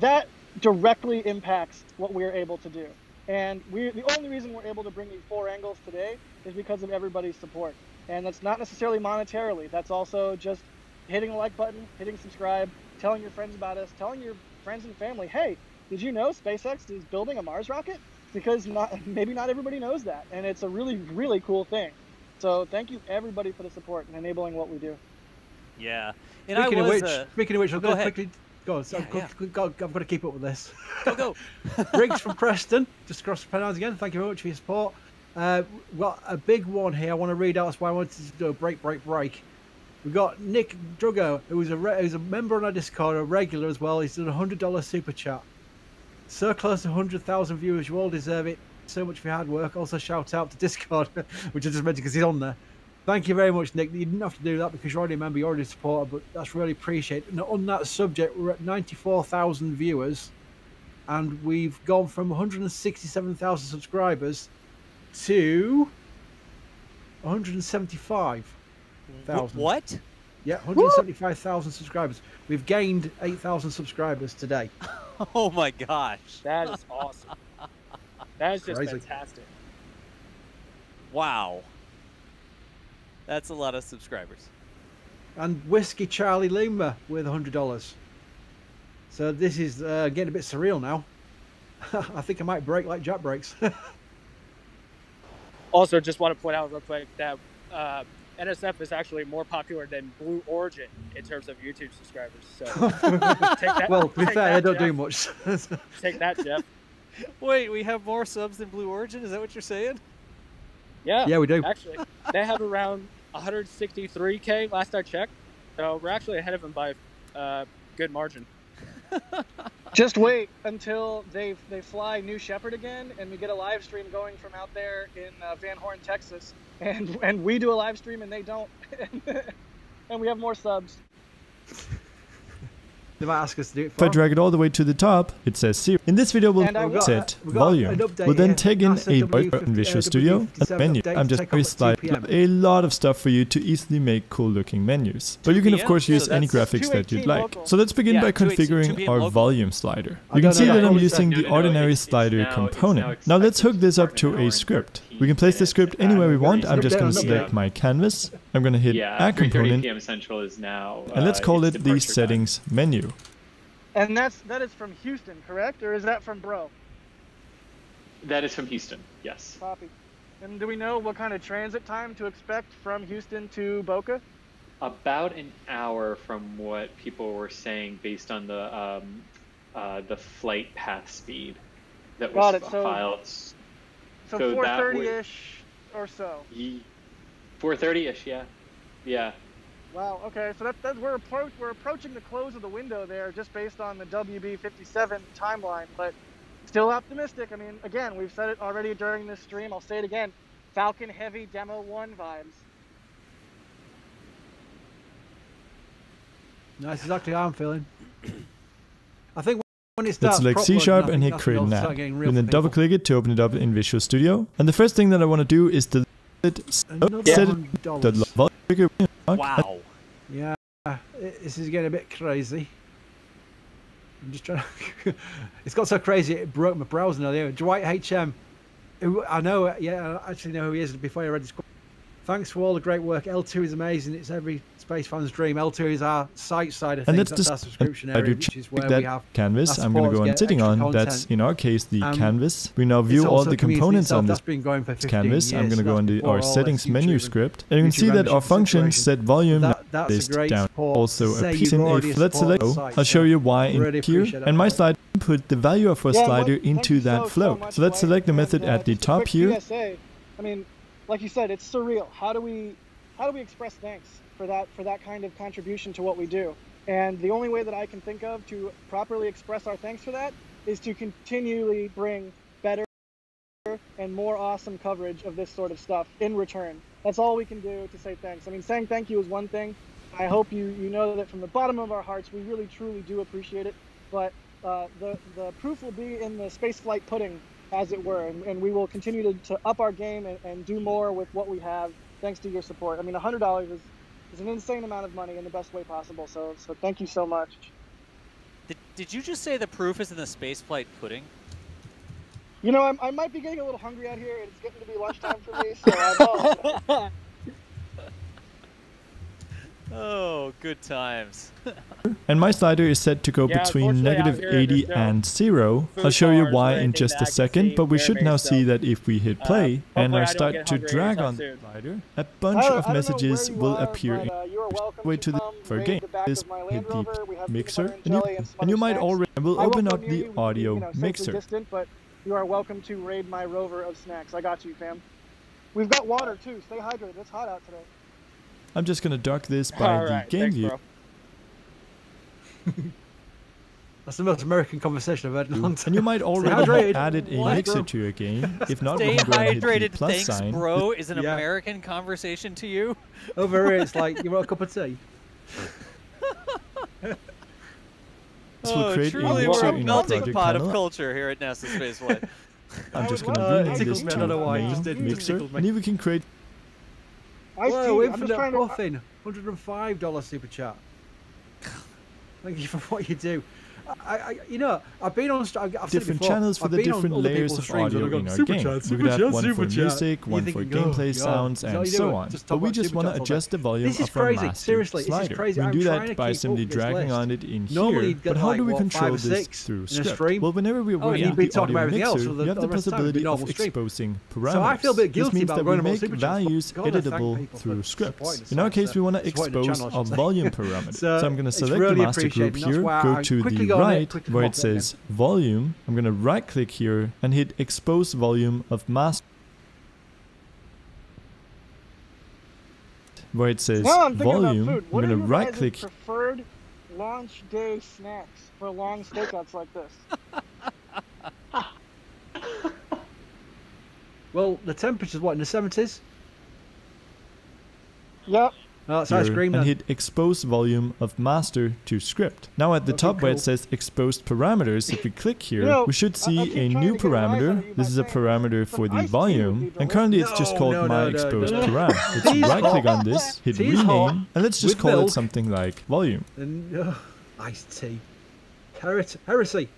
that directly impacts what we're able to do. And the only reason we're able to bring you 4 angles today is because of everybody's support. And that's not necessarily monetarily. That's also just hitting the like button, hitting subscribe, telling your friends about us, telling your friends and family, hey, did you know SpaceX is building a Mars rocket? Because maybe not everybody knows that. And it's a really, really cool thing. So thank you everybody for the support and enabling what we do. Yeah. And speaking of which, I'll go ahead. Quickly. Go on, I've got to keep up with this. Go. Briggs from Preston, just across the Pennines again. Thank you very much for your support. We've got a big one here I want to read out. That's why I wanted to do a break. We've got Nick Drugo, who's a member on our Discord, a regular as well. He's done a $100 super chat. So close to 100,000 viewers. You all deserve it. So much for your hard work. Also, shout out to Discord, which I just mentioned because he's on there. Thank you very much, Nick. You didn't have to do that because you're already a member, you're already a supporter, but that's really appreciated. And on that subject, we're at 94,000 viewers, and we've gone from 167,000 subscribers to 175,000. What? Yeah, 175,000 subscribers. We've gained 8,000 subscribers today. Oh my gosh. That is awesome. That is just crazy. Fantastic. Wow. That's a lot of subscribers. And Whiskey Charlie Lima with $100. So this is getting a bit surreal now. I think I might break like Jack breaks. Also, just want to point out real quick that NSF is actually more popular than Blue Origin in terms of YouTube subscribers. So take that. Well, to be fair, I don't Jeff. do much. Take that, Jeff. Wait, we have more subs than Blue Origin? Is that what you're saying? Yeah, we do. Actually, they have around 163K last I checked. So we're actually ahead of them by a good margin. Just wait until they fly New Shepard again, and we get a live stream going from out there in Van Horn, Texas, and we do a live stream and they don't, and we have more subs. They might ask us to do it If I drag it all the way to the top, it says 0. In this video, we'll set volume. We'll then tag in a in Visual Studio, a menu. I'm just very slide a lot of stuff for you to easily make cool looking menus. But you can of course use any graphics that you'd like. So let's begin by configuring our volume slider. You can see that I'm using the ordinary slider component. Now let's hook this up to a script. We can place the script anywhere we want. I'm just going to select my canvas. I'm going to hit Add Component, and let's call it the Settings menu. And that is from Houston, correct? Or is that from Bro? That is from Houston, yes. Copy. And do we know what kind of transit time to expect from Houston to Boca? About an hour from what people were saying based on the flight path speed that was filed. So 4:30-ish or so. 4:30-ish, yeah. Yeah. Wow. Okay. So that's we're approaching the close of the window there, just based on the WB57 timeline. But still optimistic. I mean, again, we've said it already during this stream. I'll say it again. Falcon Heavy Demo 1 vibes. That's exactly how I'm feeling. I think when it starts, let's select C# and hit create an app. And then double click it to open it up in Visual Studio. And the first thing that I want to do is delete it, set it the volume. Wow. Yeah, this is getting a bit crazy. I'm just trying to... It's got so crazy it broke my browser now. Anyway, Dwight HM. I know, yeah, I actually know who he is before I read his quote. Thanks for all the great work. L2 is amazing. It's every space fan's dream. L2 is our site side of things. And that's our subscription area, which is where we have canvas. I'm going to go on sitting on. Content. That's in our case the canvas. We now view all the components on this canvas. I'm going to go into our settings menu script, and you can see that our function set volume is down. Also appears in a flat select. I'll show you why in here. And my slide put the value of our slider into that flow. So let's select the method at the top here. I mean, like you said, it's surreal. How do we express thanks for that kind of contribution to what we do? And the only way that I can think of to properly express our thanks for that is to continually bring better and more awesome coverage of this sort of stuff in return. That's all we can do to say thanks. I mean, saying thank you is one thing. I hope you know that from the bottom of our hearts, we really truly do appreciate it. But the proof will be in the spaceflight pudding, as it were, and we will continue to up our game and do more with what we have thanks to your support. I mean, $100 is an insane amount of money in the best way possible, so thank you so much. Did you just say the proof is in the spaceflight pudding? You know, I might be getting a little hungry out here. It's getting to be lunchtime for me, so I know. Oh, good times. And my slider is set to go between -80 and 0. I'll show you why in just a second, but we should now see that if we hit play and I start to drag on the slider, a bunch of messages will appear in the way to the for game. This hit the mixer, and you might already will open up the audio mixer. But you are welcome to raid my rover of snacks. I got you, fam. We've got water too. Stay hydrated. It's hot out today. I'm just gonna dock this by the game view. That's the most American conversation I've had in a long time. And you might already have added a mixer to your game. If not, Stay we can go and hit the hydrated, plus thanks, sign. bro, is an American conversation to you? Over here, it's like, you want a cup of tea? This will create truly, a mixer we're a in our melting project pot panel. of culture here at NASA Spaceflight. I'm just gonna rename this to main mixer, and here we can create. Whoa, infinite puffin, $105 super chat. Thank you for what you do. You know, I've been on different channels for the different layers of audio in our game. We could have one for music, one for gameplay sounds, and so on. But we just want to adjust the volume of our master slider. We can do that by simply dragging on it in here. But how do we control this through script? Well, whenever we're working with the audio mixer, you have the possibility of exposing parameters. So I feel a bit guilty about going make values editable through scripts. In our case, we want to expose our volume parameters. So I'm going to select the master group here, go to the right where it says volume. I'm going to right click here and hit expose volume of master. Where it says volume, I'm going to right click. Preferred launch day snacks for long stakeouts like this. Well, the temperature's what, in the 70s? Yep. Oh, that's ice cream then. And hit expose volume of master to script. Now at the top where it says exposed parameters, if we click here, we should see a new parameter. This is a parameter for the volume, and currently it's just called my exposed parameter. Let's right click on this, hit rename, and let's just call it something like volume. Iced tea. Heresy.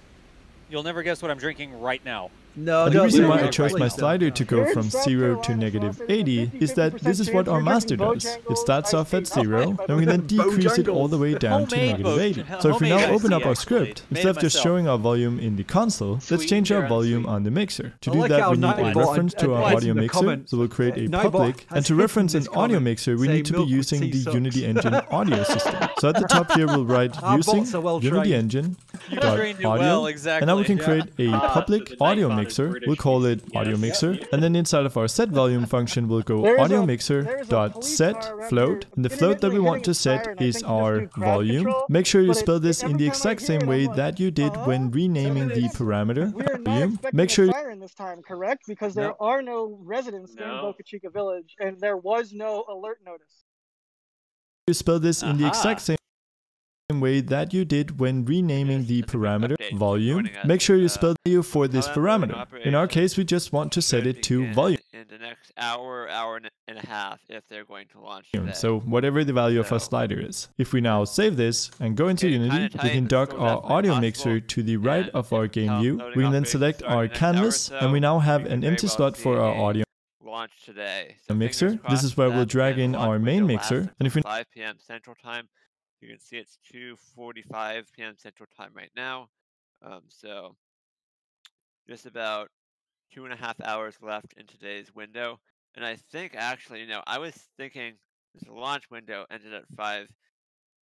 You'll never guess what I'm drinking right now. No, and the reason why I chose my slider to go from 0 to -80 is that this is what our master does. It starts off at 0, and we then decrease it all the way down to -80. So if we now open up our script, instead of just showing our volume in the console, let's change our volume on the mixer. To do that, we need a reference to our audio mixer, so we'll create a public. And to reference an audio mixer, we need to be using the Unity Engine audio system. So at the top here, we'll write using Unity Engine audio, and now we can create a public audio mixer. We'll call it audio mixer, and then inside of our set volume function we'll go audio mixer dot set float, and the float that we want to set is our volume. Make sure you spell this in the exact same way that you did when renaming the parameter. not expecting make sure a siren this time, correct? Because there are no residents in Boca Chica Village, and there was no alert notice. you spell this in the exact same way that you did when renaming the parameter volume. Make sure you spell the value for this parameter. In our case, we just want to set it to volume. In the next hour and a half, if they're going to launch today. So whatever the value of our slider is. If we now save this and go into Unity, we can dock our audio mixer to the right of our game view. We can then select our canvas, and we now have an empty slot for our audio launch today. mixer. This is where we'll drag in our main mixer. And if we 5 p.m. Central Time, you can see it's 2:45 p.m. Central Time right now. So just about 2.5 hours left in today's window. And I think actually, I was thinking the launch window ended at 5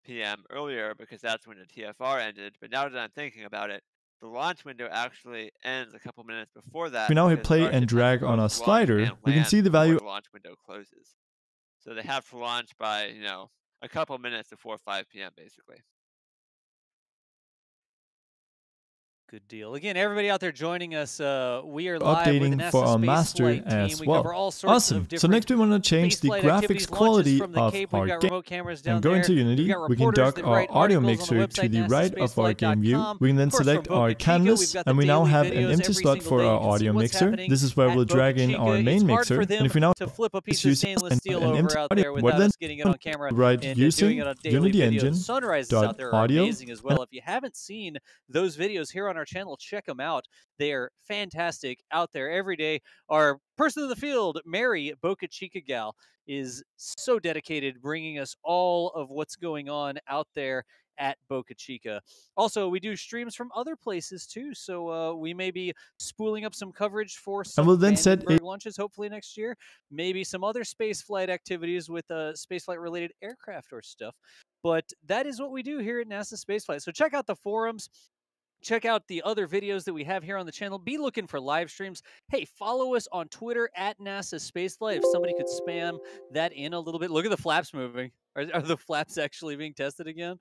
p.m. earlier because that's when the TFR ended. But now that I'm thinking about it, the launch window actually ends a couple minutes before that. If we now hit play and drag on our slider, we can see the value. The launch window closes. So they have to launch by, a couple minutes before 5 p.m. basically. Good deal. Again, everybody out there joining us, we are live updating with the NASA for our Space master Flight as team. well. We cover all sorts Awesome. of So next we want to change the spaceflight graphics activities, quality launches from the of Cape. our We've got game. remote cameras down And go there. into Unity, We've got we can reporters dock that our write audio articles on the mixer to website, the right of our game view. nasaspaceflight.com. We can then Of course, select from our Boca Chica, canvas, we've got the and we now daily have an videos empty every slot single for day. our You can see audio what's mixer. happening This is where at we'll Boca drag in Chica. our main It's hard mixer. for them And if we now to flip a piece of use stainless steel an over empty out audio, there we're without then us getting it on camera right and using doing it on daily Unity videos. Engine The sunrises out there are audio. amazing as well. If you haven't seen those videos here on our channel, check them out. They are fantastic out there every day. Our person in the field, Mary Boca Chica Gal, is so dedicated bringing us all of what's going on out there at Boca Chica. Also, we do streams from other places too, so we may be spooling up some coverage for some we'll then set Vandenberg launches hopefully next year. Maybe some other spaceflight activities with spaceflight related aircraft or stuff. But that is what we do here at NASA Spaceflight. So check out the forums. Check out the other videos that we have here on the channel. Be looking for live streams. Hey, follow us on Twitter at NASA Spaceflight. If somebody could spam that in a little bit. Look at the flaps moving. Are the flaps actually being tested again?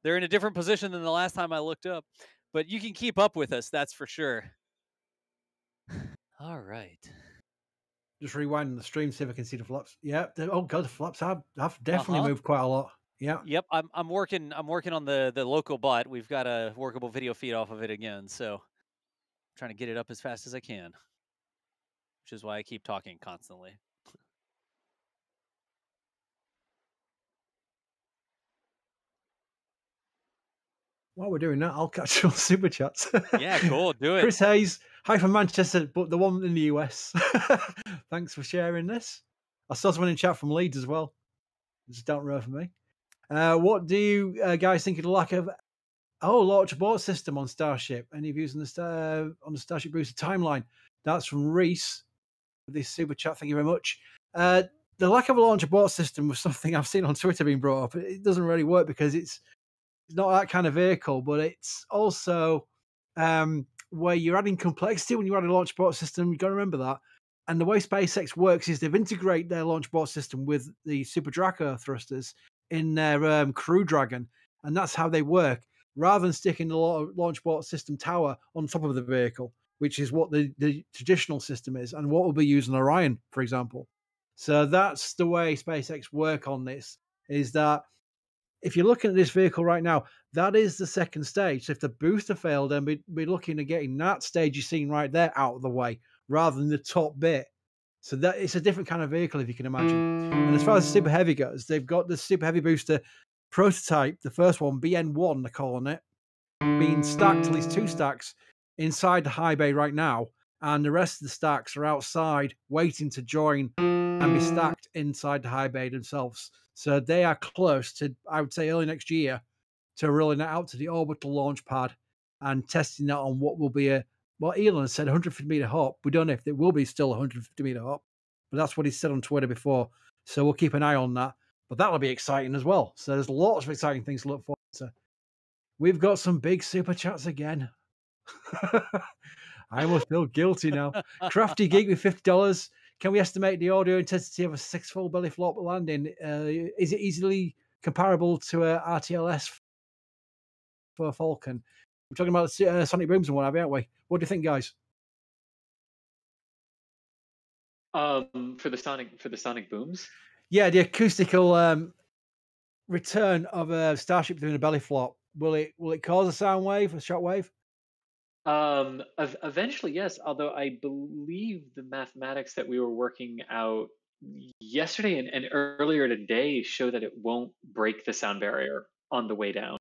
They're in a different position than the last time I looked up. But you can keep up with us, that's for sure. All right. Just rewinding the stream, see if I can see the flaps. Yeah. Oh god, the flaps have definitely moved quite a lot. Yeah. Yep. I'm working on the local bot. We've got a workable video feed off of it again, so I'm trying to get it up as fast as I can. Which is why I keep talking constantly. While we're doing that, I'll catch you on super chats. Yeah, cool. Do it. Chris Hayes, hi from Manchester, but the one in the US. Thanks for sharing this. I saw someone in chat from Leeds as well. Just down the road for me. What do you guys think of the lack of launch abort system on Starship? Any views on the Starship Booster timeline? That's from Reese. This super chat, thank you very much. The lack of a launch abort system was something I've seen on Twitter being brought up. It doesn't really work because it's not that kind of vehicle, but it's also where you're adding complexity when you add a launch abort system. You've got to remember that. And the way SpaceX works is they've integrated their launch abort system with the Super Draco thrusters in their Crew Dragon, and that's how they work. Rather than sticking the launch abort system tower on top of the vehicle, which is what the traditional system is, and what will be used on Orion, for example. So that's the way SpaceX work on this, is that if you're looking at this vehicle right now, that is the second stage. So if the booster failed, then we'd be looking at getting that stage you're seeing right there out of the way, rather than the top bit. So that it's a different kind of vehicle, if you can imagine. And as far as Super Heavy goes, they've got the Super Heavy booster prototype, the first one, BN1, they're calling it, being stacked, at least 2 stacks, inside the high bay right now. And the rest of the stacks are outside, waiting to join and be stacked inside the high bay themselves. So they are close to, I would say, early next year to rolling it out to the orbital launch pad and testing that on what will be well, Elon said 150-meter hop. We don't know if it will be still 150-meter hop, but that's what he said on Twitter before. So we'll keep an eye on that. But that'll be exciting as well. So there's lots of exciting things to look forward to. We've got some big super chats again. I almost feel guilty now. Crafty Geek with $50. Can we estimate the audio intensity of a 6 full belly flop landing? Is it easily comparable to a RTLS for Falcon? We're talking about sonic booms and what have you, aren't we? What do you think, guys? For the sonic booms. Yeah, the acoustical return of a starship doing a belly flop. Will it cause a sound wave, a shock wave? Eventually, yes. Although I believe the mathematics that we were working out yesterday and earlier today show that it won't break the sound barrier on the way down.